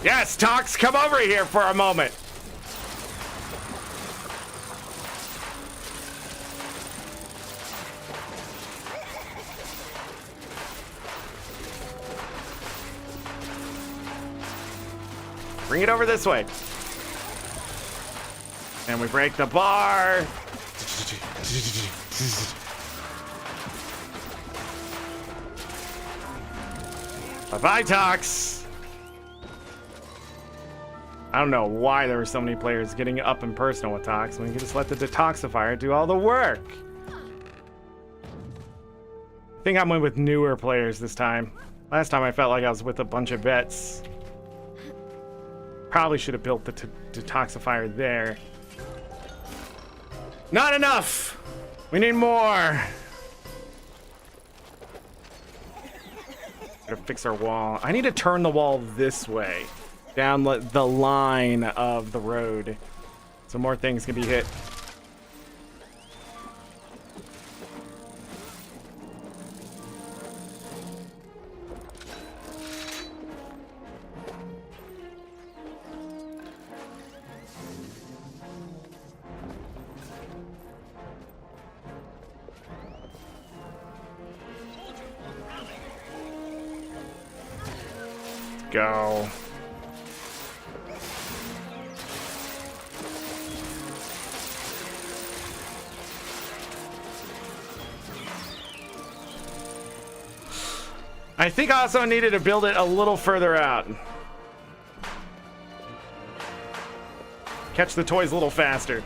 Yes, Tox, come over here for a moment. Bring it over this way. And we break the bar. Bye-bye, Tox. I don't know why there were so many players getting up and personal with Tox when you can just let the detoxifier do all the work. I think I'm with newer players this time. Last time I felt like I was with a bunch of vets. Probably should have built the detoxifier there. Not enough! We need more! Gotta fix our wall. I need to turn the wall this way. Down the line of the road. So more things can be hit. Go. I think I also needed to build it a little further out. Catch the toys a little faster.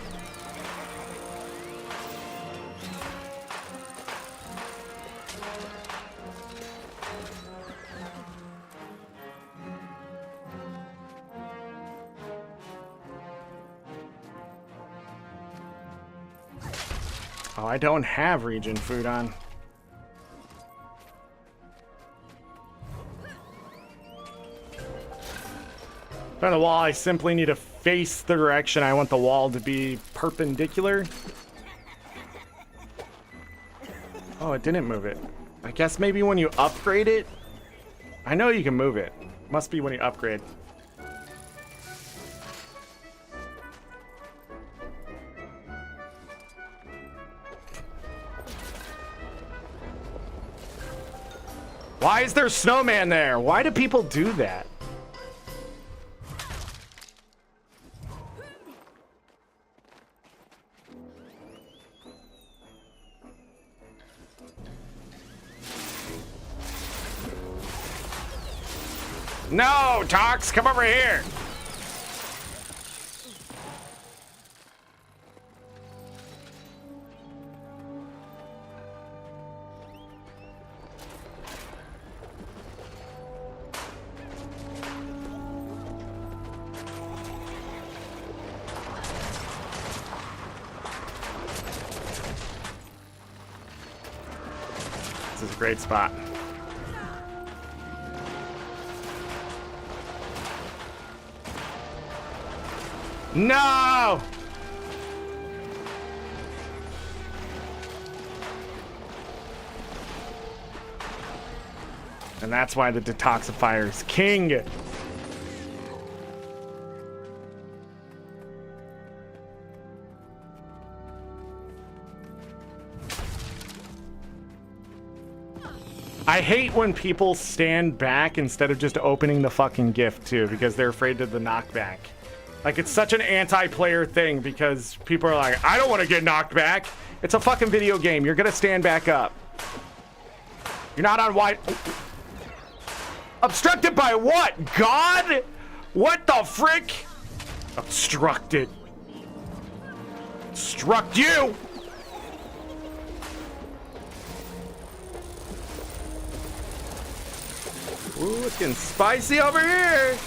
Oh, I don't have regen food on. On the wall, I simply need to face the direction I want the wall to be perpendicular. Oh, it didn't move it. I guess maybe when you upgrade it. I know you can move it. Must be when you upgrade. Why is there a snowman there? Why do people do that? No, Tox, come over here. This is a great spot. No! And that's why the detoxifier is king. I hate when people stand back instead of just opening the fucking gift too, because they're afraid of the knockback. Like, it's such an anti-player thing because people are like, I don't want to get knocked back. It's a fucking video game. You're going to stand back up. You're not on wide. Obstructed by what? God? What the frick? Obstructed. Struck you. Ooh, it's getting spicy over here.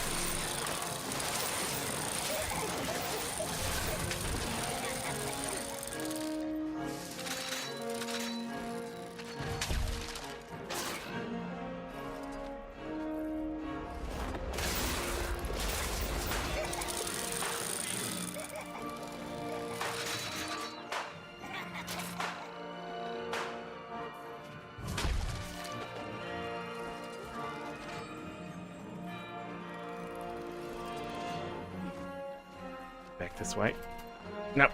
Back this way. Nope.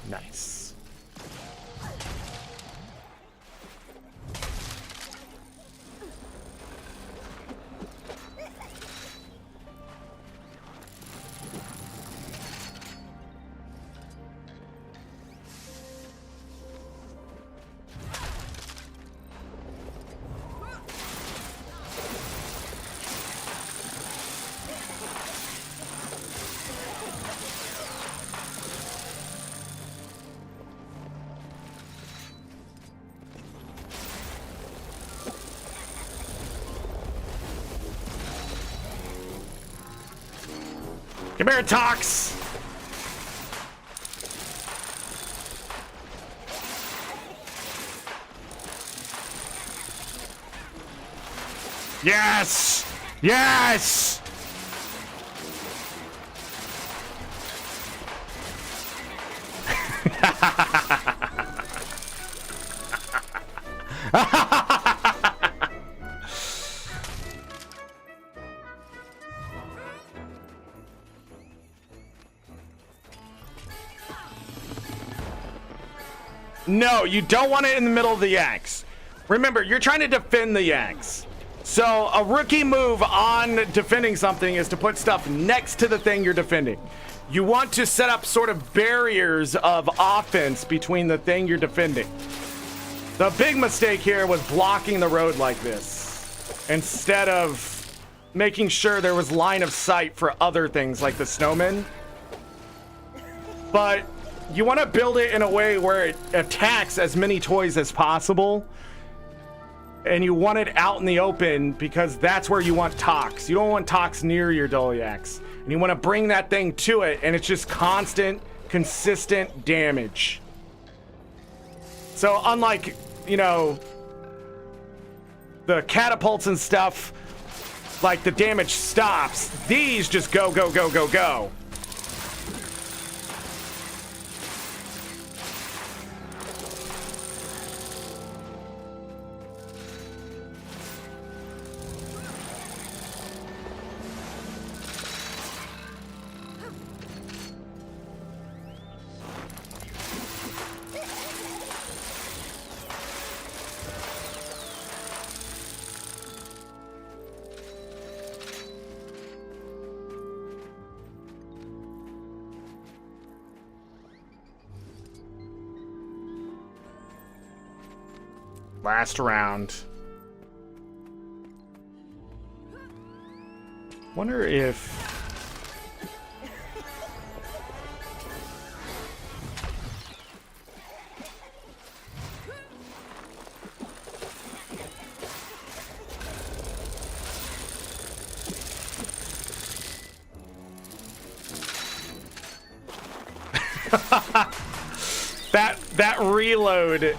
Nice. Come here, Tox! Yes! Yes! No, you don't want it in the middle of the axe. Remember, you're trying to defend the axe. So a rookie move on defending something is to put stuff next to the thing you're defending. You want to set up sort of barriers of offense between the thing you're defending. The big mistake here was blocking the road like this instead of making sure there was line of sight for other things like the snowmen. But you want to build it in a way where it attacks as many toys as possible. And you want it out in the open because that's where you want Tox. You don't want Tox near your Doliax. And you want to bring that thing to it, and it's just constant, consistent damage. So unlike, you know, the catapults and stuff, like the damage stops, these just go, go, go, go, go. Last round. Wonder if... that reload.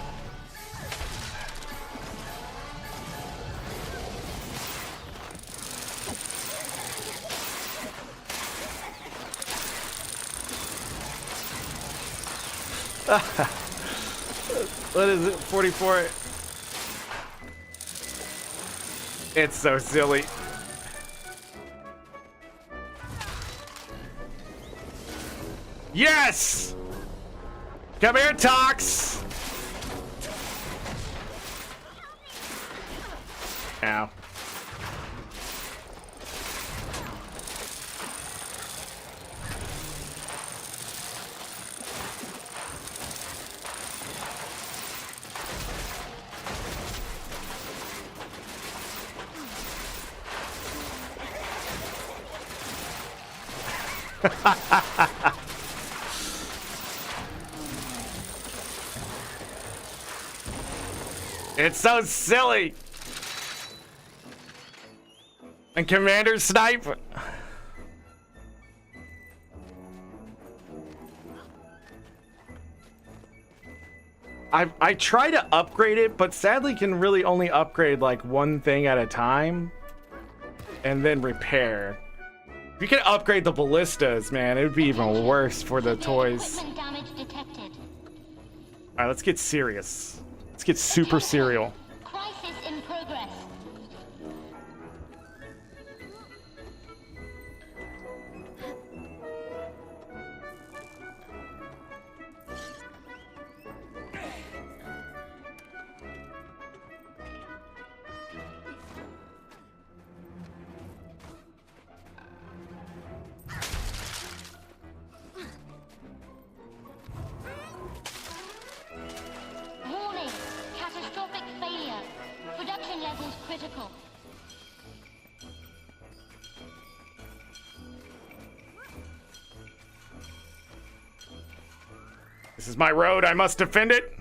What is it? 44. It's so silly. Yes! Come here, Tox! Ow. It's so silly. And Commander Snipe. I try to upgrade it, but sadly can really only upgrade like one thing at a time and then repair. If you can upgrade the ballistas, man, it would be even worse for the toys. Equipment damage detected. All right, let's get serious. Let's get super serial. Crisis in progress. Warning. Catastrophic failure. Production levels critical. This is my road. I must defend it.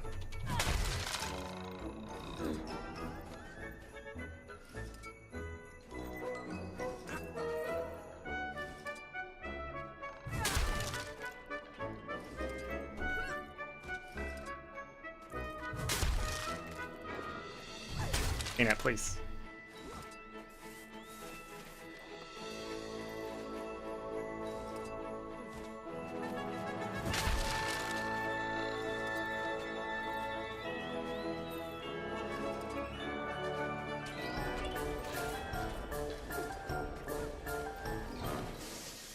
ArenaNet, please.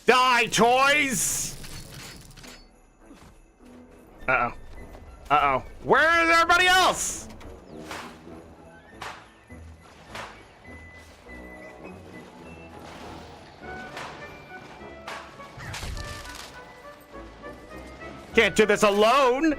Die, toys! Uh-oh. Uh-oh. Where is everybody else? Can't do this alone.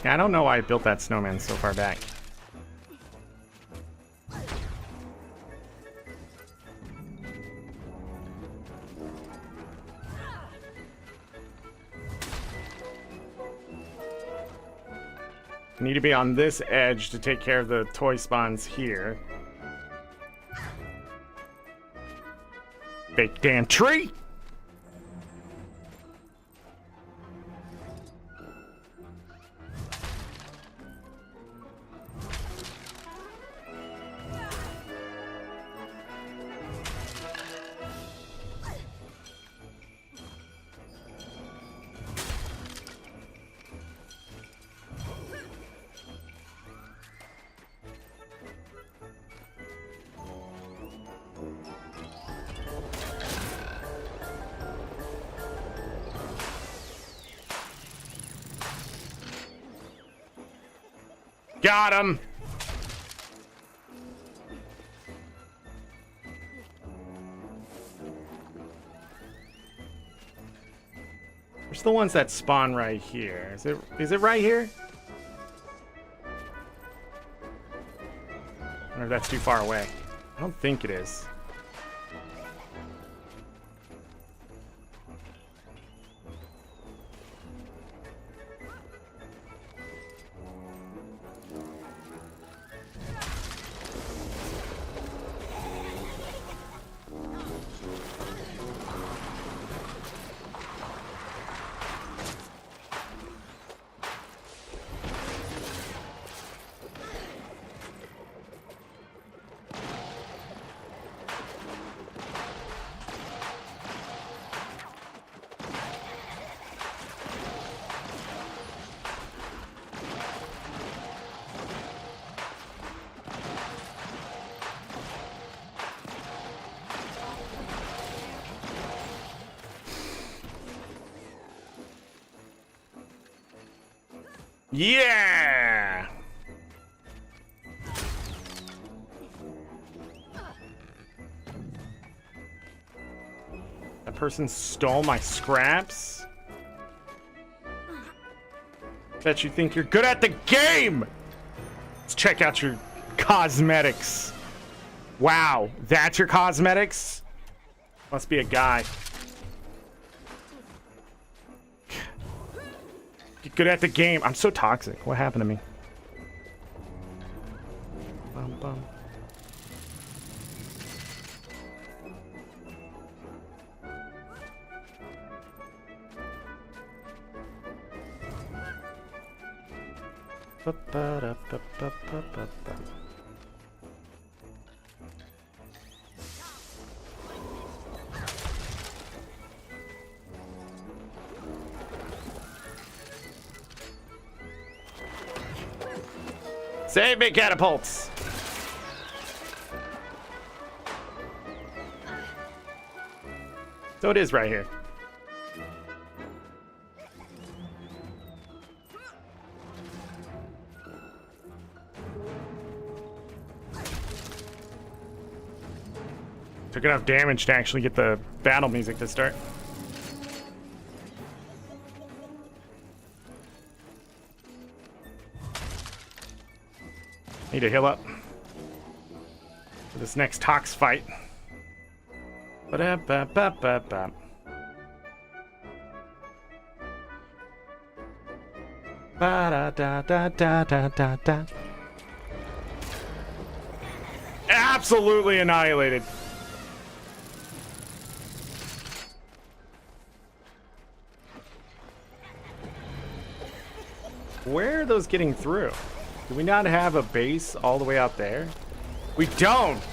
Yeah, I don't know why I built that snowman so far back. I need to be on this edge to take care of the toy spawns here. Big damn tree! Got him. Where's the ones that spawn right here? Is it right here? I wonder if that's too far away. I don't think it is. Yeah! That person stole my scraps? Bet you think you're good at the game! Let's check out your cosmetics. Wow, that's your cosmetics? Must be a guy. Get good at the game. I'm so toxic. What happened to me? Bum, bum. Ba-ba-da-ba-ba-ba-ba. Save me, catapults! So it is right here. Took enough damage to actually get the battle music to start. Need to heal up for this next Tox fight. Ba-da-ba-ba-ba-ba. Ba-da-da-da-da-da-da-da. Absolutely annihilated. Where are those getting through? Do we not have a base all the way out there? We don't.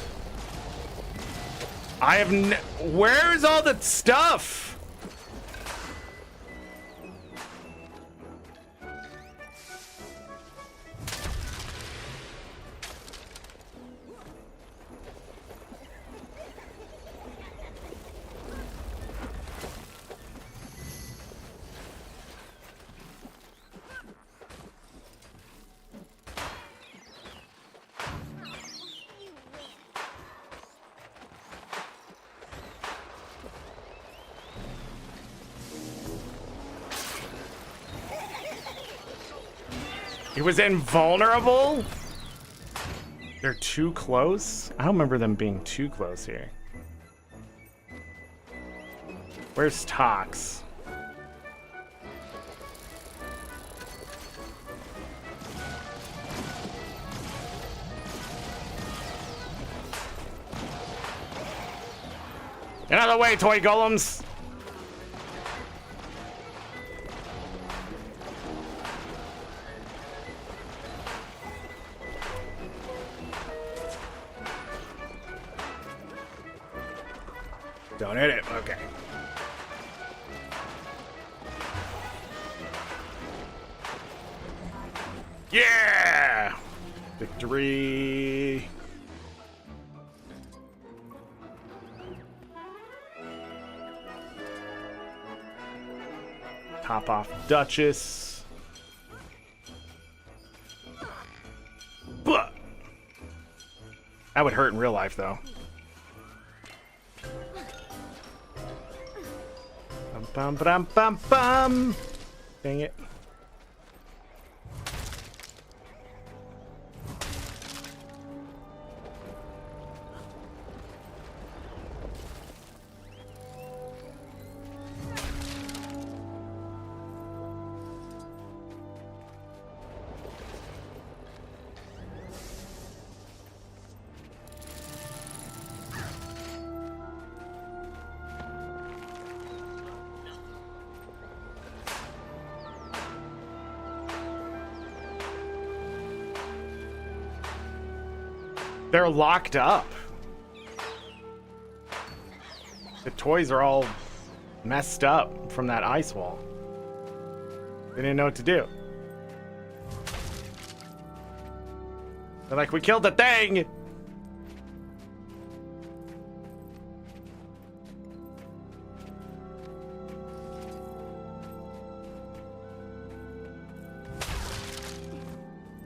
I have where's all the stuff? It was invulnerable? They're too close? I don't remember them being too close here. Where's Tox? Get out of the way, toy golems! Don't hit it. Okay. Yeah! Victory! Top off Duchess. That would hurt in real life, though. Bum, bum, bum, bum. Dang it. They're locked up. The toys are all messed up from that ice wall. They didn't know what to do. They're like, we killed the thing!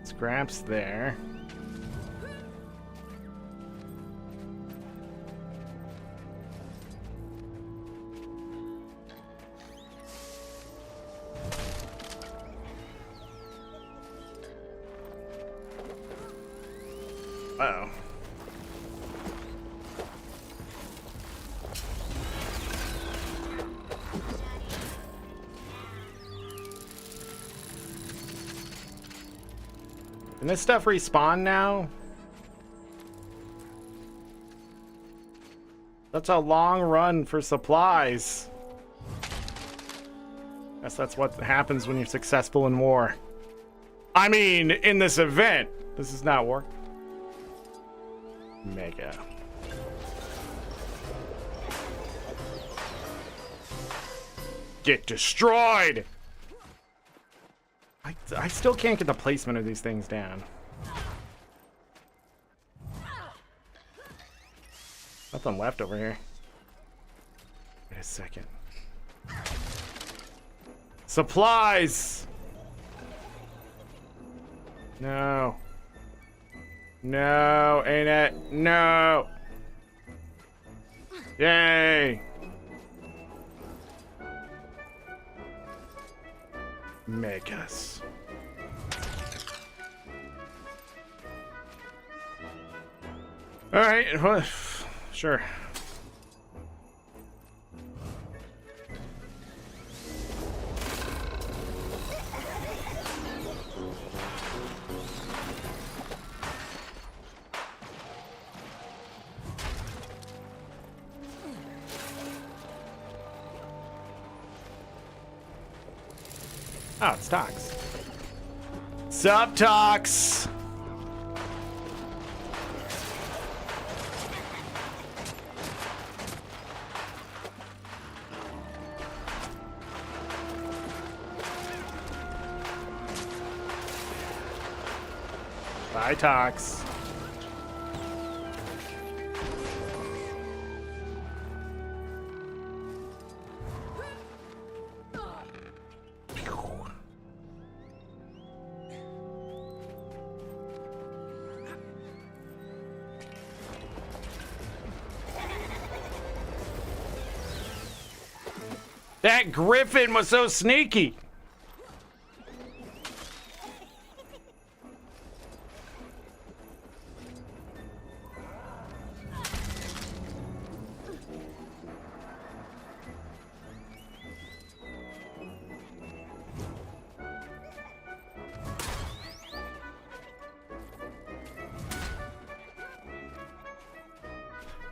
Scraps there. Uh-oh. Can this stuff respawn now? That's a long run for supplies. Guess that's what happens when you're successful in war. I mean, in this event. This is not war. Mega. Get destroyed! I still can't get the placement of these things down. Nothing left over here. Wait a second. Supplies! No. No, ain't it? No! Yay! Megas. Alright, well, sure. Oh, it's Tox. Sup, Tox? Bye, Tox. That griffin was so sneaky.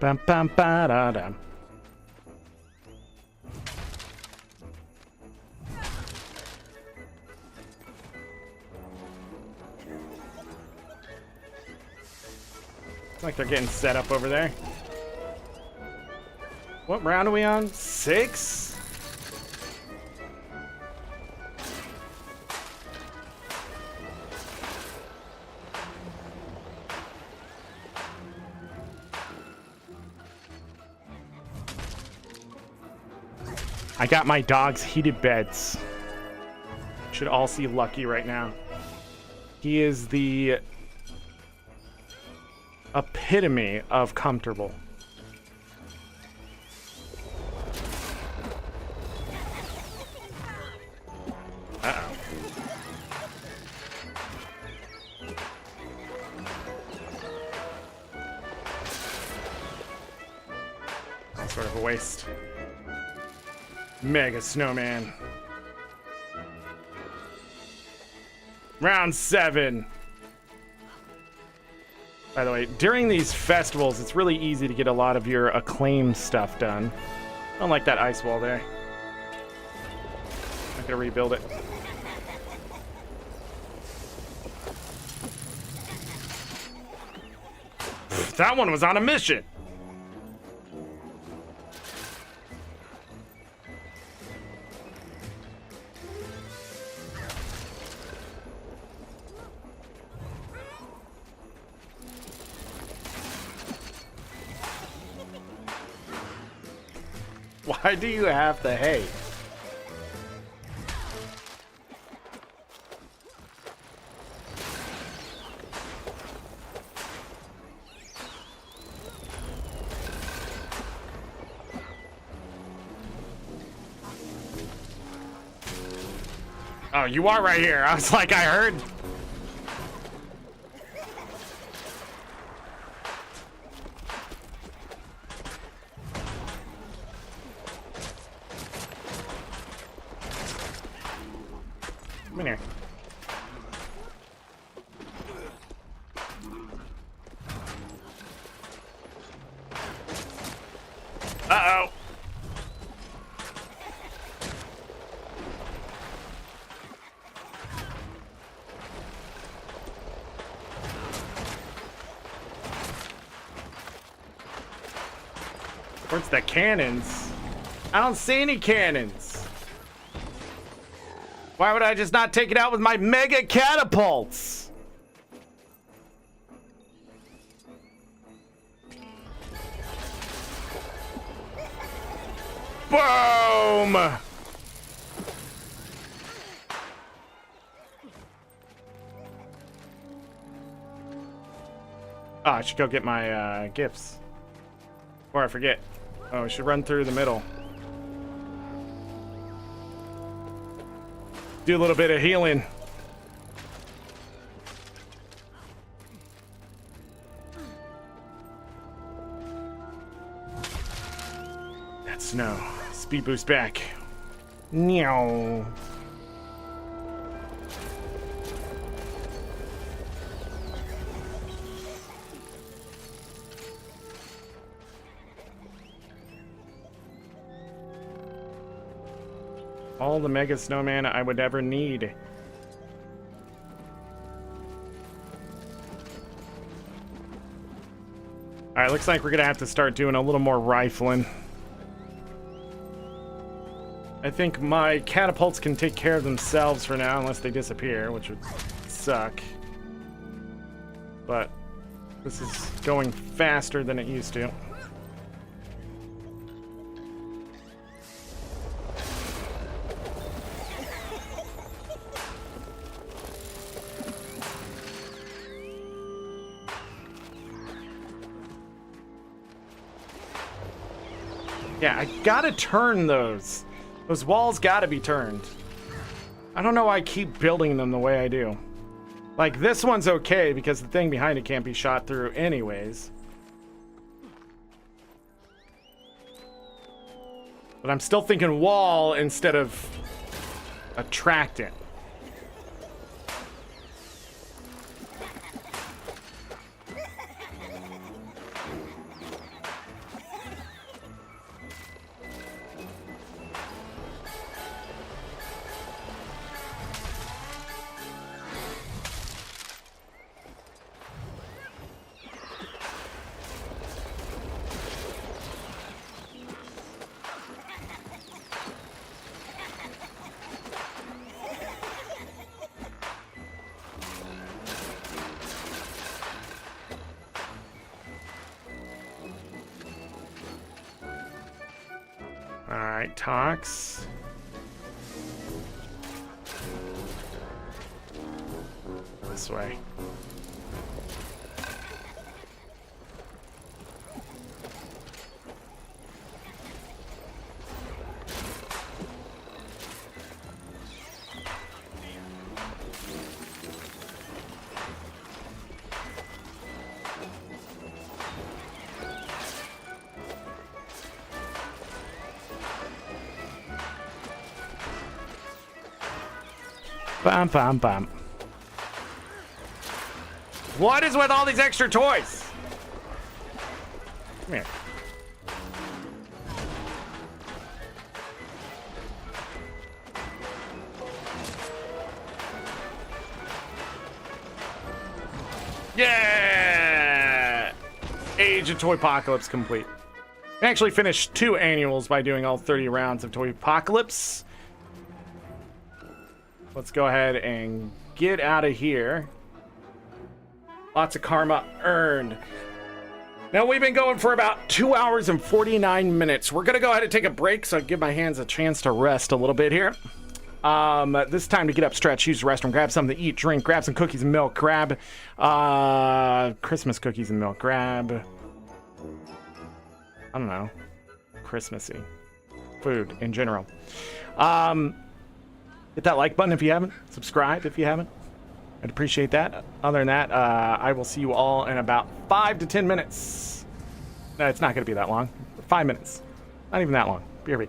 Bum bum ba da dum. Like they're getting set up over there. What round are we on? 6? I got my dog's heated beds. Should all see Lucky right now. He is the epitome of comfortable. Uh-oh. Sort of a waste. Mega Snowman. Round 7. By the way, during these festivals, it's really easy to get a lot of your acclaim stuff done. Unlike that ice wall there. I'm gonna rebuild it. That one was on a mission. Why do you have the hay? Oh, you are right here. I was like, I heard. Come in here. Uh-oh. Where's the cannons? I don't see any cannons. Why would I just not take it out with my mega catapults? Boom! Oh, I should go get my gifts. Before I forget. Oh, I should run through the middle. Do a little bit of healing. That's snow. Speed boost back. Meow. All the Mega Snowman I would ever need. Alright, looks like we're gonna have to start doing a little more rifling. I think my catapults can take care of themselves for now, unless they disappear, which would suck. But this is going faster than it used to. Yeah, I gotta turn those. Those walls gotta be turned. I don't know why I keep building them the way I do. Like, this one's okay because the thing behind it can't be shot through anyways. But I'm still thinking wall instead of attractant. Alright, Tox. This way. Bum, bum, bum. What is with all these extra toys? Come here. Yeah! Age of Toypocolypse complete. I actually finished 2 annuals by doing all 30 rounds of Toypocolypse. Let's go ahead and get out of here. Lots of karma earned. Now, we've been going for about 2 hours and 49 minutes. We're going to go ahead and take a break so I give my hands a chance to rest a little bit here. This time to get up, stretch, use the restroom, grab something to eat, drink, grab some cookies and milk, grab Christmas cookies and milk, grab, I don't know, Christmassy food in general. Hit that like button if you haven't, subscribe if you haven't. I'd appreciate that. Other than that, I will see you all in about 5 to 10 minutes. No, it's not going to be that long. 5 minutes. Not even that long. BRB.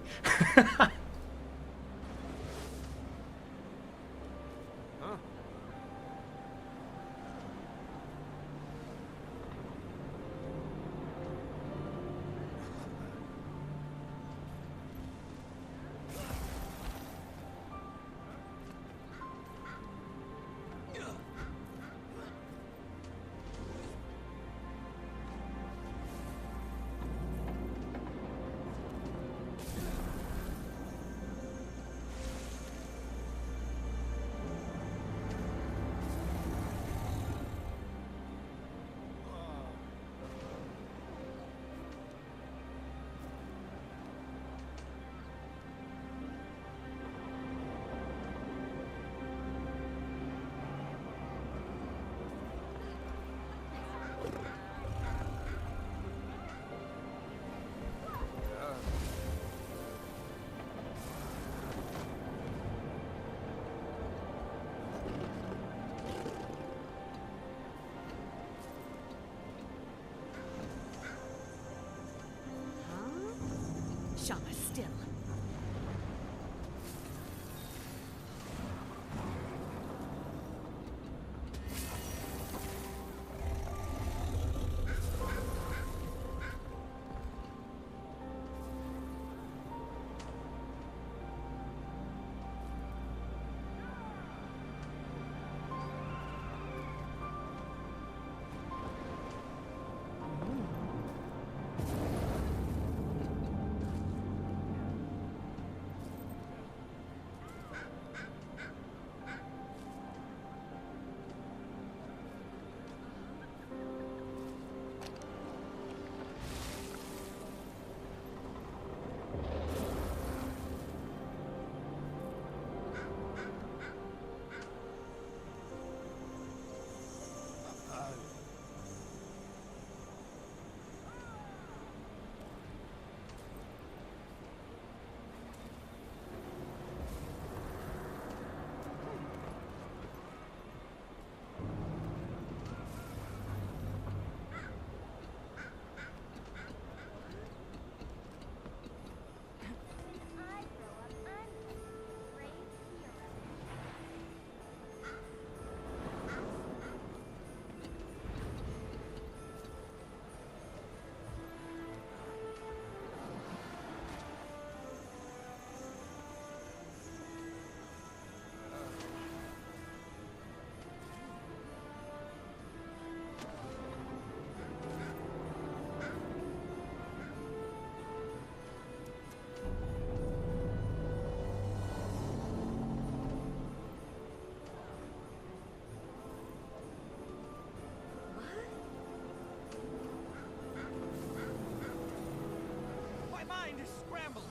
Shama still. My mind is scrambled.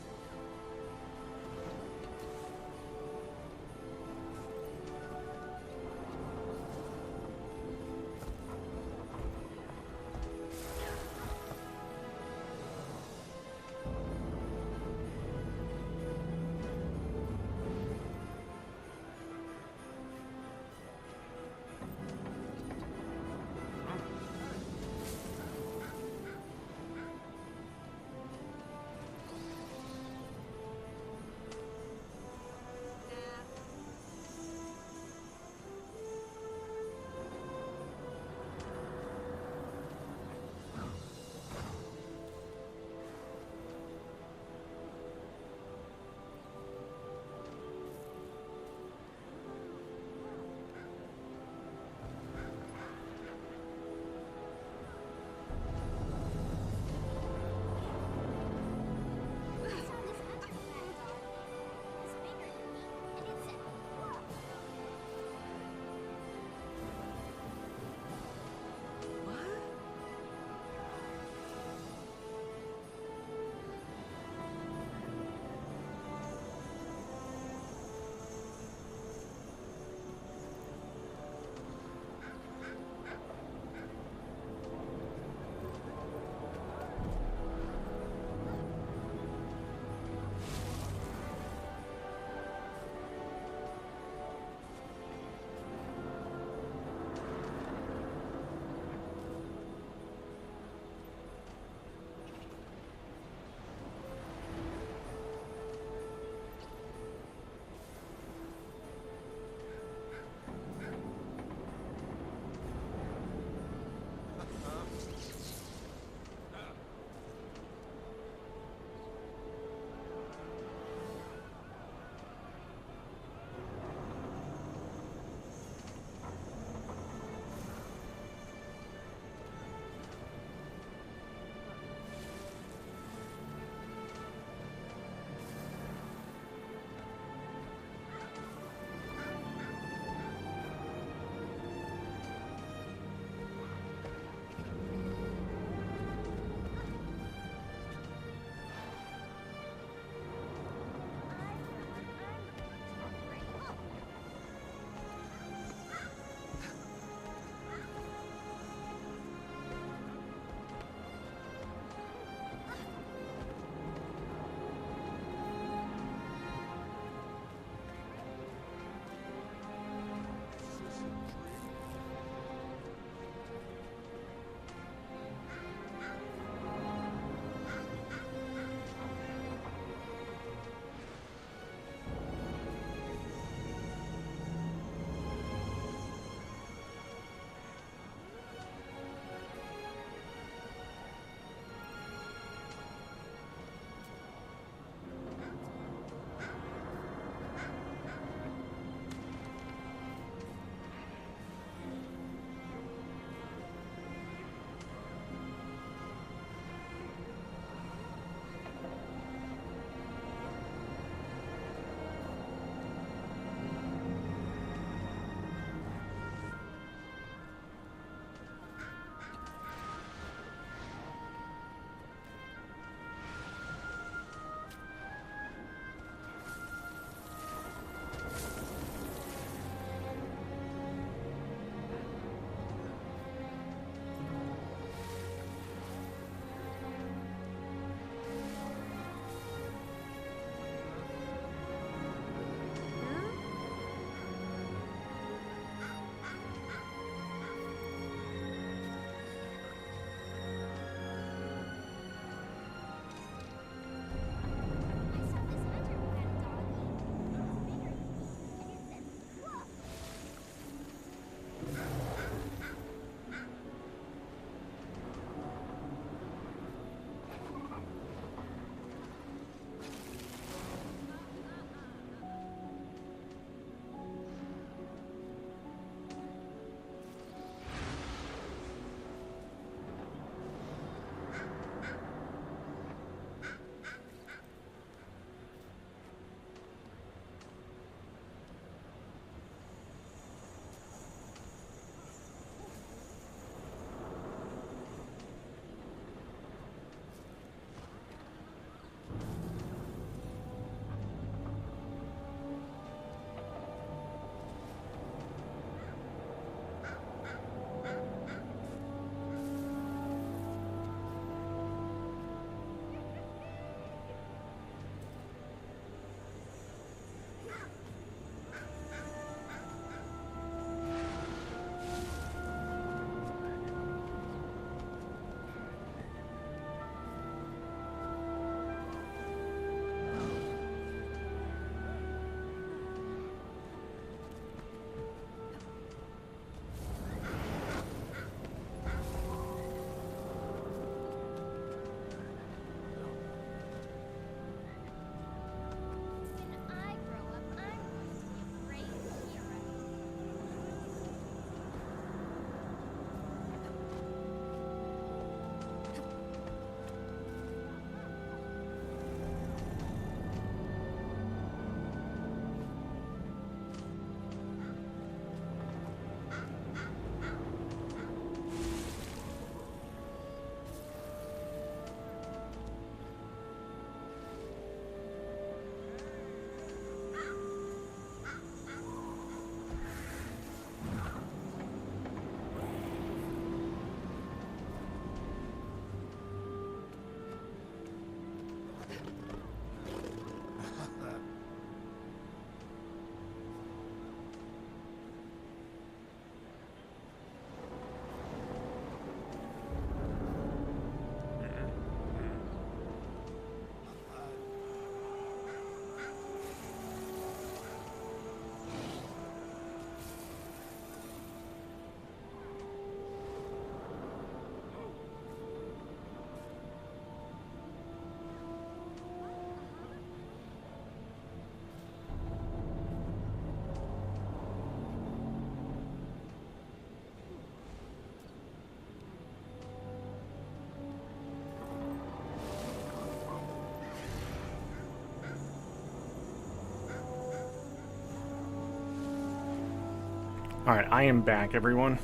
All right, I am back, everyone.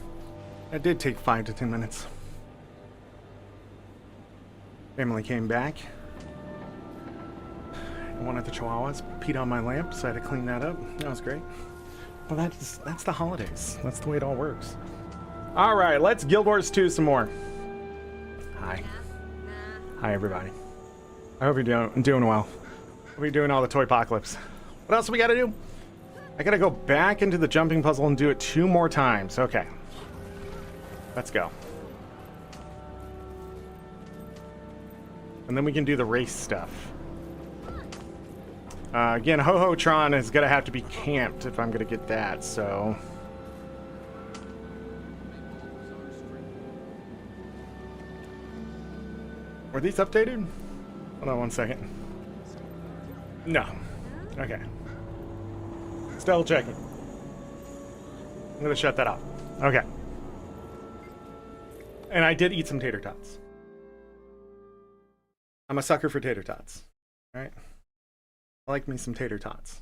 That did take 5 to 10 minutes. Family came back. One of the chihuahuas peed on my lamp, so I had to clean that up. That was great. Well, that's the holidays. That's the way it all works. All right, let's Guild Wars 2 some more. Hi. Hi, everybody. I hope you're doing well. Hope you're doing all the Toypocolypse. What else do we got to do? I got to go back into the jumping puzzle and do it 2 more times. Okay. Let's go. And then we can do the race stuff. Again, Ho-Ho-Tron is going to have to be camped if I'm going to get that, so... Were these updated? Hold on one second. No. Okay. Still checking. I'm going to shut that off. Okay. And I did eat some tater tots. I'm a sucker for tater tots. Alright? I like me some tater tots.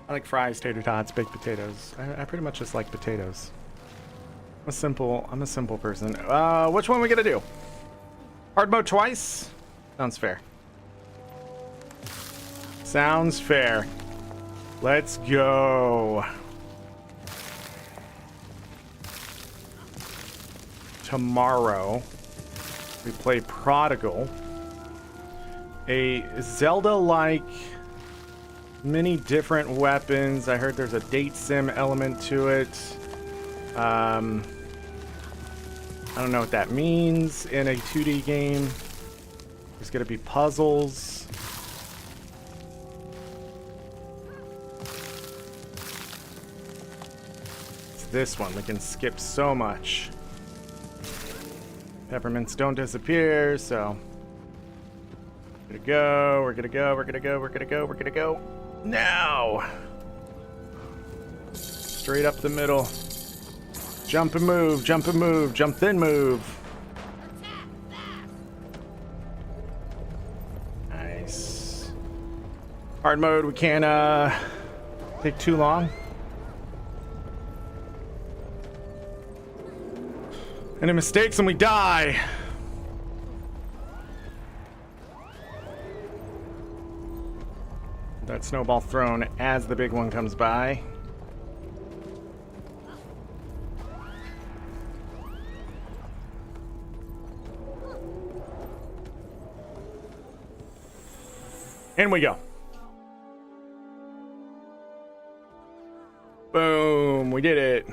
I like fries, tater tots, baked potatoes. I pretty much just like potatoes. I'm a simple person. Which one are we gonna do? Hard mode twice? Sounds fair. Sounds fair. Let's go. Tomorrow, we play Prodigal. A Zelda-like, many different weapons. I heard there's a date sim element to it. I don't know what that means in a 2D game. There's gonna be puzzles. It's this one. We can skip so much. Peppermints don't disappear, so... We're gonna go, we're gonna go, we're gonna go, we're gonna go, we're gonna go. Now! Straight up the middle. Jump and move, jump and move, jump then move. Nice. Hard mode, we can't take too long. Any mistakes and we die. That snowball thrown as the big one comes by. In we go. Boom, we did it.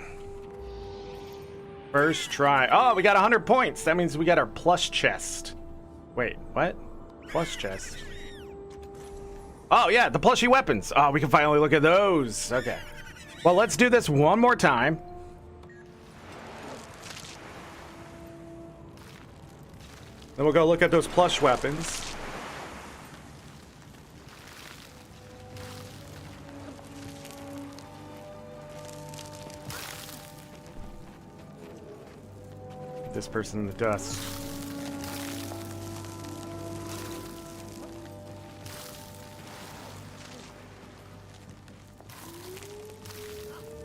First try. Oh, we got 100 points. That means we got our plus chest. Wait, what? Plus chest. Oh, yeah, the plushie weapons. Oh, we can finally look at those. Okay. Well, let's do this one more time. Then we'll go look at those plush weapons. This person in the dust.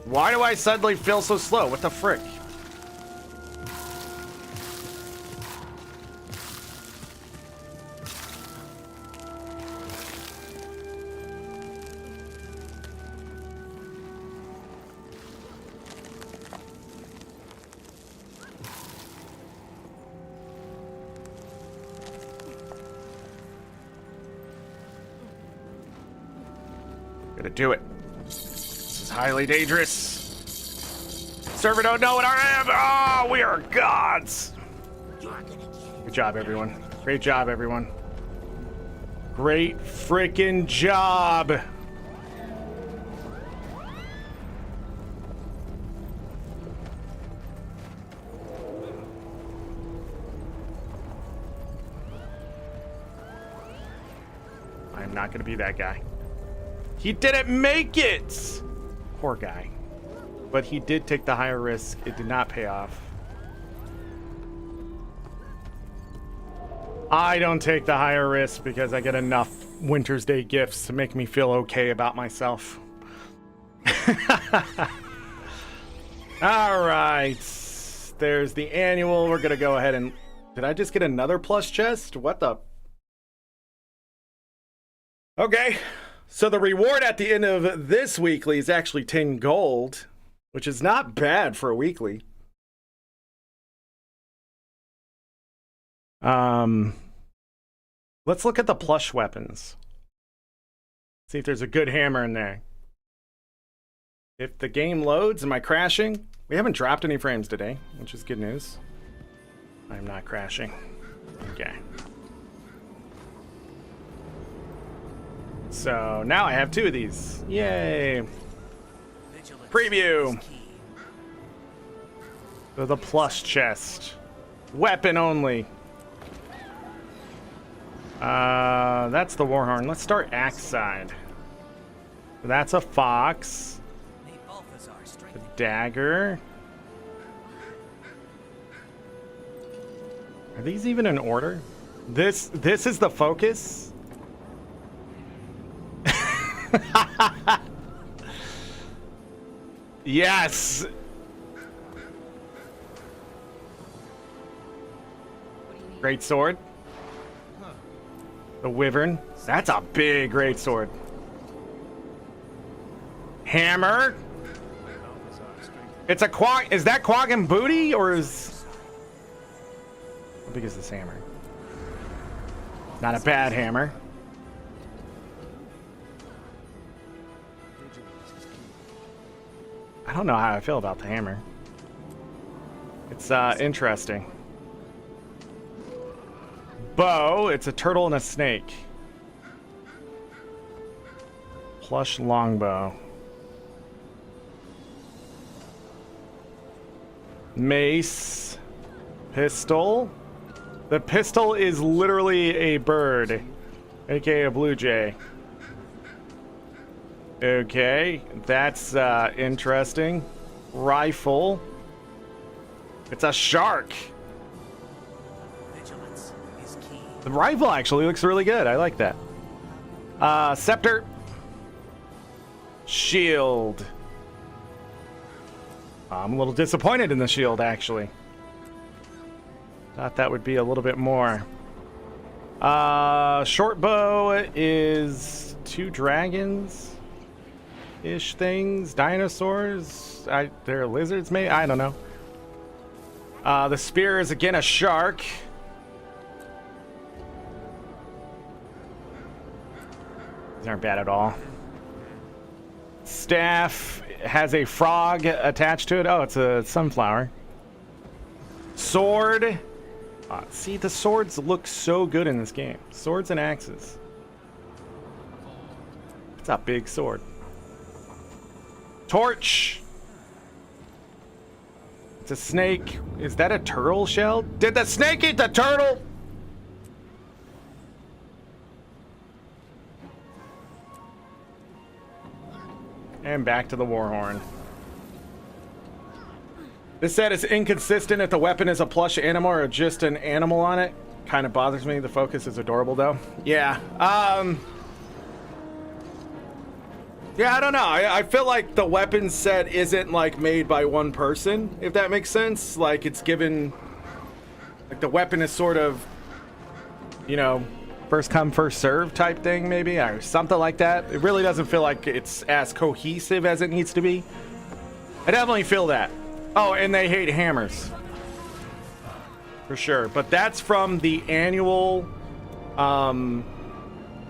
Why do I suddenly feel so slow? What the frick? Gonna do it. This is highly dangerous. Server don't know what I am. Oh, we are gods. Good job, everyone. Great job, everyone. Great freaking job. I am not gonna be that guy. He didn't make it! Poor guy. But he did take the higher risk. It did not pay off. I don't take the higher risk because I get enough Wintersday gifts to make me feel okay about myself. All right. There's the annual. We're going to go ahead and... Did I just get another plus chest? What the... Okay. So the reward at the end of this weekly is actually 10 gold, which is not bad for a weekly. Let's look at the plush weapons. See if there's a good hammer in there. If the game loads, am I crashing? We haven't dropped any frames today, which is good news. I'm not crashing. Okay. So now I have 2 of these. Yay. Preview. So the plus chest. Weapon only. That's the Warhorn. Let's start axe side. That's a fox. A dagger. Are these even in order? This is the focus? Yes. Great sword. The wyvern. That's a big great sword. Hammer. It's a quag. Is that quag and booty or is? How big is this hammer? Not a bad hammer. I don't know how I feel about the hammer. It's interesting. Bow, it's a turtle and a snake. Plush longbow. Mace. Pistol. The pistol is literally a bird, aka a blue jay. Okay, that's interesting. Rifle. It's a shark. Vigilance is key. The rifle actually looks really good. I like that. Scepter. Shield. I'm a little disappointed in the shield, actually. Thought that would be a little bit more. Short bow is 2 dragons-ish things. Dinosaurs. They're lizards, maybe? I don't know. The spear is again a shark. These aren't bad at all. Staff has a frog attached to it. Oh, it's a sunflower. Sword. See, the swords look so good in this game. Swords and axes. It's a big sword. Torch. It's a snake. Is that a turtle shell? Did the snake eat the turtle? And back to the Warhorn. This set is inconsistent if the weapon is a plush animal or just an animal on it. Kind of bothers me. The focus is adorable though. Yeah. Yeah, I don't know. I feel like the weapon set isn't like made by one person, if that makes sense. Like it's given, like the weapon is sort of, you know, first come, first serve type thing maybe, or something like that. It really doesn't feel like it's as cohesive as it needs to be. I definitely feel that. Oh, and they hate hammers. For sure. But that's from the annual,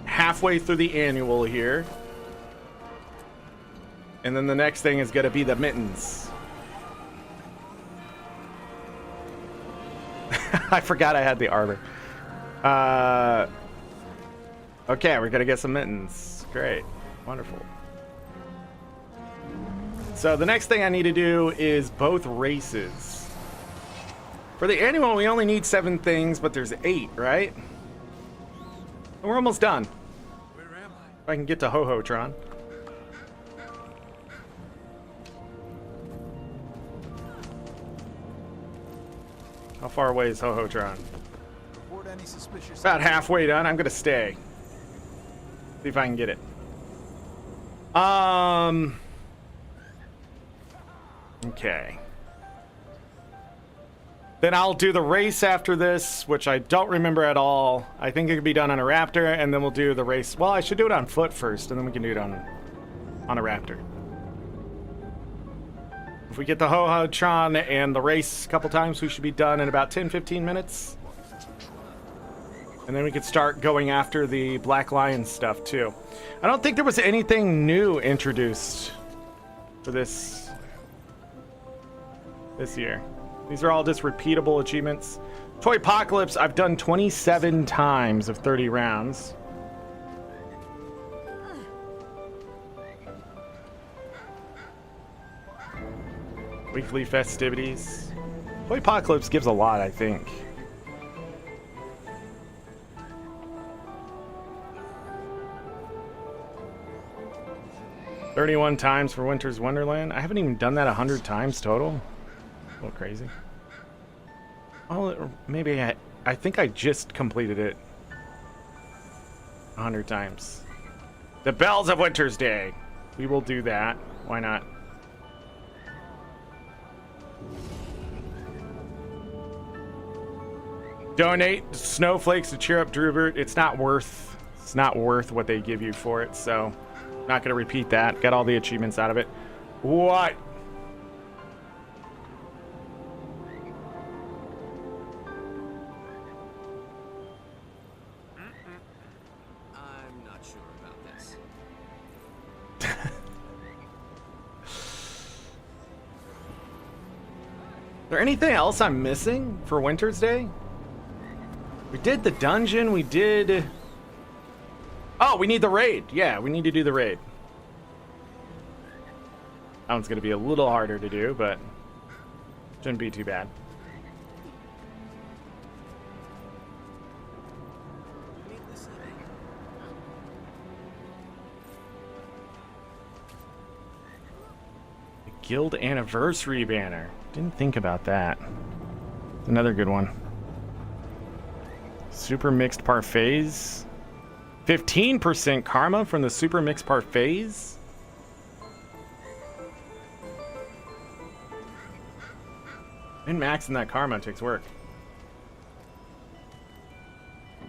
halfway through the annual here. And then the next thing is going to be the mittens. I forgot I had the arbor. Okay, we're going to get some mittens. Great. Wonderful. So the next thing I need to do is both races. For the annual, we only need 7 things, but there's 8, right? And we're almost done. Where am I? If I can get to Ho-Ho-Tron. How far away is Ho-Ho-Tron? Report any suspicious. About halfway done. I'm gonna stay. See if I can get it. Okay. Then I'll do the race after this, which I don't remember at all. I think it could be done on a Raptor, and then we'll do the race. Well, I should do it on foot first, and then we can do it on a Raptor. If we get the Ho-Ho-Tron and the race a couple times, we should be done in about 10-15 minutes. And then we could start going after the Black Lion stuff, too. I don't think there was anything new introduced for this year. These are all just repeatable achievements. Toypocolypse, I've done 27 times of 30 rounds. Weekly festivities. Toypocolypse gives a lot, I think. "31 times for Winter's Wonderland." I haven't even done that 100 times total. A little crazy. Oh, maybe I think I just completed it 100 times. The Bells of Wintersday. We will do that. Why not? Donate snowflakes to cheer up Drubert. It's not worth what they give you for it, so not gonna repeat that. Got all the achievements out of it. What? I'm not sure about this. Is there anything else I'm missing for Wintersday? We did the dungeon, we did... Oh, we need the raid. Yeah, we need to do the raid. That one's gonna be a little harder to do, but shouldn't be too bad. The Guild Anniversary banner. Didn't think about that. Another good one. Super mixed parfaits. 15% karma from the super mixed parfaits. And maxing that karma takes work.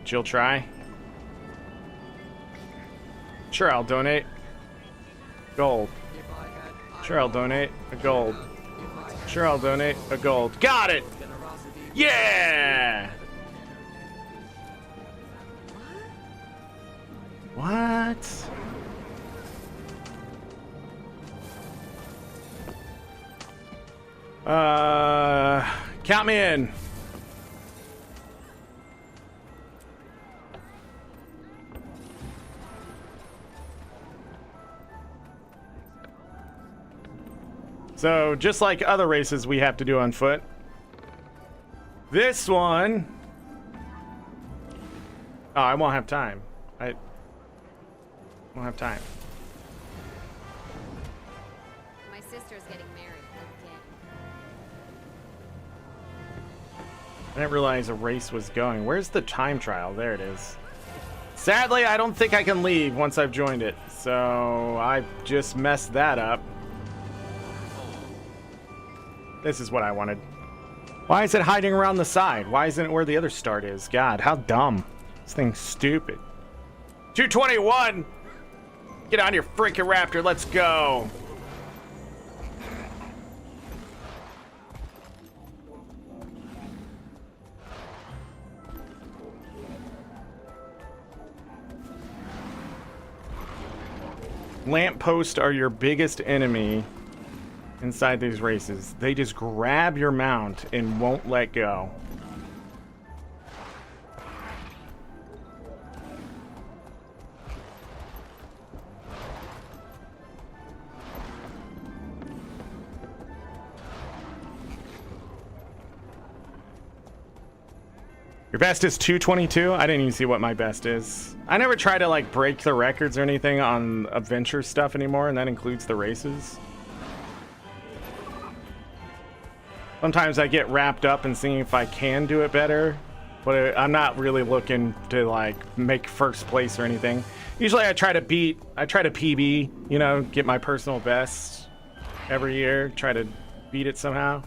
Jill, try. Sure, I'll donate. Gold. Sure, I'll donate a gold. Sure, I'll donate a gold. Got it! Yeah! What? Count me in. So, just like other races we have to do on foot, this one... Oh, I won't have time. I won't have time. My sister's getting married again. I didn't realize a race was going. Where's the time trial? There it is. Sadly, I don't think I can leave once I've joined it, so I just messed that up. This is what I wanted. Why is it hiding around the side? Why isn't it where the other start is? God, how dumb. This thing's stupid. 221! Get on your freaking Raptor, let's go! Lampposts are your biggest enemy inside these races. They just grab your mount and won't let go. Your best is 222? I didn't even see what my best is. I never try to like break the records or anything on adventure stuff anymore, and that includes the races. Sometimes I get wrapped up in seeing if I can do it better, but I'm not really looking to like make first place or anything. Usually I try to PB, you know, get my personal best every year, try to beat it somehow.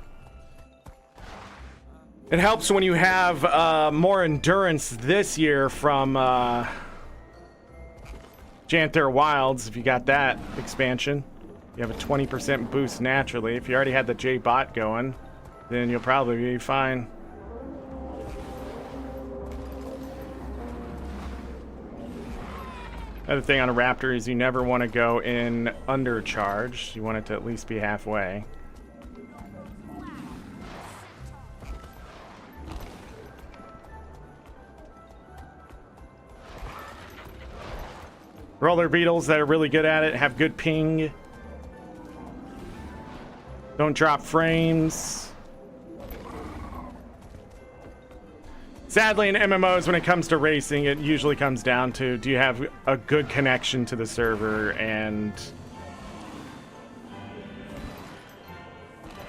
It helps when you have more endurance this year from Janther Wilds, if you got that expansion. You have a 20% boost naturally. If you already had the J-Bot going, then you'll probably be fine. Another thing on a Raptor is you never want to go in undercharged. You want it to at least be halfway. Roller beetles that are really good at it have good ping. Don't drop frames. Sadly, in MMOs, when it comes to racing, it usually comes down to, do you have a good connection to the server and,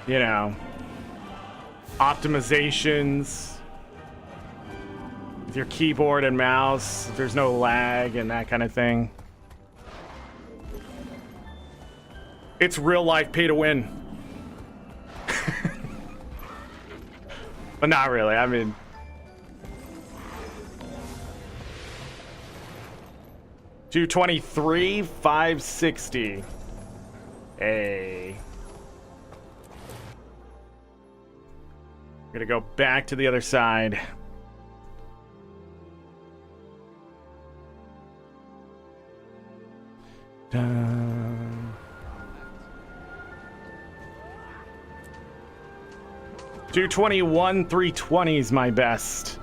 you know, optimizations with your keyboard and mouse, if there's no lag and that kind of thing. It's real life pay to win. But not really, I mean... 223, 560. Hey. Gonna go back to the other side. Dun. 221, 320 is my best.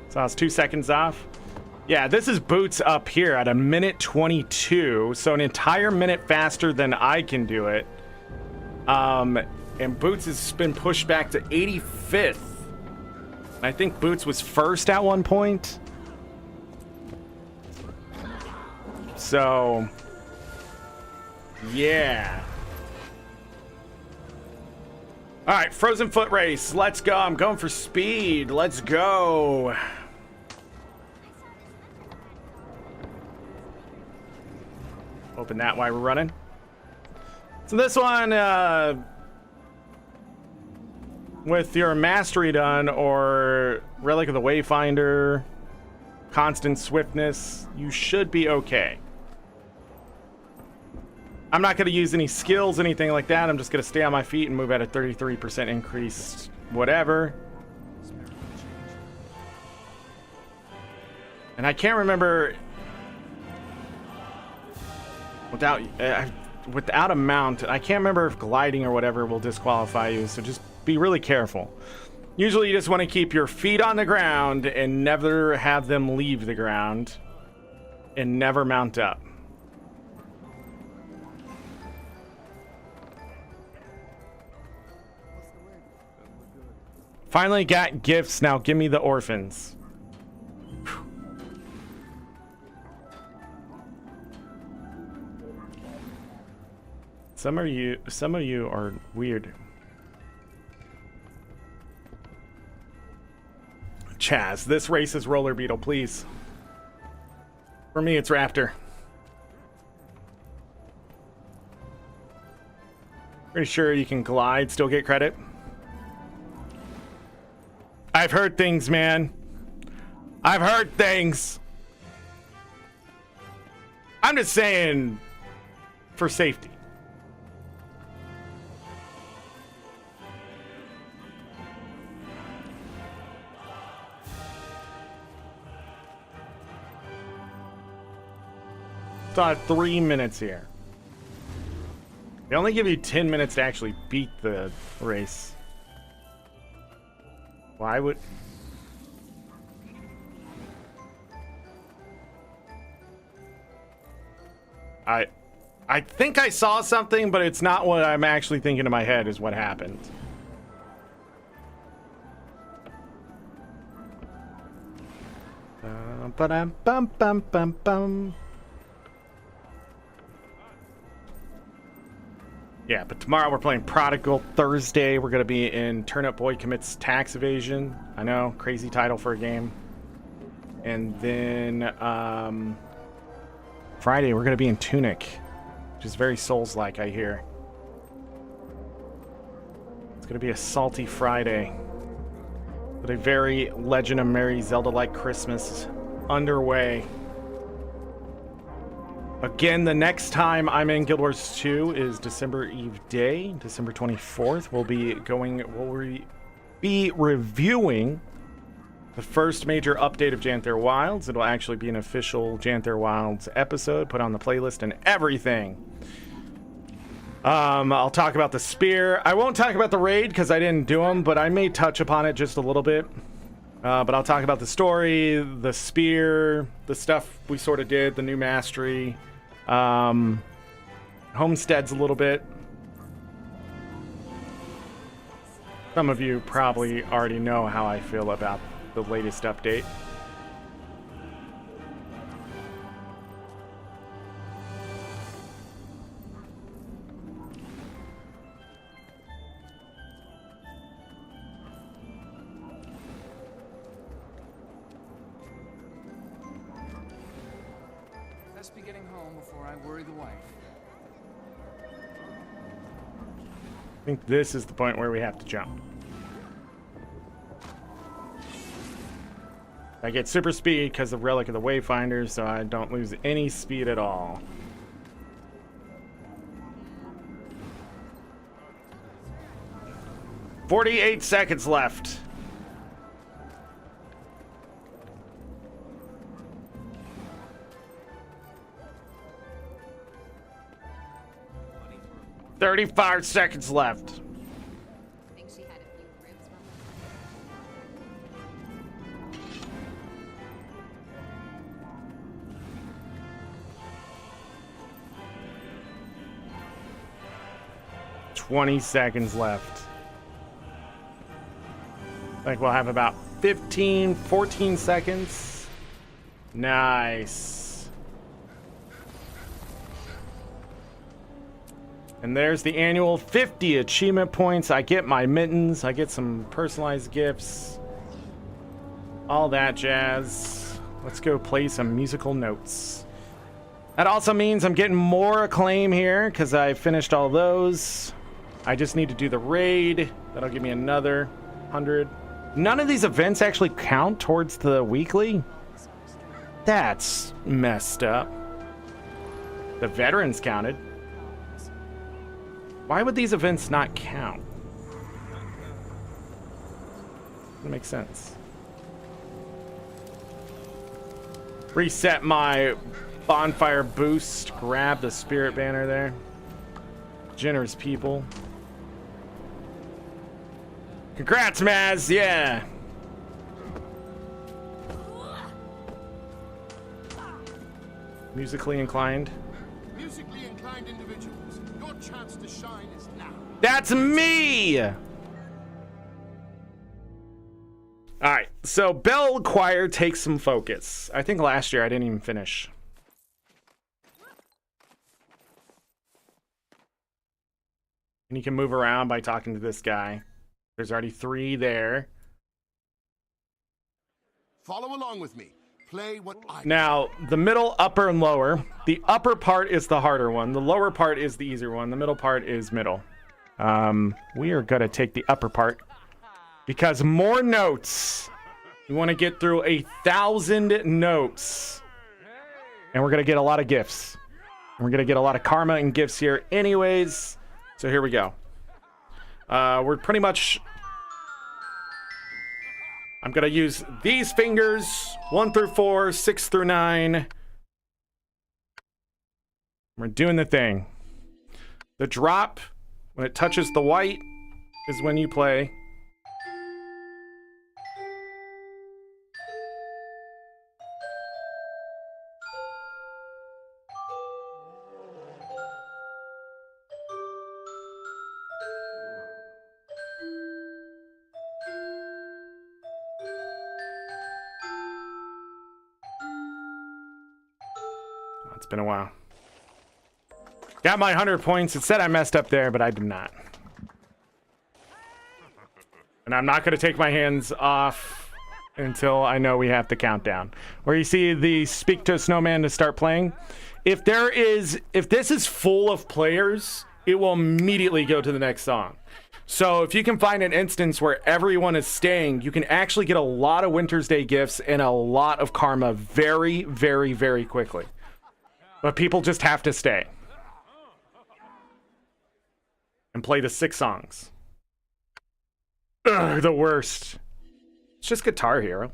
So I was 2 seconds off. Yeah, this is Boots up here at a minute 22, so an entire minute faster than I can do it. And Boots has been pushed back to 85th. I think Boots was first at one point. So, yeah. All right, Frozen Foot Race. Let's go. I'm going for speed. Let's go. Open that while we're running. So this one, with your mastery done or Relic of the Wayfinder, constant swiftness, you should be okay. I'm not going to use any skills, anything like that. I'm just going to stay on my feet and move at a 33% increased whatever. And I can't remember... Without a mount, I can't remember if gliding or whatever will disqualify you, so just be really careful. Usually you just want to keep your feet on the ground and never have them leave the ground and never mount up. Finally got gifts, now give me the orphans. Some of you are weird. Chaz, this race is Roller Beetle, please. For me, it's Raptor. Pretty sure you can glide, still get credit. I've heard things, man. I've heard things. I'm just saying, for safety. So 3 minutes here. They only give you 10 minutes to actually beat the race. Why would... I think I saw something, but it's not what I'm actually thinking in my head is what happened. Bum. Yeah, but tomorrow we're playing Prodigal. Thursday we're going to be in Turnip Boy Commits Tax Evasion. I know, crazy title for a game. And then Friday we're going to be in Tunic. which is very Souls-like, I hear. It's gonna be a salty Friday, with a very Legend of Merry Zelda-like Christmas underway. Again, the next time I'm in Guild Wars 2 is December Eve Day, December 24th. We'll be reviewing the first major update of Janthir Wilds. It'll actually be an official Janthir Wilds episode, put on the playlist and everything. I'll talk about the spear. I won't talk about the raid because I didn't do them, but I may touch upon it just a little bit. But I'll talk about the story, the spear, the stuff we sort of did, the new mastery, homesteads a little bit. Some of you probably already know how I feel about the latest update. Best be getting home before I worry the wife. I think this is the point where we have to jump. I get super speed because of Relic of the Wayfinder, so I don't lose any speed at all. "48 seconds left. "35 seconds left. Think she had a few ribs from her. 20 seconds left. I think we'll have about 15, 14 seconds. Nice. And there's the annual 50 achievement points. I get my mittens. I get some personalized gifts. All that jazz. Let's go play some musical notes. That also means I'm getting more acclaim here because I finished all those. I just need to do the raid. That'll give me another 100. None of these events actually count towards the weekly. That's messed up. The veterans counted. Why would these events not count? That makes sense. Reset my bonfire boost. Grab the spirit banner there. Generous people. Congrats, Maz. Yeah. Musically inclined. Musically inclined individuals, your chance to shine is now. That's me! Alright, so Bell Choir takes some focus. I think last year I didn't even finish. And you can move around by talking to this guy. There's already 3 there. Follow along with me. Play what I Now, the middle, upper, and lower. The upper part is the harder one. The lower part is the easier one. The middle part is middle. We are going to take the upper part. Because more notes. We want to get through 1,000 notes. And we're going to get a lot of gifts. We're going to get a lot of karma and gifts here anyways. So here we go. We're pretty much... I'm going to use these fingers, 1 through 4, 6 through 9. We're doing the thing. The drop, when it touches the white, is when you play. It's been a while. Got my 100 points. It said I messed up there, but I did not. And I'm not going to take my hands off until I know we have to count down. Where you see the speak to a snowman to start playing. If this is full of players, it will immediately go to the next song. So if you can find an instance where everyone is staying, you can actually get a lot of Wintersday gifts and a lot of karma very, very, very quickly. But people just have to stay. And play the 6 songs. Ugh, the worst. It's just Guitar Hero.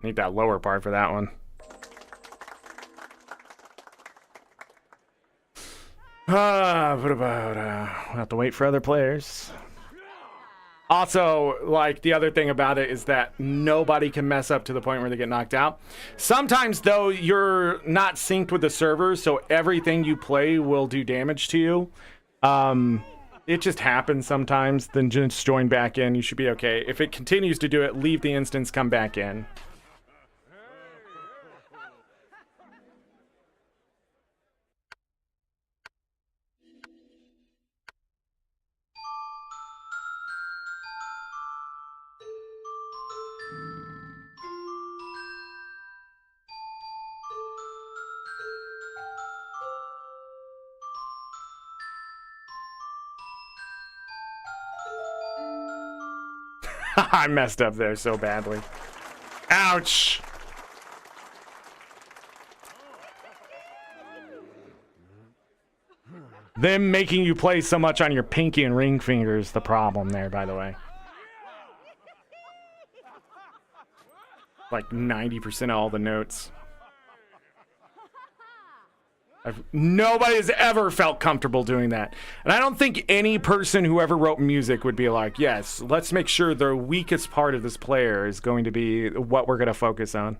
Need that lower part for that one. What about, we'll have to wait for other players. Also, like, the other thing about it is that nobody can mess up to the point where they get knocked out. Sometimes, though, you're not synced with the server, so everything you play will do damage to you. It just happens sometimes. Then just join back in. You should be okay. If it continues to do it, leave the instance, come back in. I messed up there so badly. Ouch! Them making you play so much on your pinky and ring finger is the problem there, by the way. Like 90% of all the notes. Nobody has ever felt comfortable doing that. And I don't think any person who ever wrote music would be like, yes, let's make sure the weakest part of this player is going to be what we're going to focus on.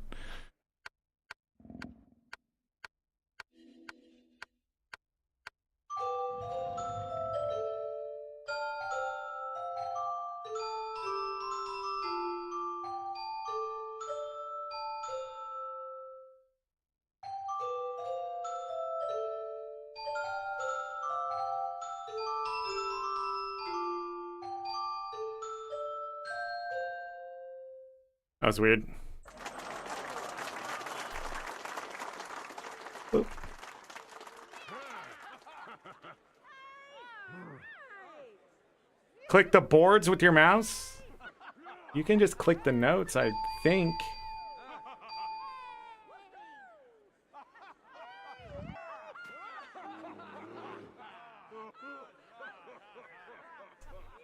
That was weird. Oop. Click the boards with your mouse? You can just click the notes, I think.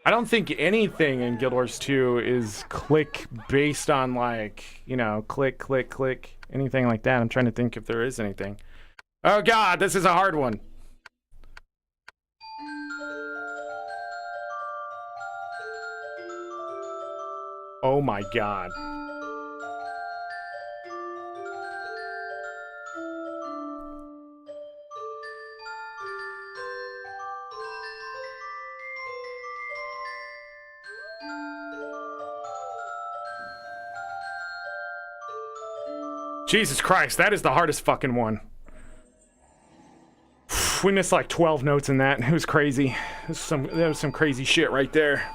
I don't think anything in Guild Wars 2 is click based on, like, you know, click, click, click, anything like that. I'm trying to think if there is anything. Oh god, this is a hard one. Oh my god. Jesus Christ, that is the hardest fucking one. We missed like 12 notes in that. It was crazy. That was some crazy shit right there.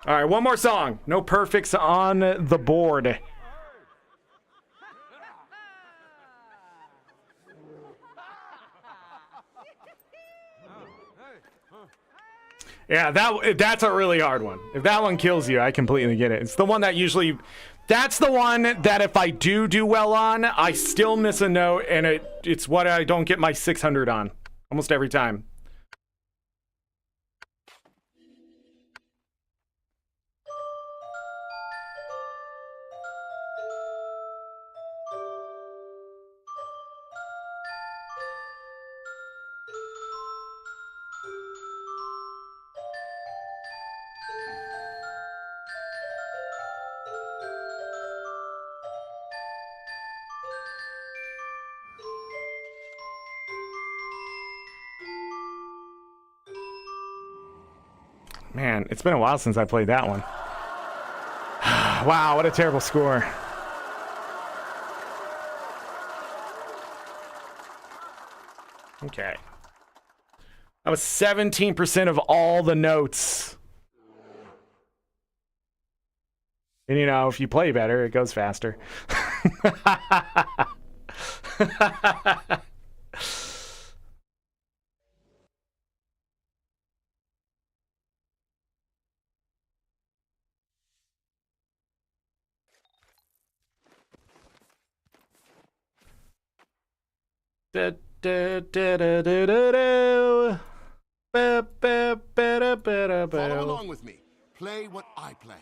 All right, one more song. No perfects on the board. Yeah, that's a really hard one. If that one kills you, I completely get it. It's the one that usually... That's the one that if I do well on, I still miss a note, and it's what I don't get my 600 on. Almost every time. Man, it's been a while since I played that one. Wow, what a terrible score. Okay. That was 17% of all the notes. And you know, if you play better, it goes faster. Follow along with me. Play what I play.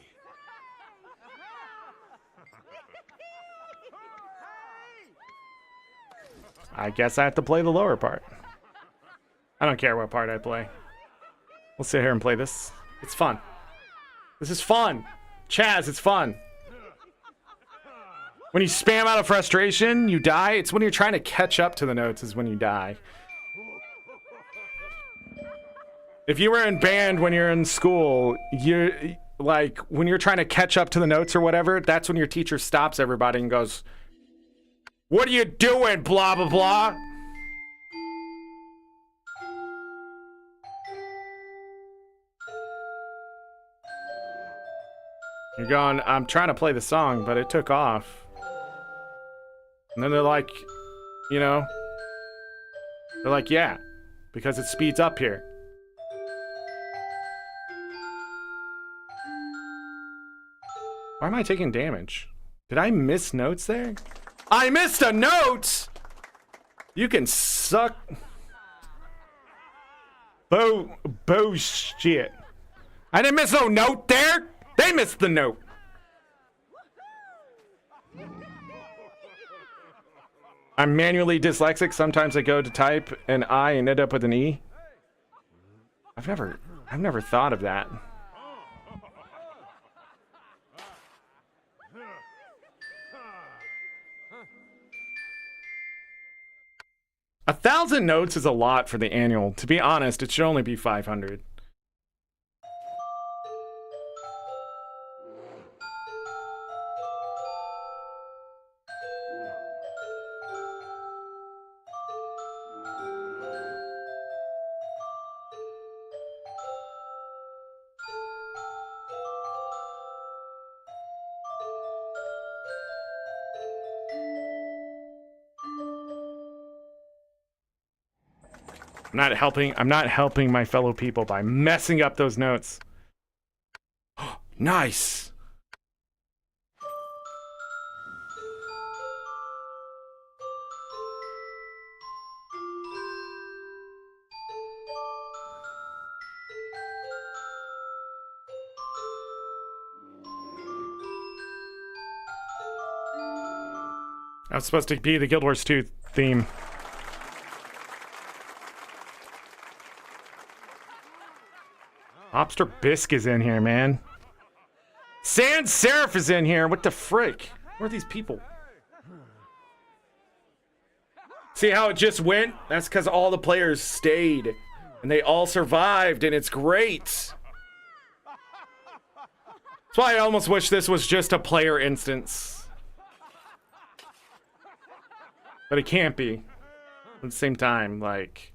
I guess I have to play the lower part. I don't care what part I play. We'll sit here and play this. It's fun. This is fun. Chaz, it's fun. When you spam out of frustration, you die. It's when you're trying to catch up to the notes is when you die. If you were in band when you're in school, you like when you're trying to catch up to the notes or whatever, that's when your teacher stops everybody and goes, "What are you doing, blah, blah, blah?" You're going, "I'm trying to play the song, but it took off." And then they're like, you know, they're like, "Yeah, because it speeds up here." Why am I taking damage? Did I miss notes there? I missed a note! You can suck. Bullshit. I didn't miss no note there. They missed the note. I'm manually dyslexic. Sometimes I go to type an I and end up with an E. I've never thought of that. A 1,000 notes is a lot for the annual. To be honest, it should only be 500. I'm not helping my fellow people by messing up those notes. Nice. That was supposed to be the Guild Wars 2 theme. Lobster Bisque is in here, man. Sans Serif is in here. What the frick? Where are these people? See how it just went? That's because all the players stayed. And they all survived, and it's great. That's why I almost wish this was just a player instance. But it can't be. At the same time, like...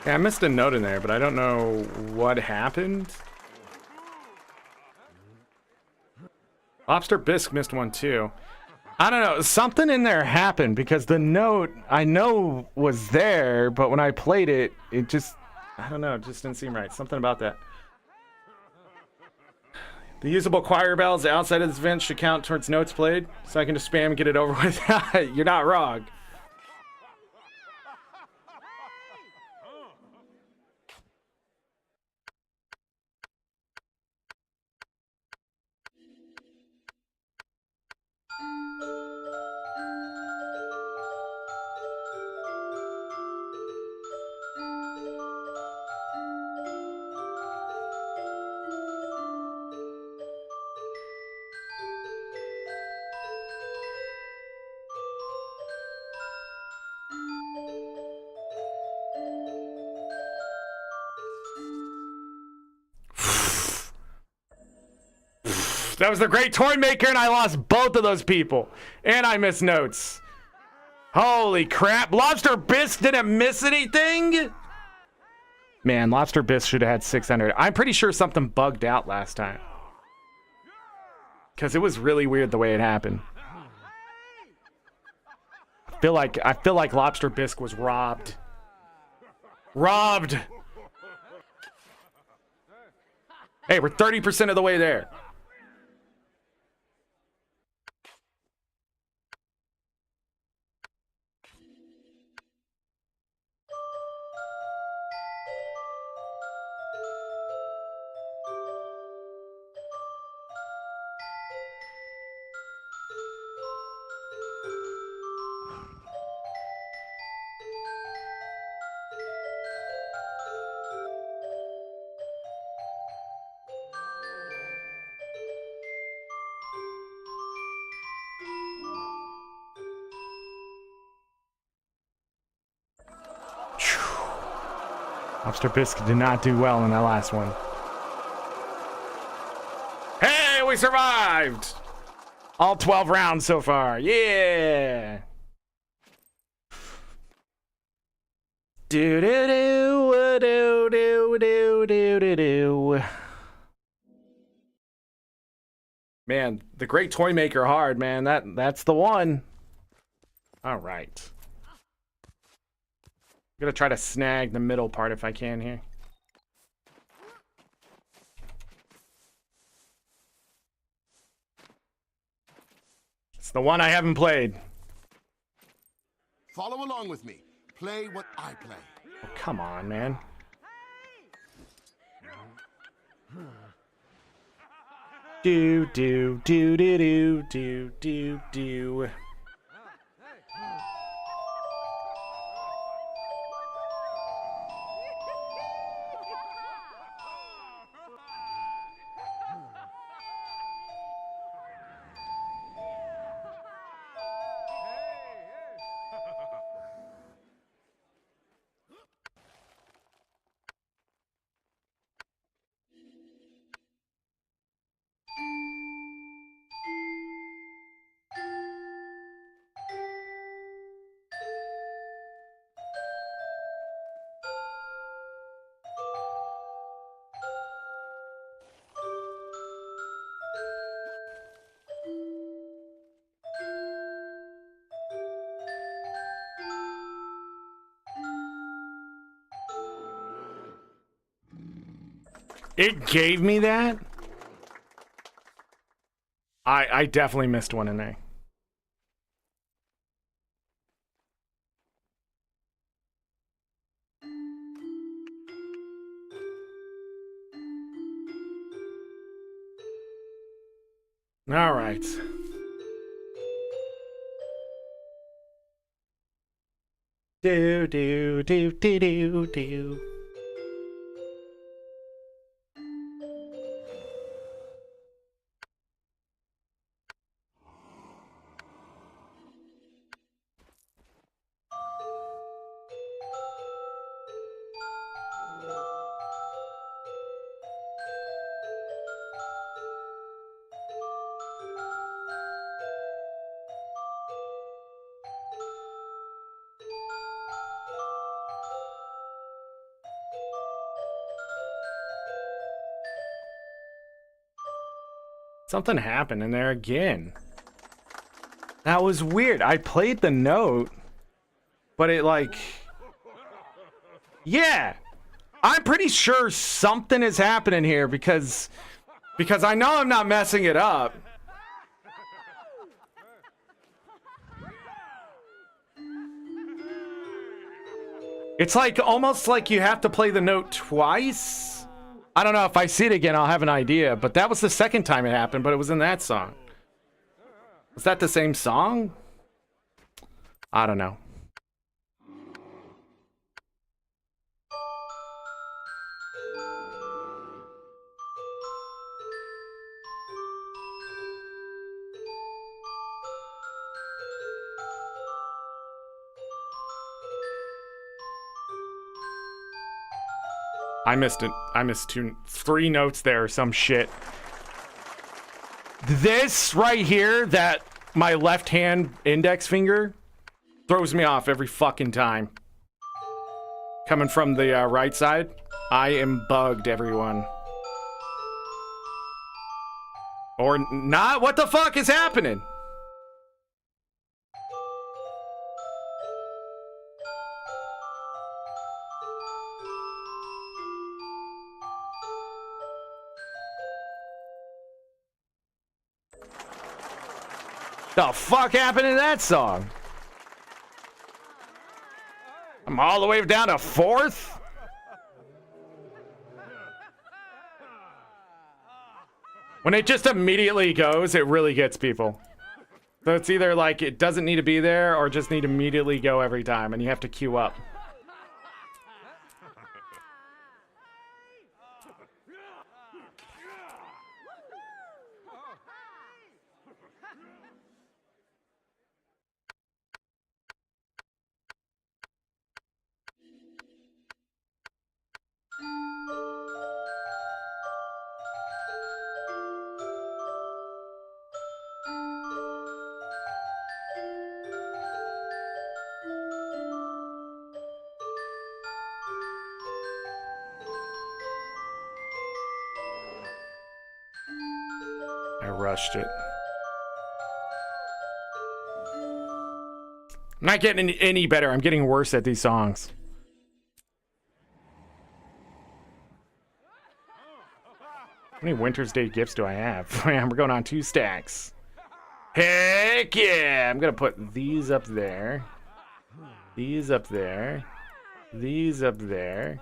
Yeah, I missed a note in there, but I don't know what happened. Lobster Bisque missed one too. I don't know, something in there happened because the note I know was there, but when I played it, it just, I don't know, it just didn't seem right. Something about that. The usable choir bells outside of this event should count towards notes played, so I can just spam and get it over with. You're not wrong. That was the great toy maker, and I lost both of those people. And I missed notes. Holy crap. Lobster Bisque didn't miss anything? Man, Lobster Bisque should have had 600. I'm pretty sure something bugged out last time. Because it was really weird the way it happened. I feel like Lobster Bisque was robbed. Robbed! Hey, we're 30% of the way there. Lobster Bisque did not do well in that last one. Hey, we survived! All 12 rounds so far. Yeah! Do do do do do do do do do. Man, the great toy maker hard, man. That's the one. All right. I'm gonna try to snag the middle part if I can here. It's the one I haven't played. Follow along with me. Play what I play. Oh, come on, man. Do do do do do do do do. It gave me that? I definitely missed one in there. All right. Do do do do do do. Something happened in there again. That was weird. I played the note, but it like... Yeah! I'm pretty sure something is happening here because I know I'm not messing it up. It's like almost like you have to play the note twice. I don't know, if I see it again, I'll have an idea. But that was the second time it happened, but it was in that song. Was that the same song? I don't know. I missed it. I missed three notes there or some shit. This right here, that my left hand index finger throws me off every fucking time. Coming from the right side, I am bugged, everyone. Or not? What the fuck is happening? The fuck happened in that song? I'm all the way down to 4th? When it just immediately goes, it really gets people. So it's either like it doesn't need to be there or just need to immediately go every time and you have to queue up. I rushed it. I'm not getting any better. I'm getting worse at these songs. How many Wintersday gifts do I have? We're going on 2 stacks. Heck yeah! I'm gonna put these up there. These up there. These up there.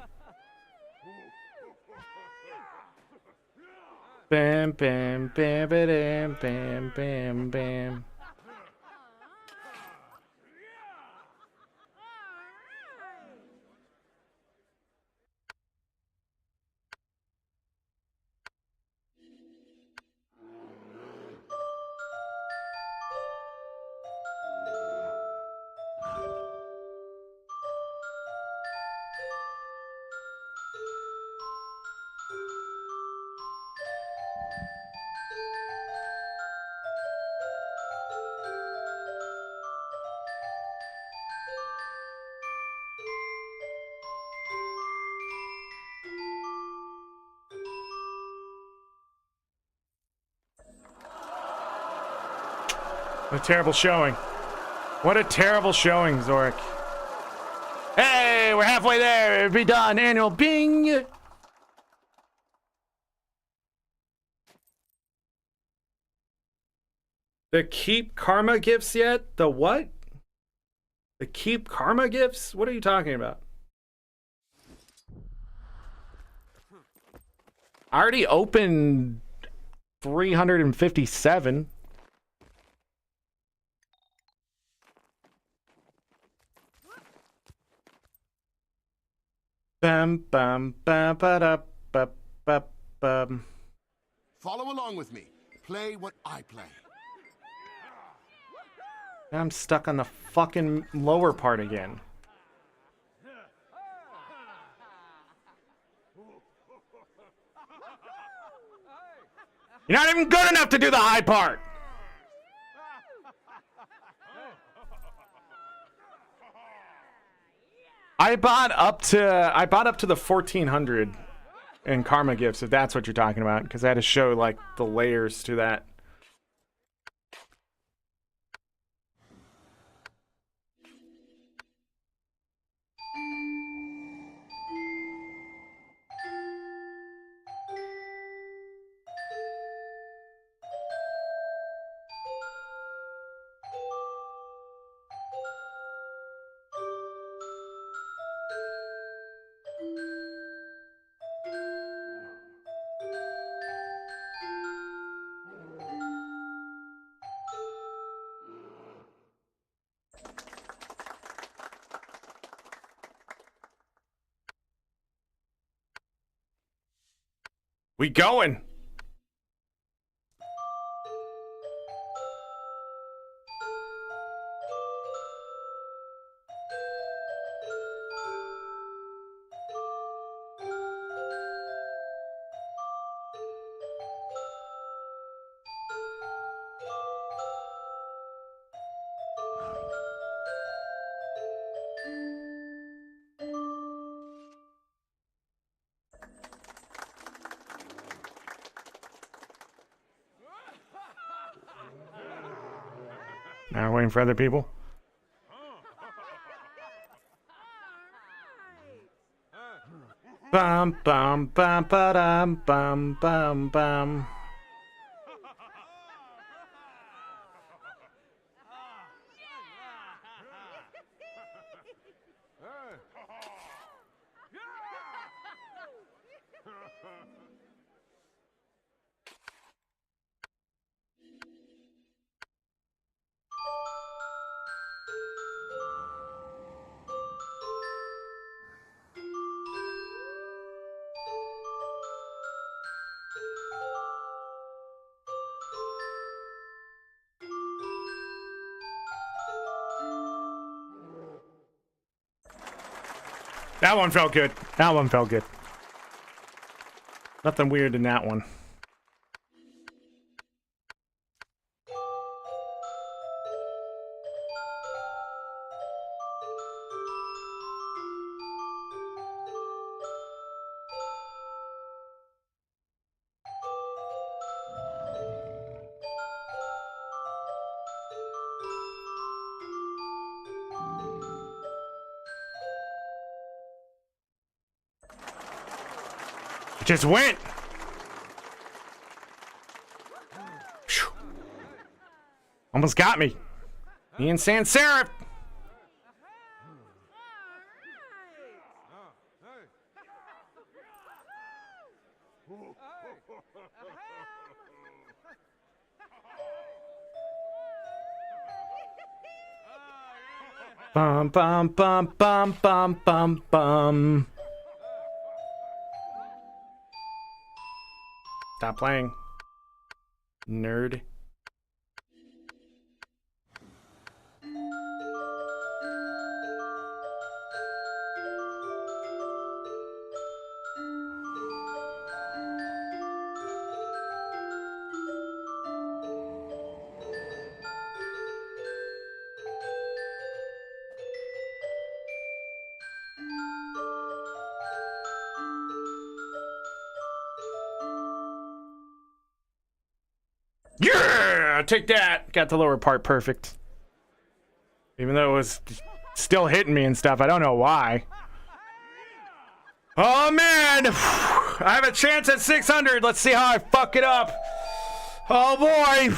Bam, bam, bam, bam, bam, bam, bam. What a terrible showing. What a terrible showing, Zorric. Hey, we're halfway there. It'll be done. Annual bing. The keep karma gifts yet? The what? The keep karma gifts? What are you talking about? I already opened 357. Bum bum bum ba da ba ba bum. Follow along with me. Play what I play. I'm stuck on the fucking lower part again. You're not even good enough to do the high part. I bought up to the 1400 in karma gifts, if that's what you're talking about, because I had to show like the layers to that. We going. Now waiting for other people. Bum bum bum ba-dum bum bum bum. That one felt good. That one felt good. Nothing weird in that one. Just went. Whew. Almost got me. Me and Sans Serif. Bum bum bum bum bum bum bum. Stop playing. Nerd. Yeah, take that. Got the lower part perfect. Even though it was still hitting me and stuff. I don't know why. Oh, man. I have a chance at 600. Let's see how I fuck it up. Oh, boy.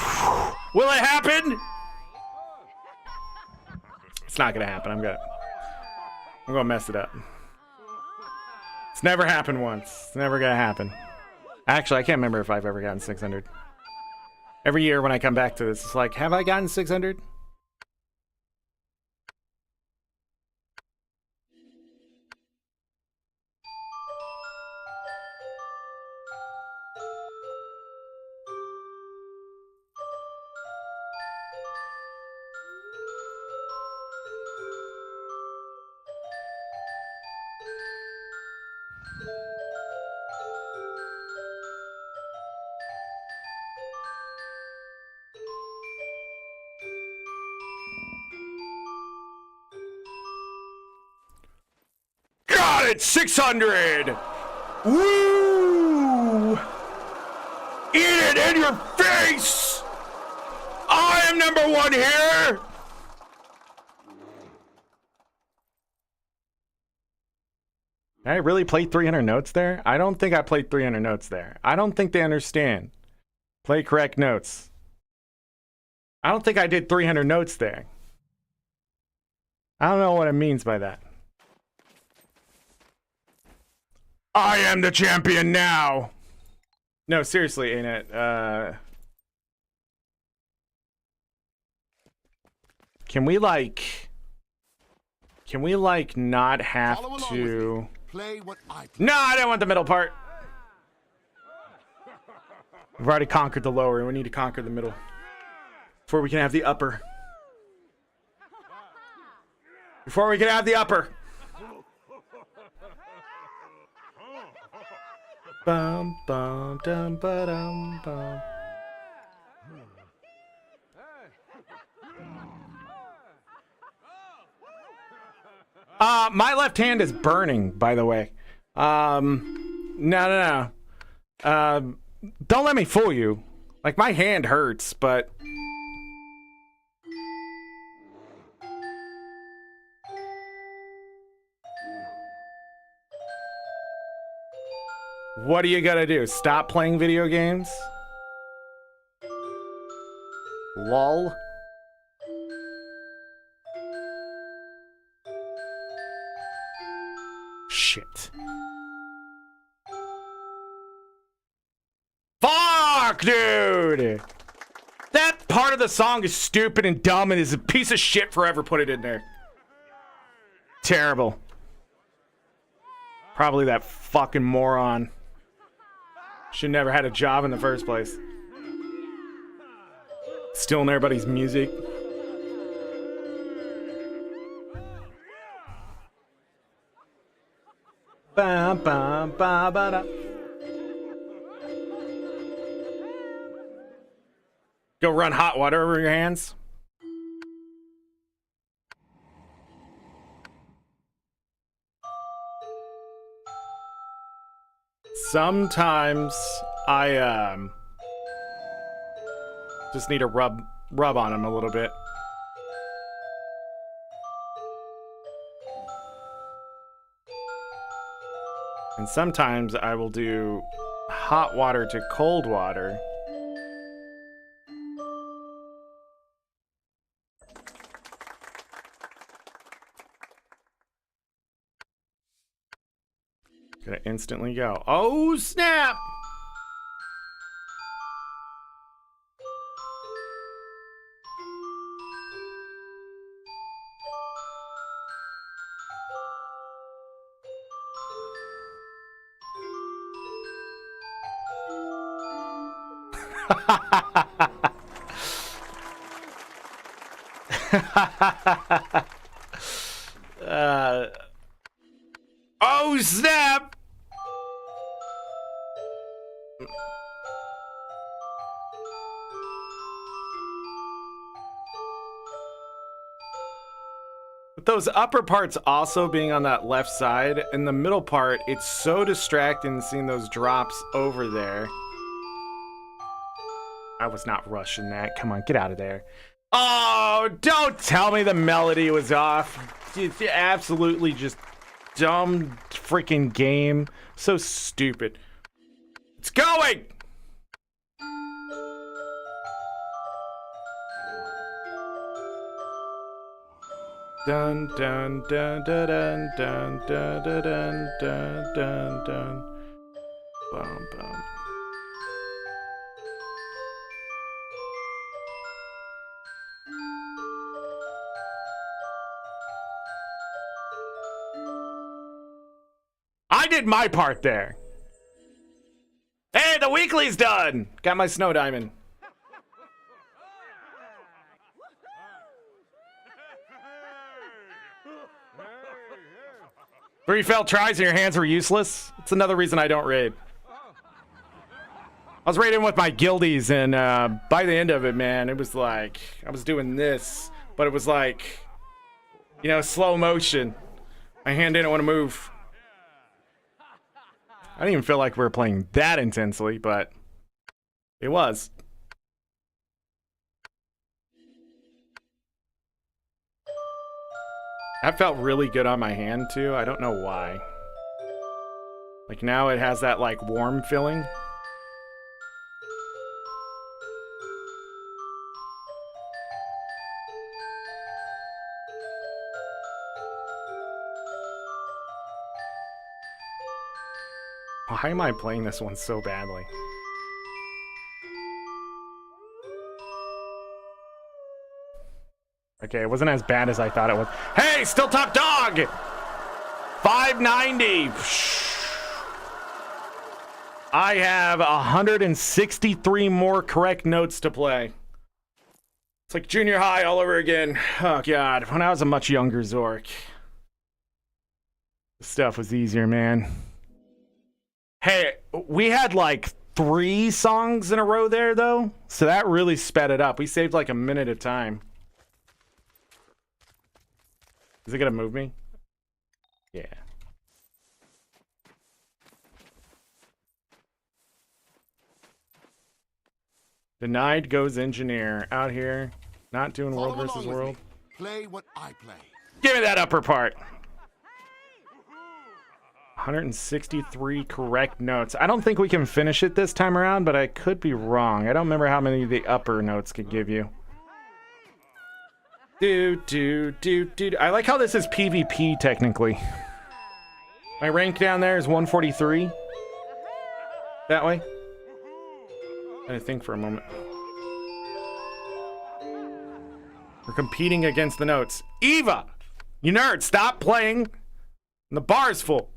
Will it happen? It's not going to happen. I'm going to mess it up. It's never happened once. It's never going to happen. Actually, I can't remember if I've ever gotten 600. Every year when I come back to this, it's like, have I gotten 600? It's 600! Woo! Eat it in your face! I am number one here! I really played 300 notes there? I don't think I played 300 notes there. I don't think they understand. Play correct notes. I don't think I did 300 notes there. I don't know what it means by that. I am the champion now. No, seriously, ArenaNet. Can we not have to? Play what I play. No, I don't want the middle part. We've already conquered the lower, and we need to conquer the middle before we can have the upper. Before we can have the upper. Bum bum dum ba dum bum. My left hand is burning, by the way. No. Don't let me fool you. Like, my hand hurts, but What do you gotta do? Stop playing video games? Lol. Shit. Fuck, dude! That part of the song is stupid and dumb and is a piece of shit forever put it in there. Terrible. Probably that fucking moron. Should never had a job in the first place. Stealing everybody's music. Ba ba ba ba da. Go run hot water over your hands. Sometimes I just need to rub on him a little bit. And sometimes I will do hot water to cold water. Gonna instantly go. Oh, snap! Oh, snap! With those upper parts also being on that left side, in the middle part, it's so distracting seeing those drops over there. I was not rushing that. Come on, get out of there. Oh, don't tell me the melody was off. It's absolutely just dumb freaking game. So stupid. It's going! Dun dun dun dun dun dun dun dun dun dun dun. Bum bum. I did my part there. Hey, the weekly's done. Got my snow diamond. 3 failed tries and your hands were useless. It's another reason I don't raid. I was raiding with my guildies, and by the end of it, man, it was like I was doing this, but it was like, you know, slow motion. My hand didn't want to move. I didn't even feel like we were playing that intensely, but it was. That felt really good on my hand too. I don't know why. Like now it has that like warm feeling. Why am I playing this one so badly? Okay, it wasn't as bad as I thought it was. Hey, still top dog! 590. I have 163 more correct notes to play. It's like junior high all over again. Oh, God. When I was a much younger Zorric, this stuff was easier, man. Hey, we had like 3 songs in a row there, though. So that really sped it up. We saved like a minute of time. Is it gonna move me? Yeah. Denied goes engineer. Out here, not doing Follow world versus along with world. me. Play what I play. Give me that upper part. 163 correct notes. I don't think we can finish it this time around, but I could be wrong. I don't remember how many the upper notes could give you. I like how this is PvP technically. My rank down there is 143. That way. I think for a moment. We're competing against the notes. Eva! You nerd, stop playing. The bar's full.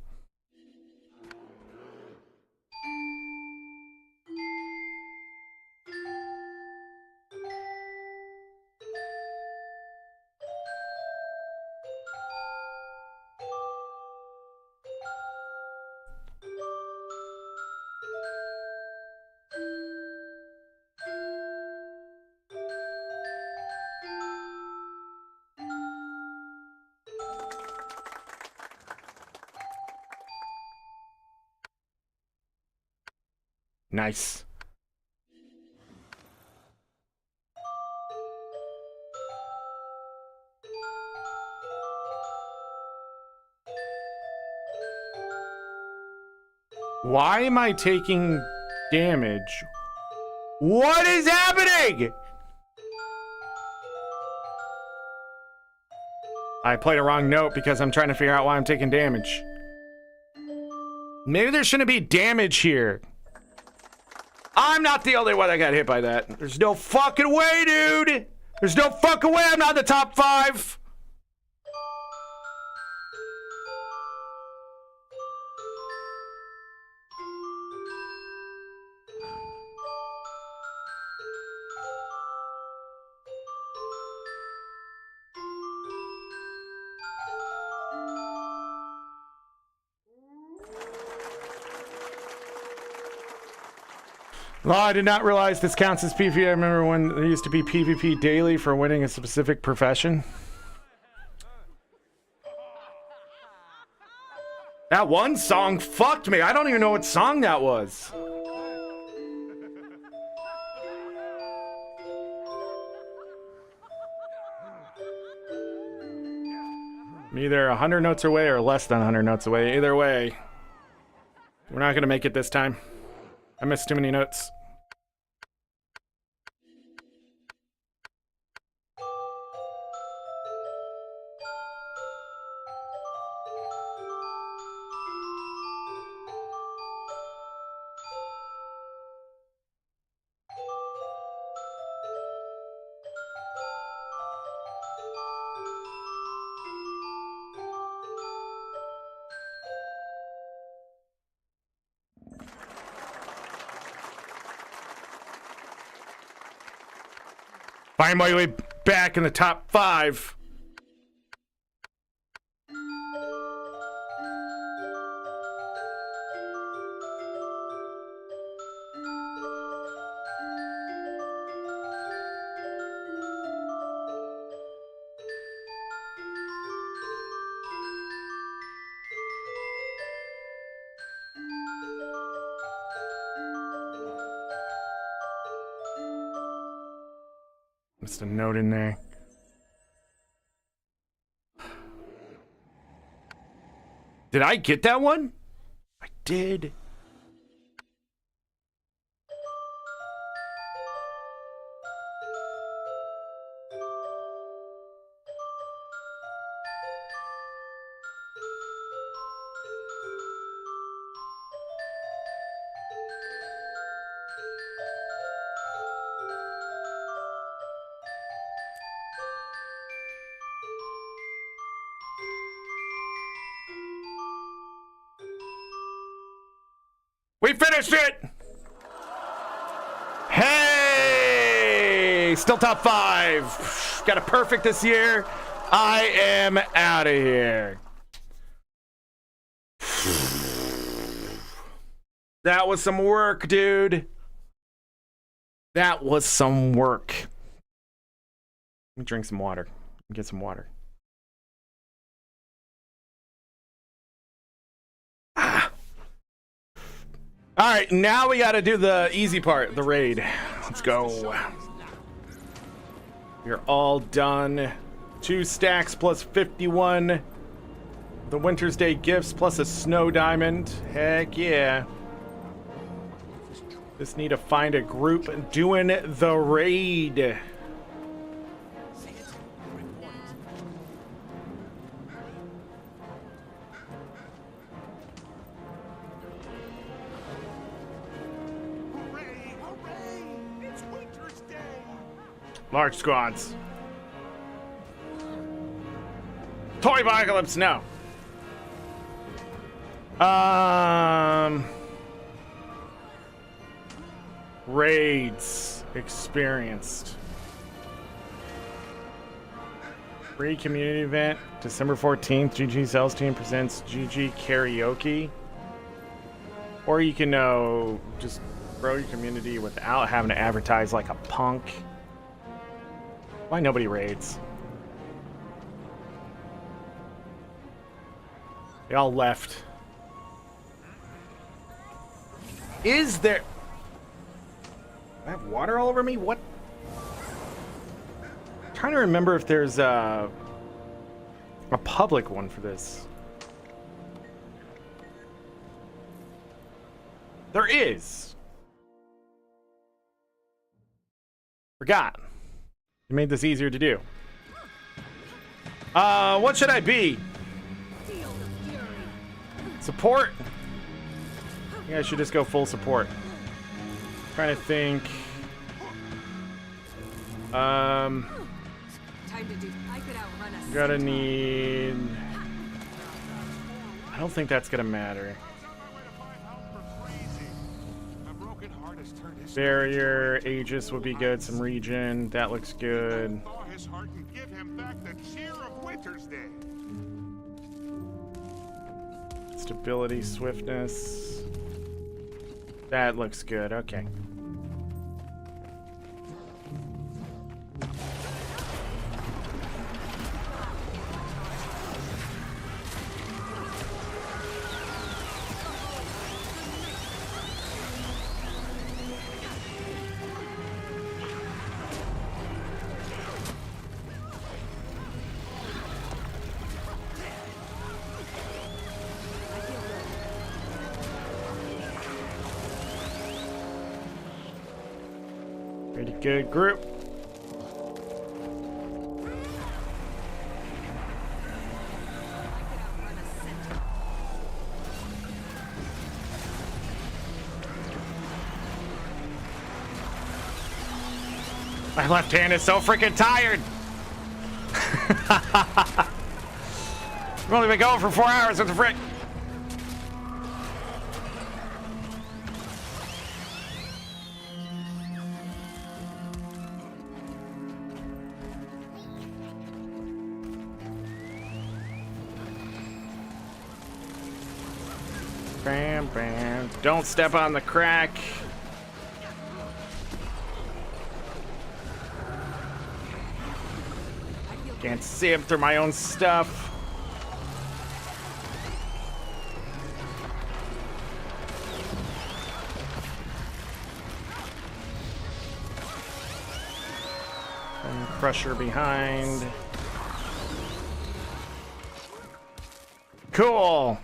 Nice. Why am I taking damage? What is happening? I played a wrong note because I'm trying to figure out why I'm taking damage. Maybe there shouldn't be damage here. I'm not the only one that got hit by that. There's no fucking way, dude. There's no fucking way I'm not in the top 5. Oh, I did not realize this counts as PvP. I remember when there used to be PvP daily for winning a specific profession. That one song fucked me. I don't even know what song that was. I'm either 100 notes away or less than 100 notes away. Either way, we're not going to make it this time. I missed too many notes. Find my way back in the top 5. Just a note in there. Did I get that one? I did. We finished it! Hey! Still top 5. Got a perfect this year. I am out of here. That was some work, dude. That was some work. Let me drink some water. Get some water. All right, now we got to do the easy part, the raid. Let's go. We're all done. 2 stacks plus 51. the Wintersday gifts plus a snow diamond. Heck yeah. Just need to find a group doing the raid. Hooray! Hooray! It's Wintersday! Large squads. Toypocolypse, no. Raids experienced. Free community event, December 14th. GG Sales Team presents GG Karaoke. Or you can just grow your community without having to advertise like a punk. Why nobody raids? They all left. Is there... I have water all over me? What? I'm trying to remember if there's a public one for this. There is. Forgot. You made this easier to do. What should I be? Support? I think I should just go full support. Trying to think. Time to do. I could outrun us. Gotta need. I don't think that's gonna matter. Barrier, Aegis would be good. Some region. That looks good. Thaw his heart and give him back the cheer of Wintersday. Stability, swiftness. That looks good. Okay. Pretty good group. My left hand is so freaking tired. We've only been going for 4 hours. What the frick? Bam, bam. Don't step on the crack. Can't see him through my own stuff. And pressure behind. Cool.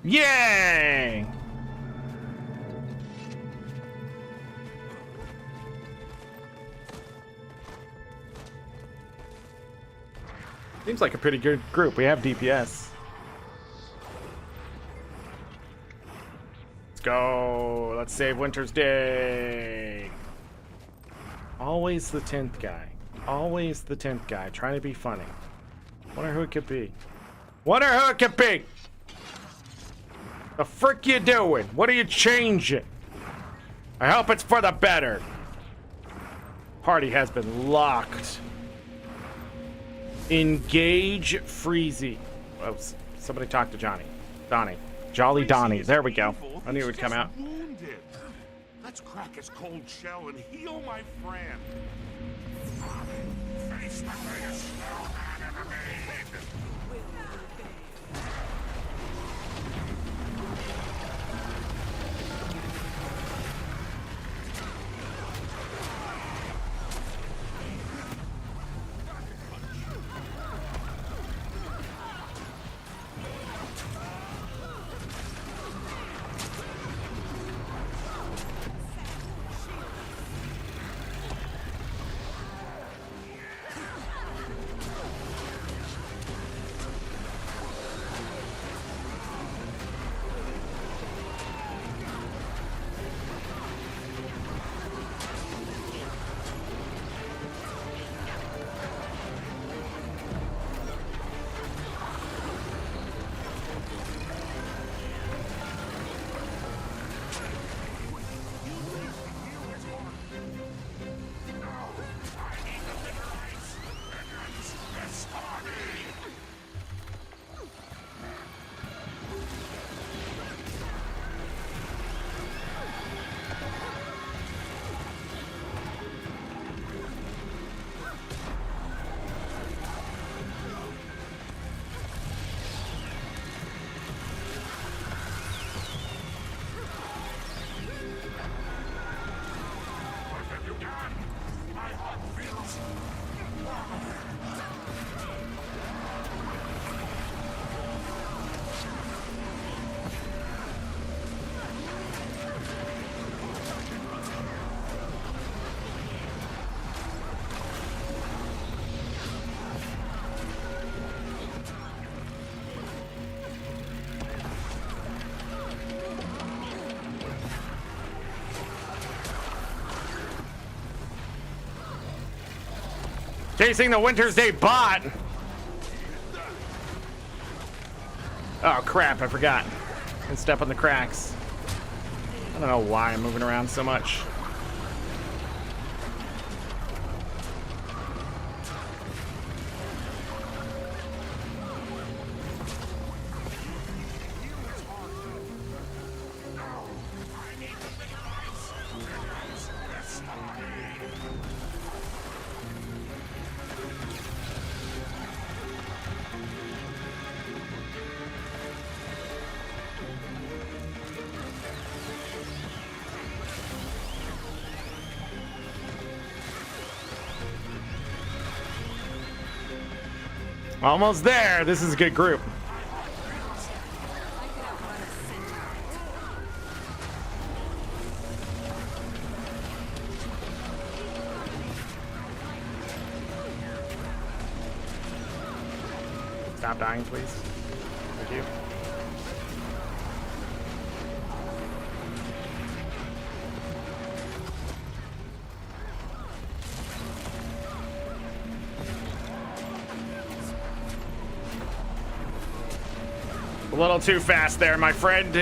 Yay! Seems like a pretty good group. We have DPS. Let's go. Let's save Wintersday. Always the 10th guy. Always the 10th guy. Trying to be funny. Wonder who it could be. Wonder who it could be. The frick you doing? What are you changing? I hope it's for the better. Party has been locked. Engage Freezy. Oh, somebody talk to Donnie. Jolly Donnie. There we go. I knew it would come out. Wounded. Let's crack his cold shell and heal my friend. Face the greatest snowman ever made. Chasing the Wintersday bot. Oh crap, I forgot. And step on the cracks. I don't know why I'm moving around so much. Almost there. This is a good group. Stop dying, please. Thank you. A little too fast there, my friend.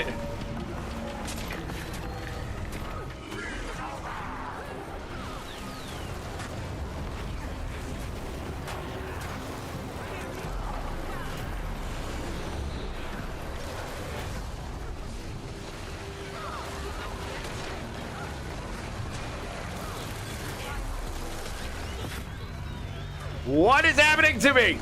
What is happening to me?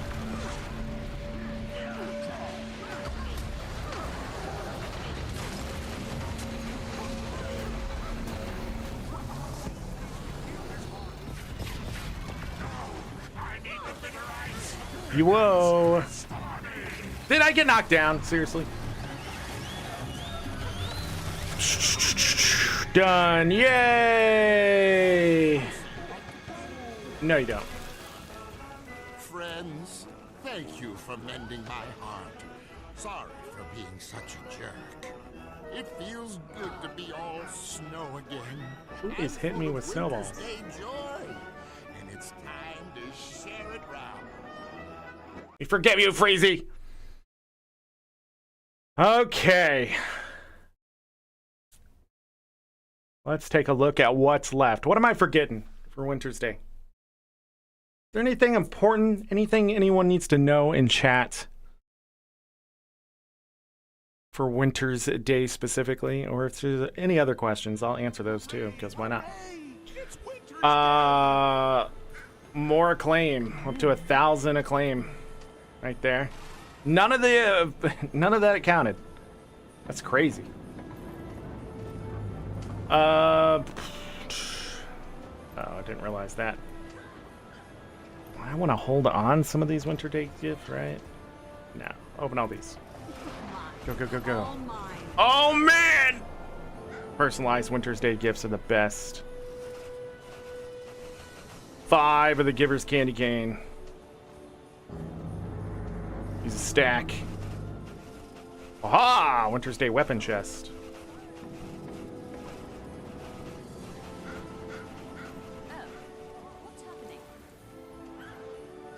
Whoa. Did I get knocked down? Seriously? Done. Yay! No, you don't. Friends, thank you for mending my heart. Sorry for being such a jerk. It feels good to be all snow again. Who is hitting me with snowballs? Wintersday joy. And it's time to share it round. We forget you, Freezy. Okay. Let's take a look at what's left. What am I forgetting for Wintersday? there anything important? Anything anyone needs to know in chat for Winter's Day specifically? Or if there's any other questions, I'll answer those too, because why not? More acclaim. Up to 1,000 acclaim. Right there. None of that counted. That's crazy. Oh, I didn't realize that. I want to hold on some of these Winter Day gifts, right? No. Open all these. Go, go, go, go. Oh, man! Personalized Winter's Day gifts are the best. 5 of the Giver's Candy Cane. Use a stack. Aha! Winter's Day weapon chest.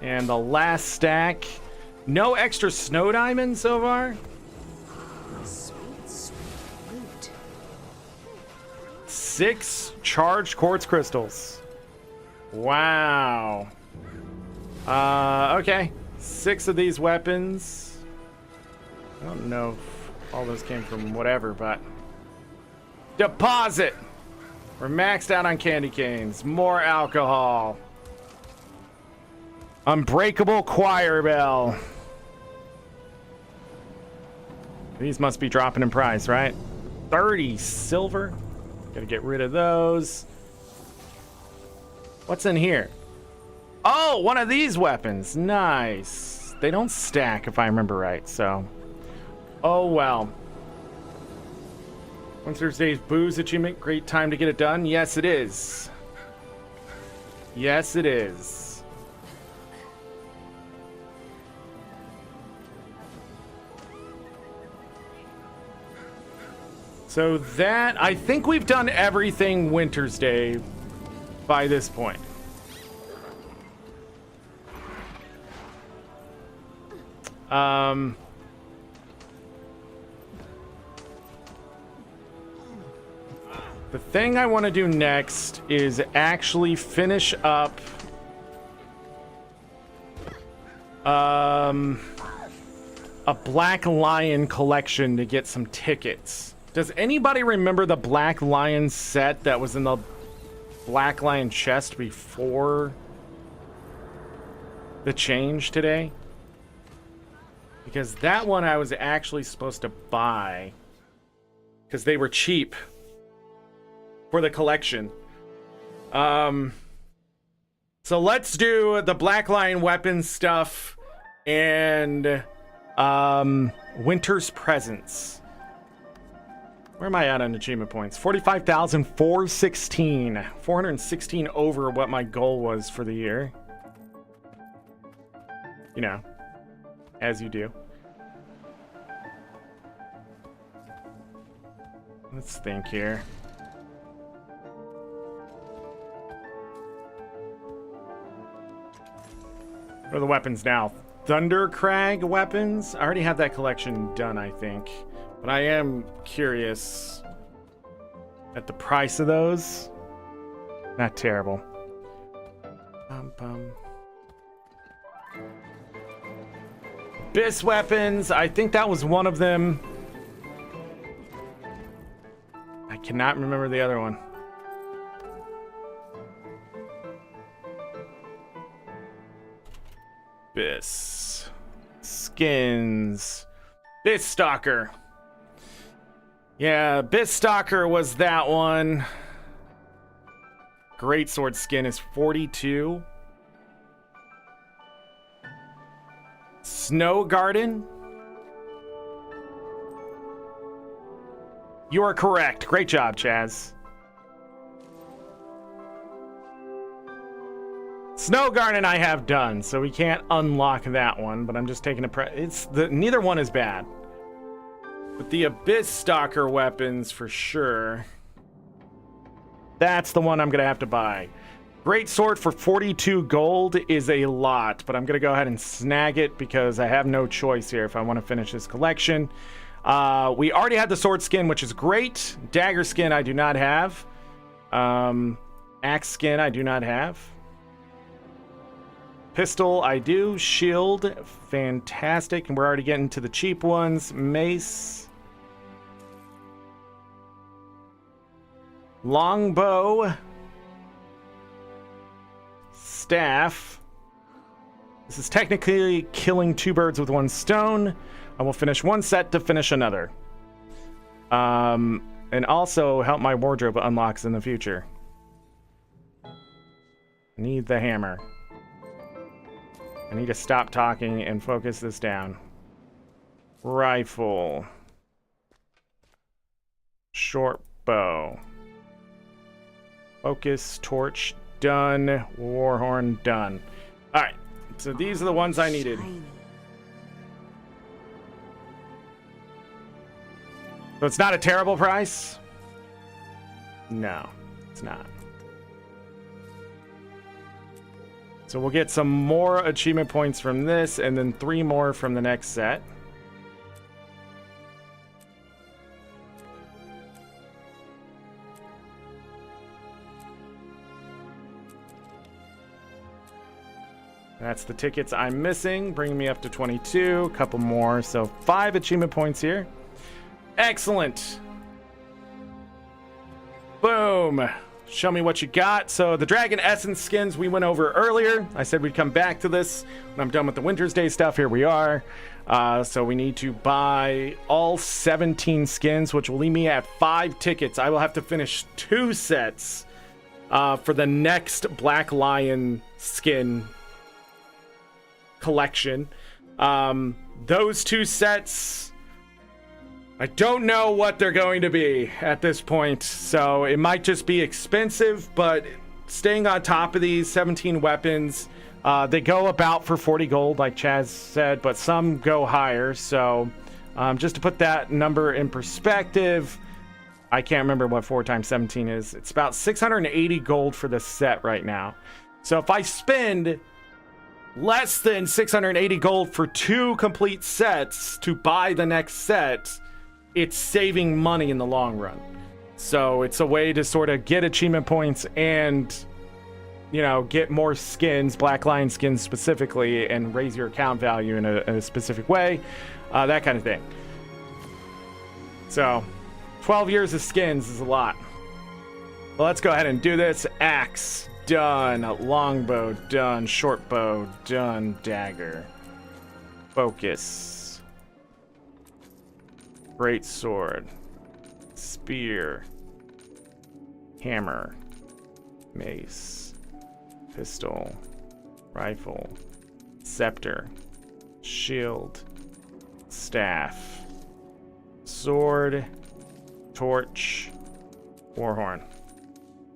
And the last stack. No extra snow diamonds so far. Sweet, sweet loot. 6 charged quartz crystals. Wow. Okay. 6 of these weapons. I don't know if all those came from whatever, but... Deposit! We're maxed out on candy canes. More alcohol. Unbreakable choir bell. These must be dropping in price, right? 30 silver. Gotta get rid of those. What's in here? Oh, one of these weapons. Nice. They don't stack if I remember right, so. Oh, well. Winter's Day's booze achievement. Great time to get it done. Yes, it is. Yes, it is. So that, I think we've done everything Winter's Day by this point. The thing I want to do next is actually finish up a Black Lion collection to get some tickets. Does anybody remember the Black Lion set that was in the Black Lion chest before the change today? Because that one I was actually supposed to buy because they were cheap for the collection. So let's do the Black Lion weapon stuff and Winter's Presents. Where am I at on achievement points? 45,416. 416 over what my goal was for the year. You know, as you do. Let's think here. What are the weapons now? Thundercrag weapons? I already have that collection done, I think. But I am curious at the price of those. Not terrible. Abyss weapons. I think that was one of them. I cannot remember the other one. Abyss. Skins. Abyss Stalker. Yeah, Abyss Stalker was that one. Greatsword skin is 42. Snow Garden. You are correct. Great job, Chaz. Snow Garden I have done, so we can't unlock that one, but I'm just taking a neither one is bad. But the Abyss Stalker weapons, for sure. That's the one I'm going to have to buy. Great sword for 42 gold is a lot, but I'm going to go ahead and snag it because I have no choice here if I want to finish this collection. We already had the sword skin, which is great. Dagger skin I do not have. Axe skin I do not have. Pistol, I do. Shield, fantastic. And we're already getting to the cheap ones. Mace. Longbow. Staff. This is technically killing 2 birds with 1 stone. I will finish 1 set to finish another. And also help my wardrobe unlocks in the future. Need the hammer. I need to stop talking and focus this down. Rifle. Short bow. Focus, torch, done. Warhorn, done. Alright, so these are the ones I needed. So it's not a terrible price? No, it's not. So we'll get some more achievement points from this, and then 3 more from the next set. That's the tickets I'm missing, bringing me up to 22. A couple more, so 5 achievement points here. Excellent. Boom. Show me what you got. So the Dragon Essence skins we went over earlier. I said we'd come back to this when I'm done with the Wintersday stuff. Here we are. So we need to buy all 17 skins, which will leave me at 5 tickets. I will have to finish 2 sets for the next Black Lion skin collection. Those 2 sets, I don't know what they're going to be at this point, so it might just be expensive, but staying on top of these 17 weapons, they go about for 40 gold, like Chaz said, but some go higher, so just to put that number in perspective, I can't remember what 4 times 17 is. It's about 680 gold for this set right now. So if I spend less than 680 gold for 2 complete sets to buy the next set, it's saving money in the long run. So it's a way to sort of get achievement points and, you know, get more skins, Black Lion skins specifically, and raise your account value in a specific way, that kind of thing. So 12 years of skins is a lot. Well, let's go ahead and do this. Axe, done. Longbow, done. Shortbow, done. Dagger. Focus. Great sword, spear, hammer, mace, pistol, rifle, scepter, shield, staff, sword, torch, warhorn.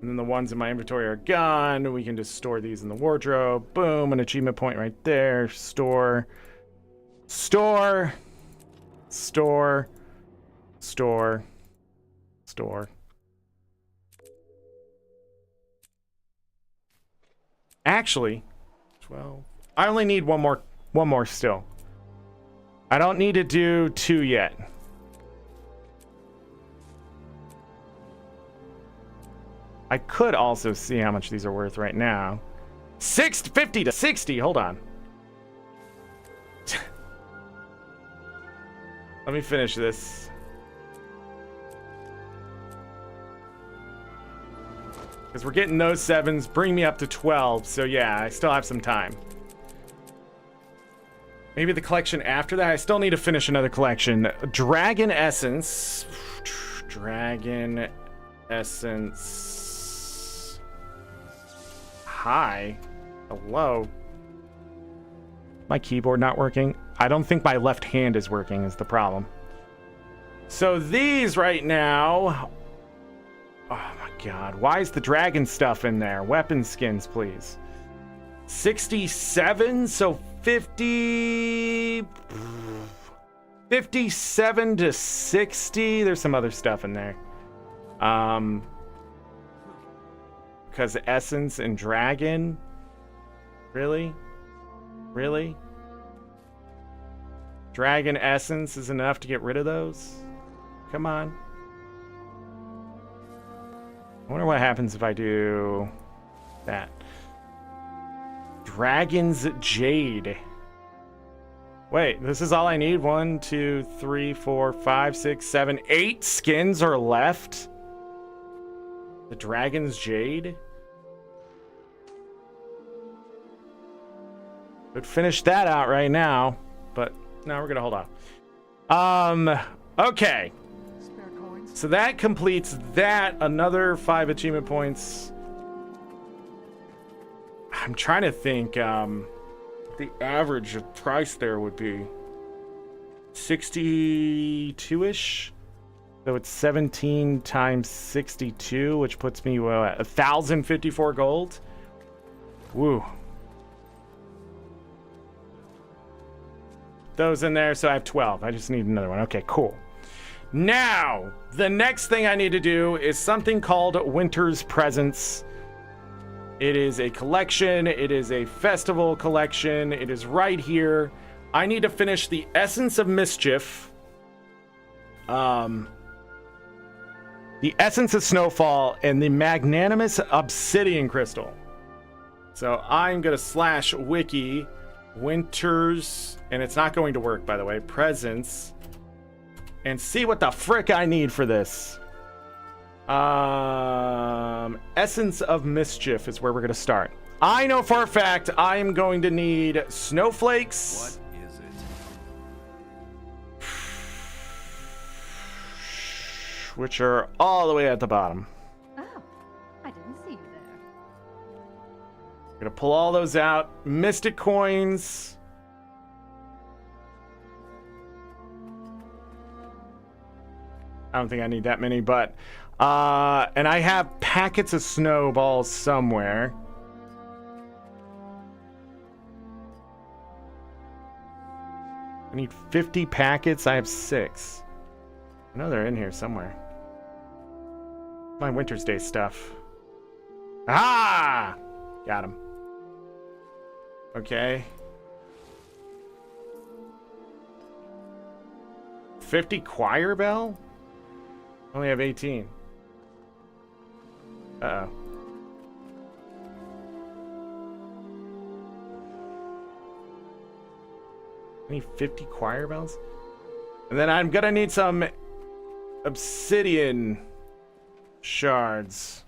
And then the ones in my inventory are gone. We can just store these in the wardrobe. Boom, an achievement point right there. Store, store, store. Store. Actually, 12. I only need one more still. I don't need to do 2 yet. I could also see how much these are worth right now. 50 to 60. Hold on. Let me finish this. Because we're getting those 7s, bring me up to 12. So yeah, I still have some time. Maybe the collection after that. I still need to finish another collection. Dragon Essence. Dragon Essence. Hi. Hello. My keyboard not working? I don't think my left hand is working is the problem. So these right now... Oh my god, why is the dragon stuff in there? Weapon skins, please. 67, so 50... 57 to 60. There's some other stuff in there. Because Essence and Dragon? Really? Really? Dragon Essence is enough to get rid of those? Come on. I wonder what happens if I do that. Dragon's Jade. Wait, this is all I need? 1, 2, 3, 4, 5, 6, 7, 8 skins are left? The Dragon's Jade? Could finish that out right now, but no, we're gonna hold on. Okay. So that completes that. Another 5 achievement points. I'm trying to think, the average price there would be 62-ish. So it's 17 times 62, which puts me at 1,054 gold. Woo. Those in there, so I have 12. I just need another one. Okay, cool. Now, the next thing I need to do is something called Winter's Presents. It is a collection. It is a festival collection. It is right here. I need to finish the Essence of Mischief. The Essence of Snowfall and the Magnanimous Obsidian Crystal. So I'm going to / wiki Winters, and it's not going to work, by the way, Presents, and see what the frick I need for this. Essence of Mischief is where we're going to start. I know for a fact I am going to need snowflakes. What is it? Which are all the way at the bottom. Oh, I didn't see you there. Gonna pull all those out. Mystic coins. I don't think I need that many, but and I have packets of snowballs somewhere. I need 50 packets. I have 6. I know they're in here somewhere. My Wintersday stuff. Ah! Got him. Okay. 50 choir bell? Only have 18. Uh-oh. I need 50 choir bells? And then I'm gonna need some obsidian shards.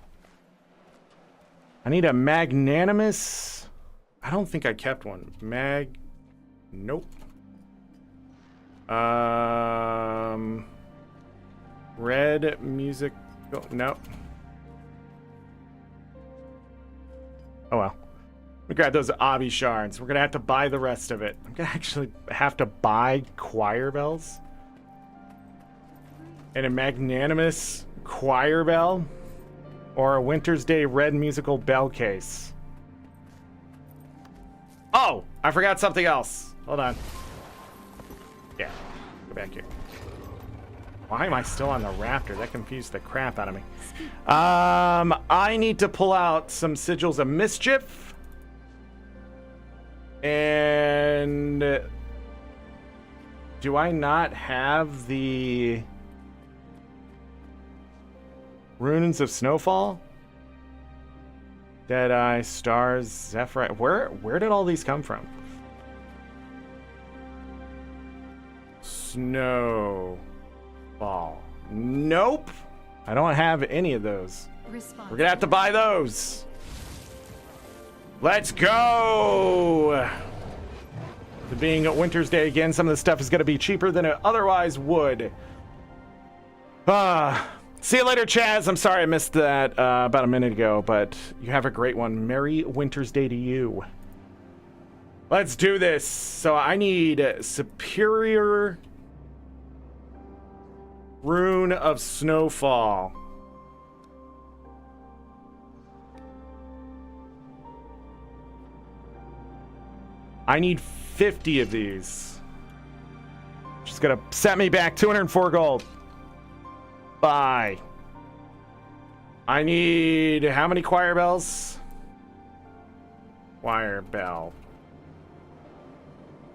I need a magnanimous... I don't think I kept one. Nope. Red music... No. Oh well. We grab those obby shards. We're gonna have to buy the rest of it. I'm gonna actually have to buy choir bells. And a magnanimous choir bell. Or a Wintersday red musical bell case. Oh! I forgot something else. Hold on. Yeah. Go back here. Why am I still on the raptor? That confused the crap out of me. I need to pull out some sigils of mischief. And do I not have the runes of snowfall? Deadeye, stars, Zephyrite. Where did all these come from? Snowfall. Nope. I don't have any of those. We're gonna have to buy those. Let's go! Being Wintersday again, some of the stuff is gonna be cheaper than it otherwise would. See you later, Chaz. I'm sorry I missed that about a minute ago, but you have a great one. Merry Wintersday to you. Let's do this. So I need Superior Rune of Snowfall. I need 50 of these. Just gonna set me back 204 gold. Bye. I need how many choir bells? Choir bell.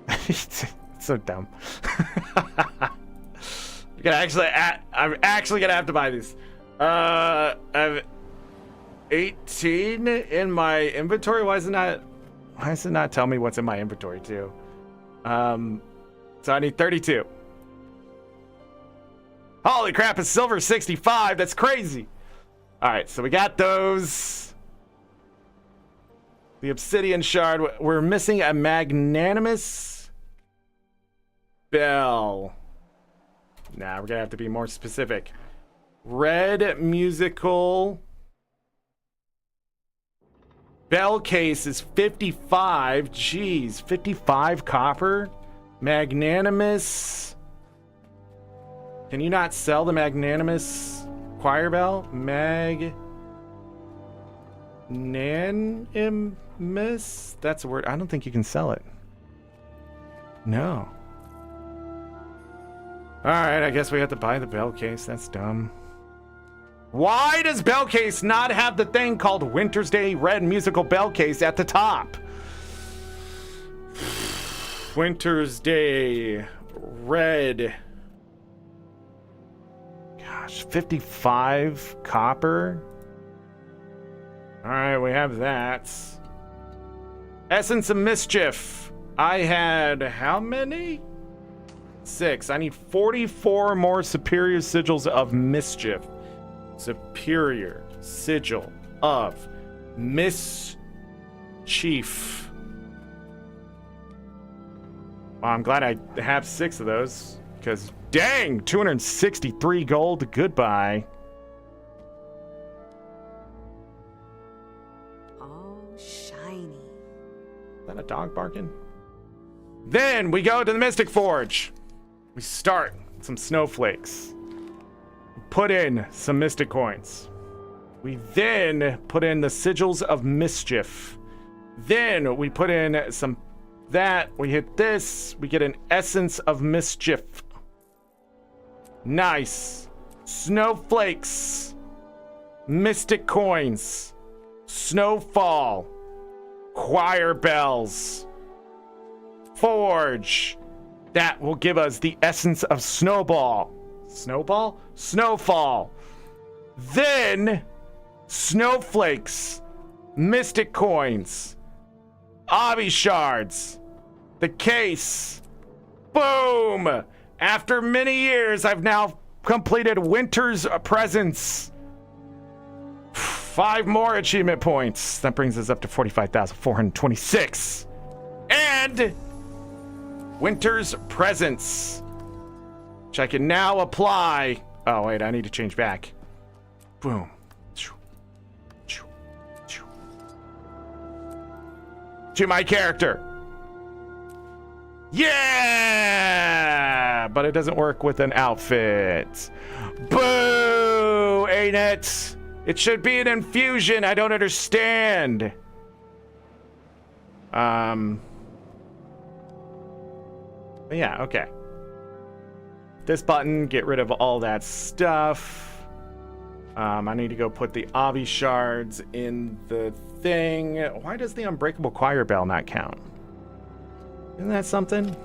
It's so dumb. I'm actually gonna have to buy these. I have 18 in my inventory. Why isn't that? Why does it not tell me what's in my inventory too? So I need 32. Holy crap, it's silver 65. That's crazy. All right, so we got those. The obsidian shard. We're missing a magnanimous bell. Nah, we're gonna have to be more specific. Red musical bell case is 55. Jeez, 55 copper. Magnanimous. Can you not sell the magnanimous choir bell? Magnanimous? That's a word. I don't think you can sell it. No. Alright, I guess we have to buy the bell case. That's dumb. Why does bell case not have the thing called Wintersday red musical bell case at the top? Wintersday red. Gosh, 55 copper. All right, we have that. Essence of Mischief. I had how many? 6. I need 44 more superior sigils of mischief. Superior sigil of mischief. Well, I'm glad I have 6 of those, because dang, 263 gold. Goodbye. Oh, shiny. Is that a dog barking? Then we go to the Mystic Forge. We start with some snowflakes. Put in some mystic coins. We then put in the sigils of mischief. Then we put in some that. We hit this. We get an essence of mischief. Nice. Snowflakes. Mystic coins. Snowfall. Choir bells. Forge. That will give us the essence of snowball. Snowball? Snowfall. Then snowflakes. Mystic coins. Obby shards. The case. Boom! After many years, I've now completed Winter's Presents. 5 more achievement points. That brings us up to 45,426. And Winter's Presents, which I can now apply. Oh, wait, I need to change back. Boom. To my character. Yeah! But it doesn't work with an outfit. Boo! Ain't it? It should be an infusion. I don't understand. Yeah, okay. This button, get rid of all that stuff. I need to go put the Obby shards in the thing. Why does the Unbreakable Choir Bell not count? Isn't that something?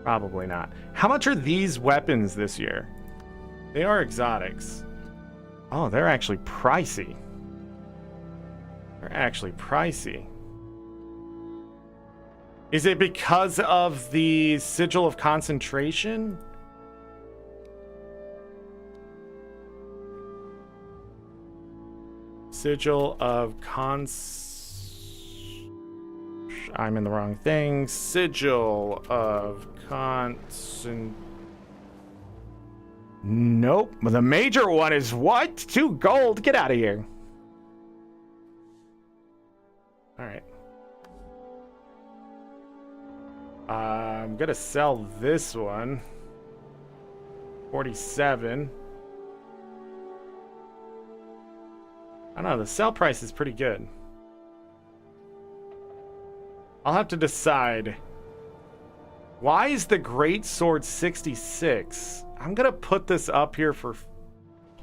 Probably not. How much are these weapons this year? They are exotics. Oh, they're actually pricey. They're actually pricey. Is it because of the Sigil of Concentration? Sigil of I'm in the wrong thing. Sigil of Nope. The major one is what? 2 gold? Get out of here. Alright. I'm gonna sell this one. 47. I don't know, the sell price is pretty good. I'll have to decide. Why is the Great Sword 66? I'm gonna put this up here for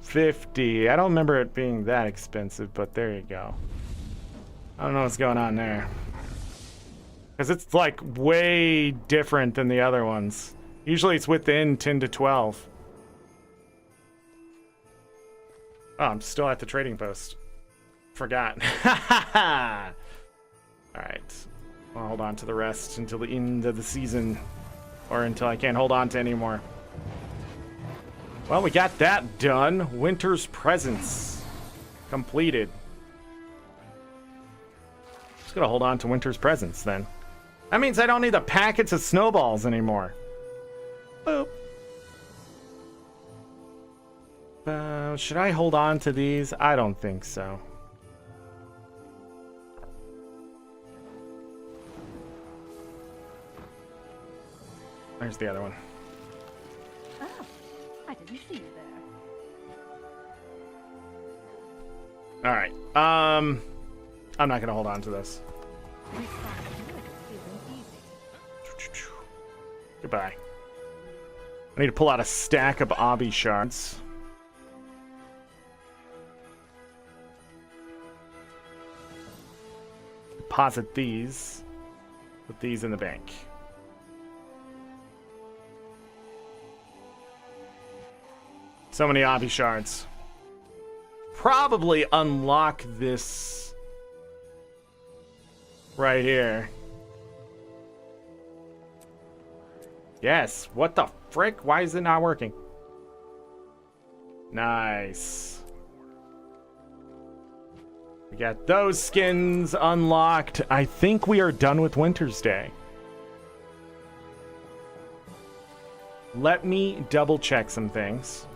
50. I don't remember it being that expensive, but there you go. I don't know what's going on there. Because it's like way different than the other ones. Usually it's within 10 to 12. Oh, I'm still at the trading post. Forgot. All right. I'll hold on to the rest until the end of the season, or until I can't hold on to anymore. Well, we got that done. Winter's Presents completed. Just gonna hold on to Winter's Presents then. That means I don't need the packets of snowballs anymore. Boop. Should I hold on to these? I don't think so. There's the other one. Oh, I didn't see you there. All right. I'm not gonna hold on to this. Goodbye. I need to pull out a stack of obby shards. Deposit these. Put these in the bank. So many obby shards. Probably unlock this right here. Yes. What the frick? Why is it not working? Nice. We got those skins unlocked. I think we are done with Wintersday. Let me double check some things.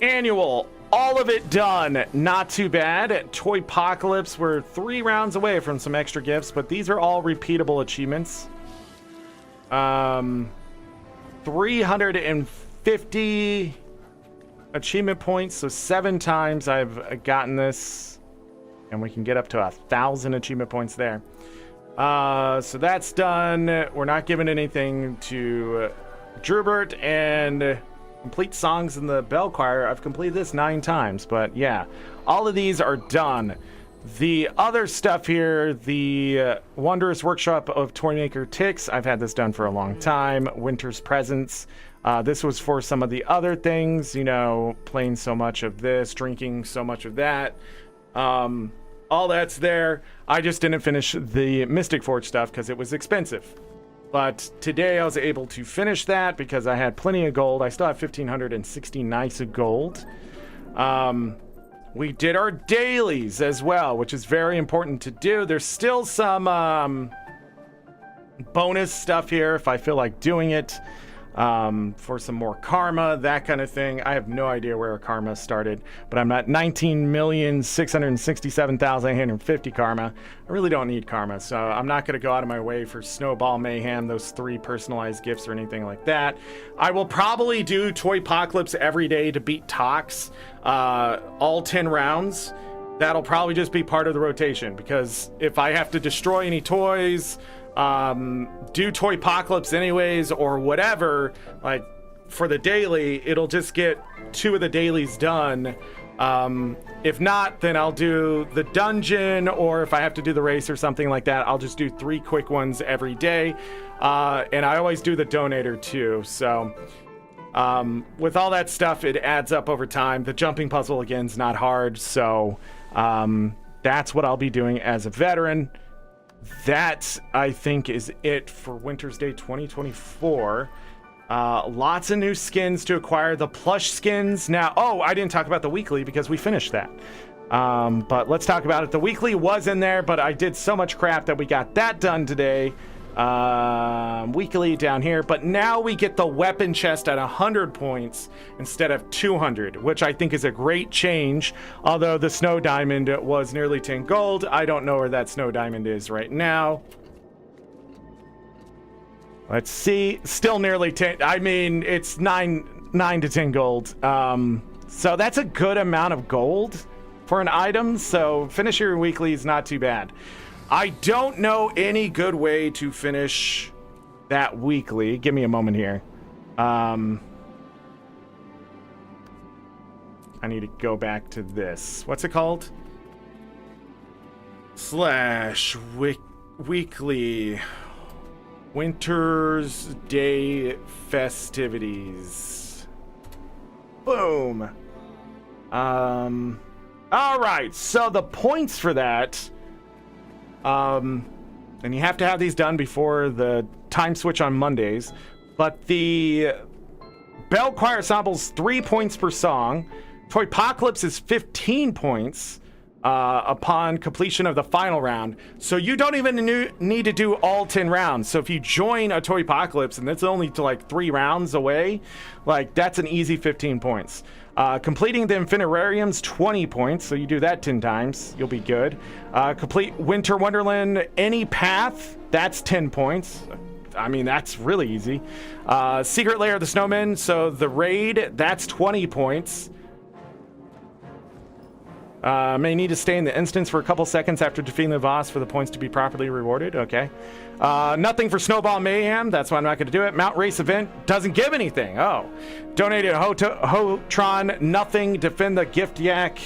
Annual, all of it done. Not too bad. Toypocolypse, we're 3 rounds away from some extra gifts, but these are all repeatable achievements. 350 achievement points, so 7 times I've gotten this, and we can get up to 1,000 achievement points there. So that's done. We're not giving anything to Drubert, and complete songs in the bell choir. I've completed this 9 times, but yeah, all of these are done. The other stuff here, the Wondrous Workshop of Toymaker Ticks, I've had this done for a long time. Winter's Presents. This was for some of the other things, you know, playing so much of this, drinking so much of that. All that's there. I just didn't finish the Mystic Forge stuff because it was expensive. But today I was able to finish that because I had plenty of gold. I still have 1,560 nice of gold. We did our dailies as well, which is very important to do. There's still some bonus stuff here if I feel like doing it. For some more karma, that kind of thing. I have no idea where karma started, but I'm at 19,667,850 karma. I really don't need karma, so I'm not going to go out of my way for Snowball Mayhem, those 3 personalized gifts or anything like that. I will probably do Toypocolypse every day to beat Tox, all 10 rounds. That'll probably just be part of the rotation, because if I have to destroy any toys, do Toypocolypse anyways or whatever, like for the daily, it'll just get 2 of the dailies done. If not, then I'll do the dungeon, or if I have to do the race or something like that, I'll just do 3 quick ones every day. And I always do the donator too, so with all that stuff, it adds up over time. The jumping puzzle again is not hard, so that's what I'll be doing as a veteran. That, I think, is it for Wintersday 2024. Lots of new skins to acquire. The plush skins now. Oh, I didn't talk about the weekly because we finished that. But let's talk about it. The weekly was in there, but I did so much crap that we got that done today. Weekly down here. But now we get the weapon chest at 100 points instead of 200, which I think is a great change. Although the snow diamond was nearly 10 gold. I don't know where that snow diamond is right now. Let's see. Still nearly 10. I mean, it's 9 to 10 gold. So that's a good amount of gold for an item. So finish your weekly is not too bad. I don't know any good way to finish that weekly. Give me a moment here. I need to go back to this. What's it called? /weekly Winter's Day festivities. Boom. All right. So the points for that And you have to have these done before the time switch on Mondays. But the Bell Choir Ensemble's 3 points per song. Toypocolypse is 15 points upon completion of the final round. So you don't even need to do all 10 rounds. So if you join a Toypocolypse and it's only to like 3 rounds away, like that's an easy 15 points. Completing the Infinitarium's 20 points, so you do that 10 times, you'll be good. Complete Winter Wonderland any path, that's 10 points. I mean, that's really easy. Secret Lair of the Snowmen, so the raid, that's 20 points. May need to stay in the instance for a couple seconds after defeating the boss for the points to be properly rewarded. Okay. Nothing for Snowball Mayhem. That's why I'm not going to do it. Mount Race Event doesn't give anything. Oh. Donated Hotron. Nothing. Defend the Gift Yak.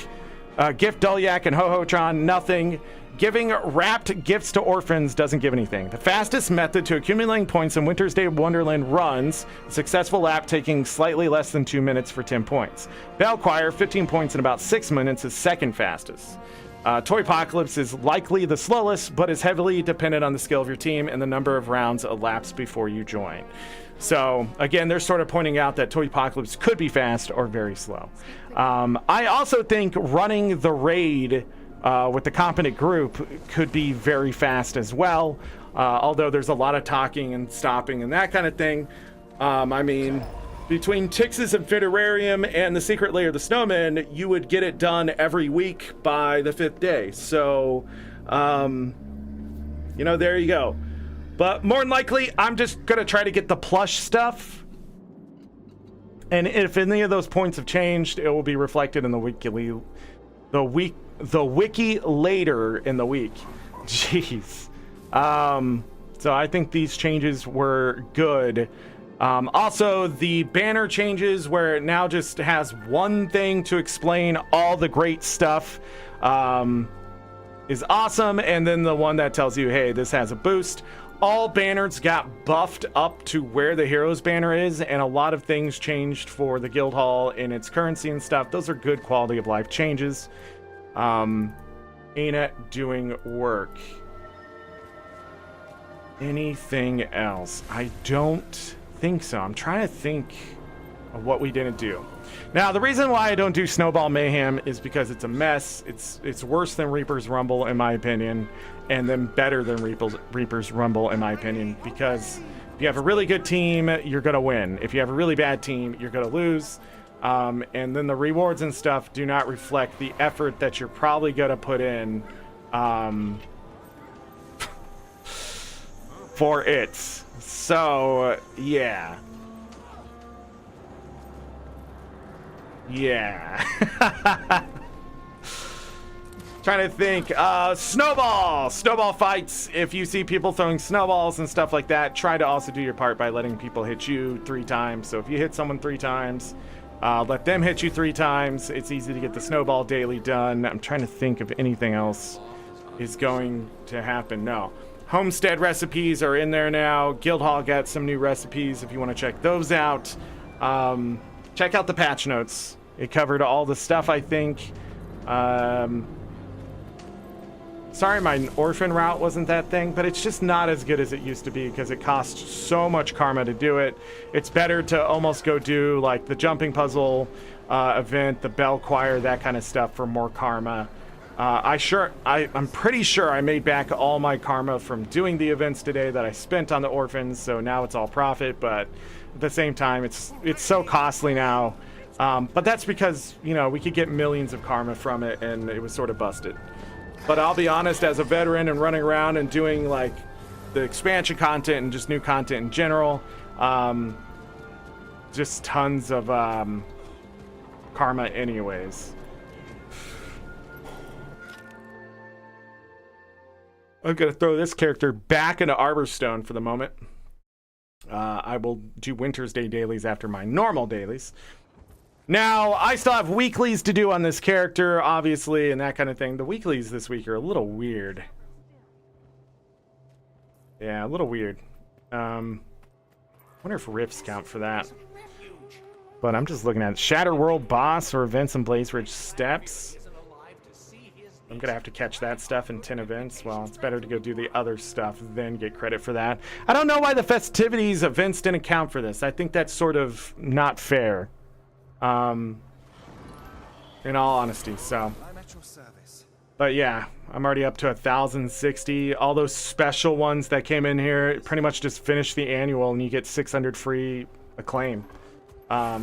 Gift Dull Yak and Ho-Hotron. Nothing. Giving wrapped gifts to orphans doesn't give anything. The fastest method to accumulating points in Wintersday Wonderland runs, a successful lap taking slightly less than 2 minutes for 10 points. Bell Choir, 15 points in about 6 minutes, is second fastest. Toypocolypse is likely the slowest, but is heavily dependent on the skill of your team and the number of rounds elapsed before you join. So, again, they're sort of pointing out that Toypocolypse could be fast or very slow. I also think running the raid with the competent group could be very fast as well, although there's a lot of talking and stopping and that kind of thing. I mean, between Tix's Infinitarium and the Secret Lair of the Snowmen, you would get it done every week by the 5th day. So, you know, there you go. But more than likely, I'm just going to try to get the plush stuff. And if any of those points have changed, it will be reflected in the wiki later in the week. Jeez. So I think these changes were good. Also, the banner changes where it now just has one thing to explain all the great stuff is awesome. And then the one that tells you, hey, this has a boost. All banners got buffed up to where the heroes banner is, and a lot of things changed for the guild hall and its currency and stuff. Those are good quality of life changes. ArenaNet doing work. Anything else? I don't think so. I'm trying to think of what we didn't do. Now, the reason why I don't do Snowball Mayhem is because it's a mess. It's worse than Reaper's Rumble, in my opinion, and then better than Reaper's Rumble, in my opinion, because if you have a really good team, you're going to win. If you have a really bad team, you're going to lose. And then the rewards and stuff do not reflect the effort that you're probably going to put in for it. So, yeah. Yeah. Trying to think. Snowball fights. If you see people throwing snowballs and stuff like that, try to also do your part by letting people hit you 3 times. So if you hit someone 3 times, let them hit you 3 times. It's easy to get the snowball daily done. I'm trying to think if anything else is going to happen. No. Homestead recipes are in there now. Guildhall got some new recipes if you want to check those out. Check out the patch notes. It covered all the stuff, I think. Sorry my orphan route wasn't that thing, but it's just not as good as it used to be because it costs so much karma to do it. It's better to almost go do like the jumping puzzle event, the bell choir, that kind of stuff for more karma. I'm pretty sure I made back all my karma from doing the events today that I spent on the orphans, so now it's all profit, but at the same time, it's so costly now. But that's because, you know, we could get millions of karma from it, and it was sort of busted. But I'll be honest, as a veteran and running around and doing, like, the expansion content and just new content in general, just tons of karma anyways. I'm going to throw this character back into Arborstone for the moment. I will do Wintersday dailies after my normal dailies. Now, I still have weeklies to do on this character, obviously, and that kind of thing. The weeklies this week are a little weird. Yeah, a little weird. Wonder if rifts count for that. But I'm just looking at it. Shatter World Boss or Events and Blaze Ridge Steps. I'm gonna have to catch that stuff in 10 events. Well, it's better to go do the other stuff than get credit for that. I don't know why the festivities events didn't count for this. I think that's sort of not fair. In all honesty, so. I'm at your service. But yeah, I'm already up to 1,060. All those special ones that came in here pretty much just finish the annual and you get 600 free acclaim. I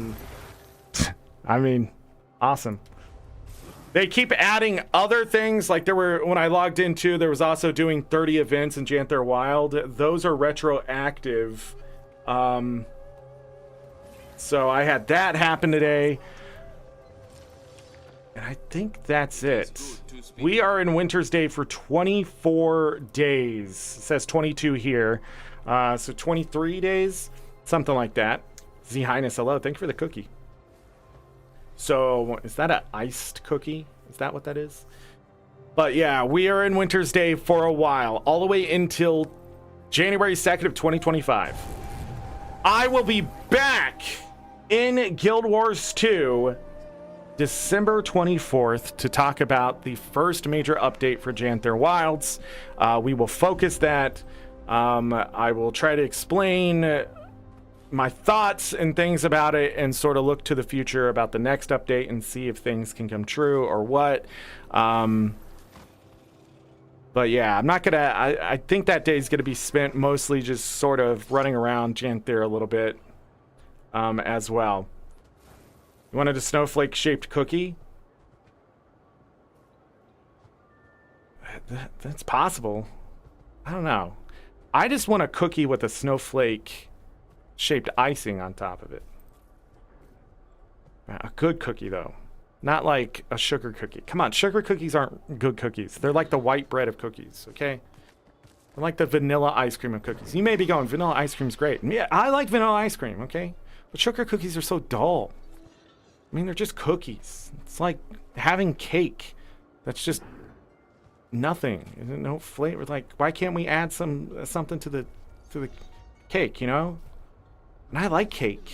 mean, awesome. They keep adding other things. Like when I logged into, there was also doing 30 events in Janther Wild. Those are retroactive. So I had that happen today. And I think that's it. We are in Wintersday for 24 days. It says 22 here. So 23 days, something like that. Z Highness, hello. Thank you for the cookie. So is that an iced cookie? Is that what that is? But yeah, we are in Wintersday for a while, all the way until January 2nd of 2025. I will be back in Guild Wars 2 December 24th to talk about the first major update for Janther Wilds. We will focus that. I will try to explain my thoughts and things about it and sort of look to the future about the next update and see if things can come true or what. But yeah, I'm not gonna, I think that day is gonna be spent mostly just sort of running around Janther a little bit as well. You wanted a snowflake shaped cookie? That's possible. I don't know. I just want a cookie with a snowflake shaped icing on top of it. A good cookie though, not like a sugar cookie. Come on, sugar cookies aren't good cookies. They're like the white bread of cookies, okay? They're like the vanilla ice cream of cookies. You may be going, vanilla ice cream's great. Yeah, I like vanilla ice cream, okay? But sugar cookies are so dull. I mean, they're just cookies. It's like having cake. That's just nothing. No flavor. Like, why can't we add something to the cake, you know? And I like cake.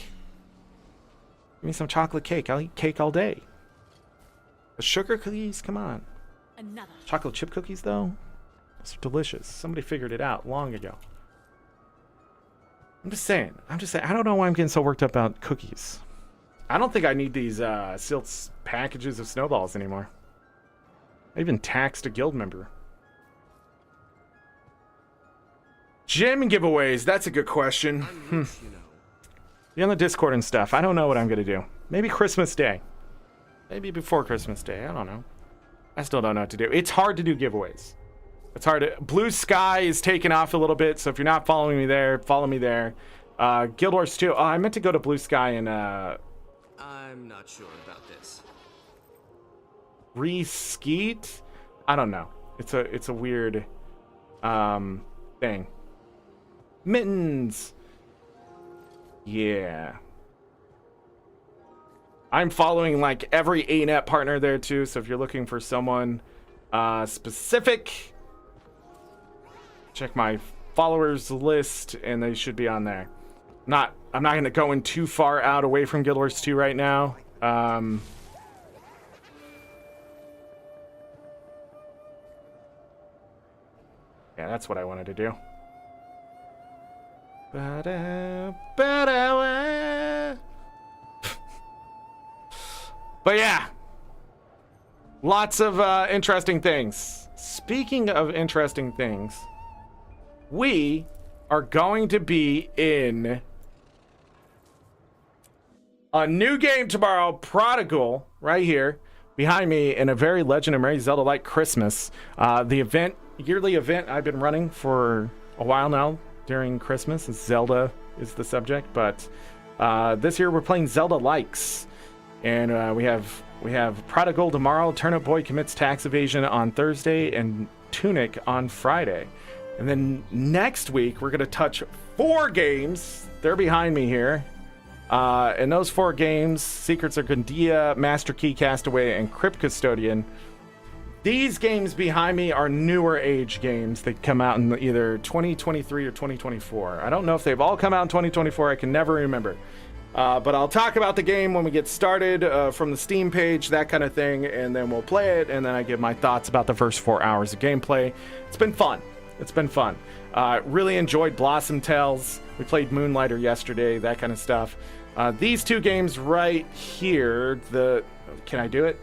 Give me some chocolate cake. I'll eat cake all day. But sugar cookies, come on. Another. Chocolate chip cookies, though, those are delicious. Somebody figured it out long ago. I'm just saying. I don't know why I'm getting so worked up about cookies. I don't think I need these sealed packages of snowballs anymore. I even taxed a guild member. Gym giveaways. That's a good question. Be on the Discord and stuff. I don't know what I'm going to do. Maybe Christmas Day. Maybe before Christmas Day. I don't know. I still don't know what to do. It's hard to do giveaways. It's hard to... Blue Sky is taking off a little bit, so if you're not following me there, follow me there. Guild Wars 2. Oh, I meant to go to Blue Sky and... I'm not sure about this. Reskeet? I don't know. It's a weird thing. Mittens. Yeah. I'm following like every ArenaNet partner there too, so if you're looking for someone specific, check my followers list and they should be on there. I'm not going to go in too far out away from Guild Wars 2 right now. Yeah, that's what I wanted to do. But yeah, lots of interesting things. Speaking of interesting things, we are going to be in a new game tomorrow, Prodigal, right here behind me in a very Legend of Mary Zelda-like Christmas. The yearly event I've been running for a while now during Christmas. Zelda is the subject, but this year we're playing Zelda likes, and we have Prodigal tomorrow. Turnip Boy commits tax evasion on Thursday, and Tunic on Friday. And then next week we're gonna touch 4 games. They're behind me here. And those 4 games, Secrets of Gandia, Master Key Castaway, and Crypt Custodian. These games behind me are newer age games that come out in either 2023 or 2024. I don't know if they've all come out in 2024. I can never remember. But I'll talk about the game when we get started from the Steam page, that kind of thing, and then we'll play it, and then I give my thoughts about the first 4 hours of gameplay. It's been fun. It's been fun. Really enjoyed Blossom Tales. We played Moonlighter yesterday, that kind of stuff. These two games right here, can I do it?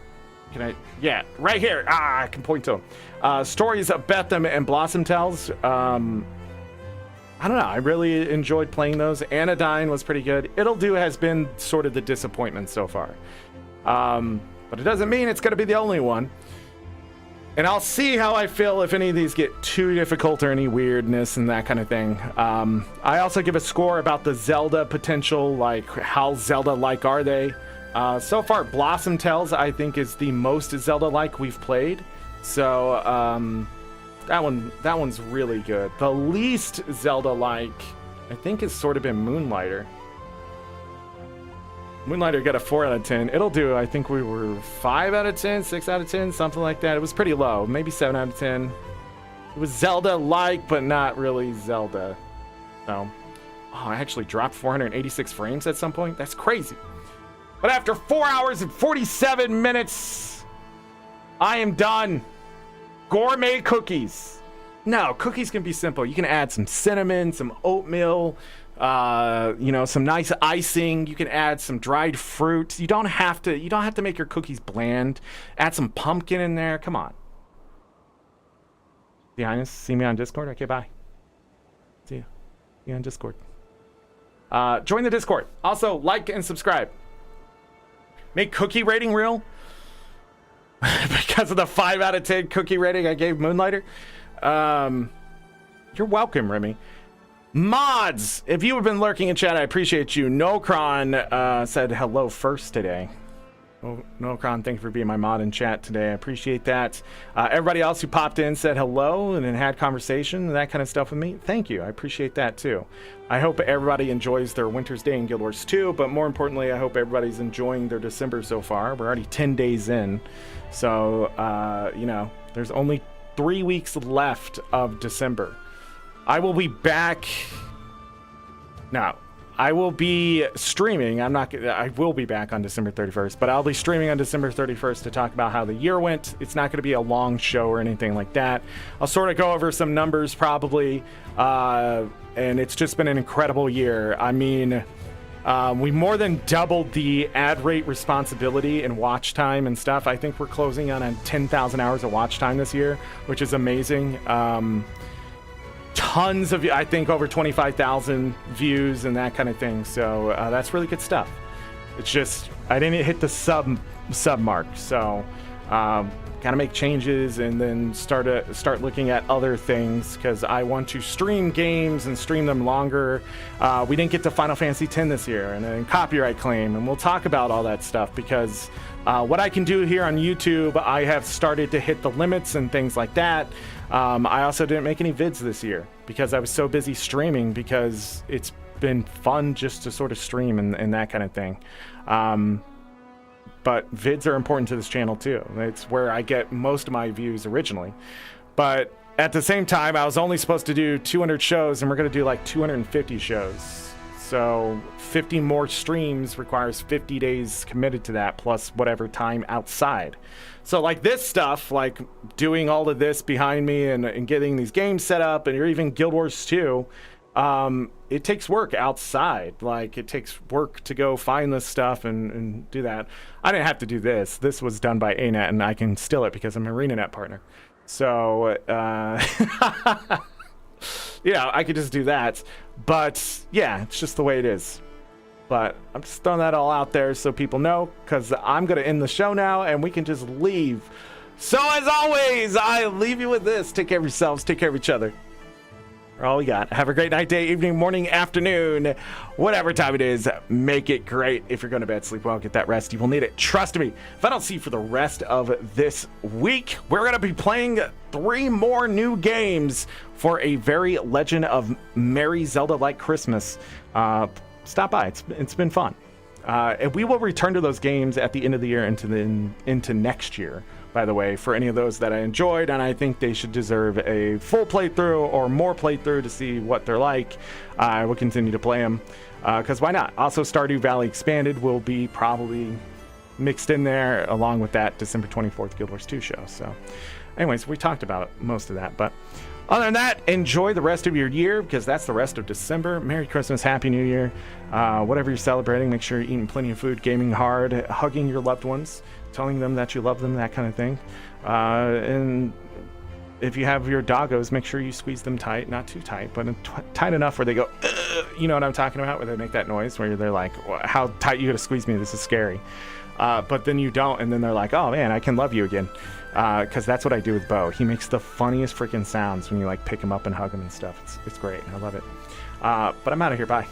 Can I? Yeah, right here. I can point to them. Stories of Bethlehem and Blossom Tales. I don't know. I really enjoyed playing those. Anodyne was pretty good. It'll Do has been sort of the disappointment so far. But it doesn't mean it's going to be the only one. And I'll see how I feel if any of these get too difficult or any weirdness and that kind of thing. I also give a score about the Zelda potential, like how Zelda-like are they. So far, Blossom Tales, I think, is the most Zelda-like we've played. So, that one's really good. The least Zelda-like, I think, has sort of been Moonlighter. Moonlighter got a 4 out of 10. It'll Do, I think we were 5 out of 10, 6 out of 10, something like that. It was pretty low, maybe 7 out of 10. It was Zelda-like, but not really Zelda. So, I actually dropped 486 frames at some point. That's crazy. But after 4 hours and 47 minutes, I am done. Gourmet cookies. No, cookies can be simple. You can add some cinnamon, some oatmeal, some nice icing. You can add some dried fruit. You don't have to make your cookies bland. Add some pumpkin in there. Come on. The Highness, see me on Discord? Okay, bye. See you. See you on Discord. Join the Discord. Also, like and subscribe. Make cookie rating real. Because of the 5 out of 10 cookie rating I gave Moonlighter. You're welcome, Remy. Mods, if you have been lurking in chat, I appreciate you. Nocron said hello first today. Nocron, thank you for being my mod in chat today. I appreciate that. Everybody else who popped in said hello and then had conversation and that kind of stuff with me. Thank you. I appreciate that too. I hope everybody enjoys their Wintersday in Guild Wars 2, but more importantly, I hope everybody's enjoying their December so far. We're already 10 days in. So, there's only 3 weeks left of December. I will be back. Now, I will be streaming. I will be back on December 31st, but I'll be streaming on December 31st to talk about how the year went. It's not going to be a long show or anything like that. I'll sort of go over some numbers probably, and it's just been an incredible year. I mean, we more than doubled the ad rate responsibility and watch time and stuff. I think we're closing on 10,000 hours of watch time this year, which is amazing. Tons of, I think, over 25,000 views and that kind of thing. So that's really good stuff. It's just I didn't hit the sub mark, so gotta make changes and then start looking at other things because I want to stream games and stream them longer. We didn't get to Final Fantasy X this year and then copyright claim, and we'll talk about all that stuff because what I can do here on YouTube, I have started to hit the limits and things like that. I also didn't make any vids this year because I was so busy streaming because it's been fun just to sort of stream and that kind of thing. But vids are important to this channel too. It's where I get most of my views originally. But at the same time, I was only supposed to do 200 shows and we're going to do like 250 shows. So 50 more streams requires 50 days committed to that plus whatever time outside. So like this stuff, like doing all of this behind me and getting these games set up and even Guild Wars 2, it takes work outside. Like it takes work to go find this stuff and do that. I didn't have to do this. This was done by ArenaNet and I can steal it because I'm an ArenaNet partner. So, yeah, I could just do that. But yeah, it's just the way it is. But I'm just throwing that all out there so people know, because I'm going to end the show now and we can just leave. So as always, I leave you with this. Take care of yourselves. Take care of each other. All we got. Have a great night, day, evening, morning, afternoon, whatever time it is. Make it great. If you're going to bed, sleep well, get that rest. You will need it. Trust me. If I don't see you for the rest of this week, we're going to be playing 3 more new games for a very Legend of Merry Zelda-like Christmas. Stop by. It's been fun. And we will return to those games at the end of the year into next year by the way, for any of those that I enjoyed, and I think they should deserve a full playthrough or more playthrough to see what they're like. I will continue to play them, because why not? Also, Stardew Valley Expanded will be probably mixed in there along with that December 24th Guild Wars 2 show. So anyways, we talked about most of that, but other than that, enjoy the rest of your year, because that's the rest of December. Merry Christmas, Happy New Year. Whatever you're celebrating, make sure you're eating plenty of food, gaming hard, hugging your loved ones, telling them that you love them, that kind of thing. And if you have your doggos, make sure you squeeze them tight, not too tight, but tight enough where they go, ugh, you know what I'm talking about, where they make that noise where they're like, how tight you gotta squeeze me, this is scary. But then you don't, and then they're like, oh man, I can love you again. Because that's what I do with Bo. He makes the funniest freaking sounds when you like pick him up and hug him and stuff. It's great. I love it. But I'm out of here. Bye.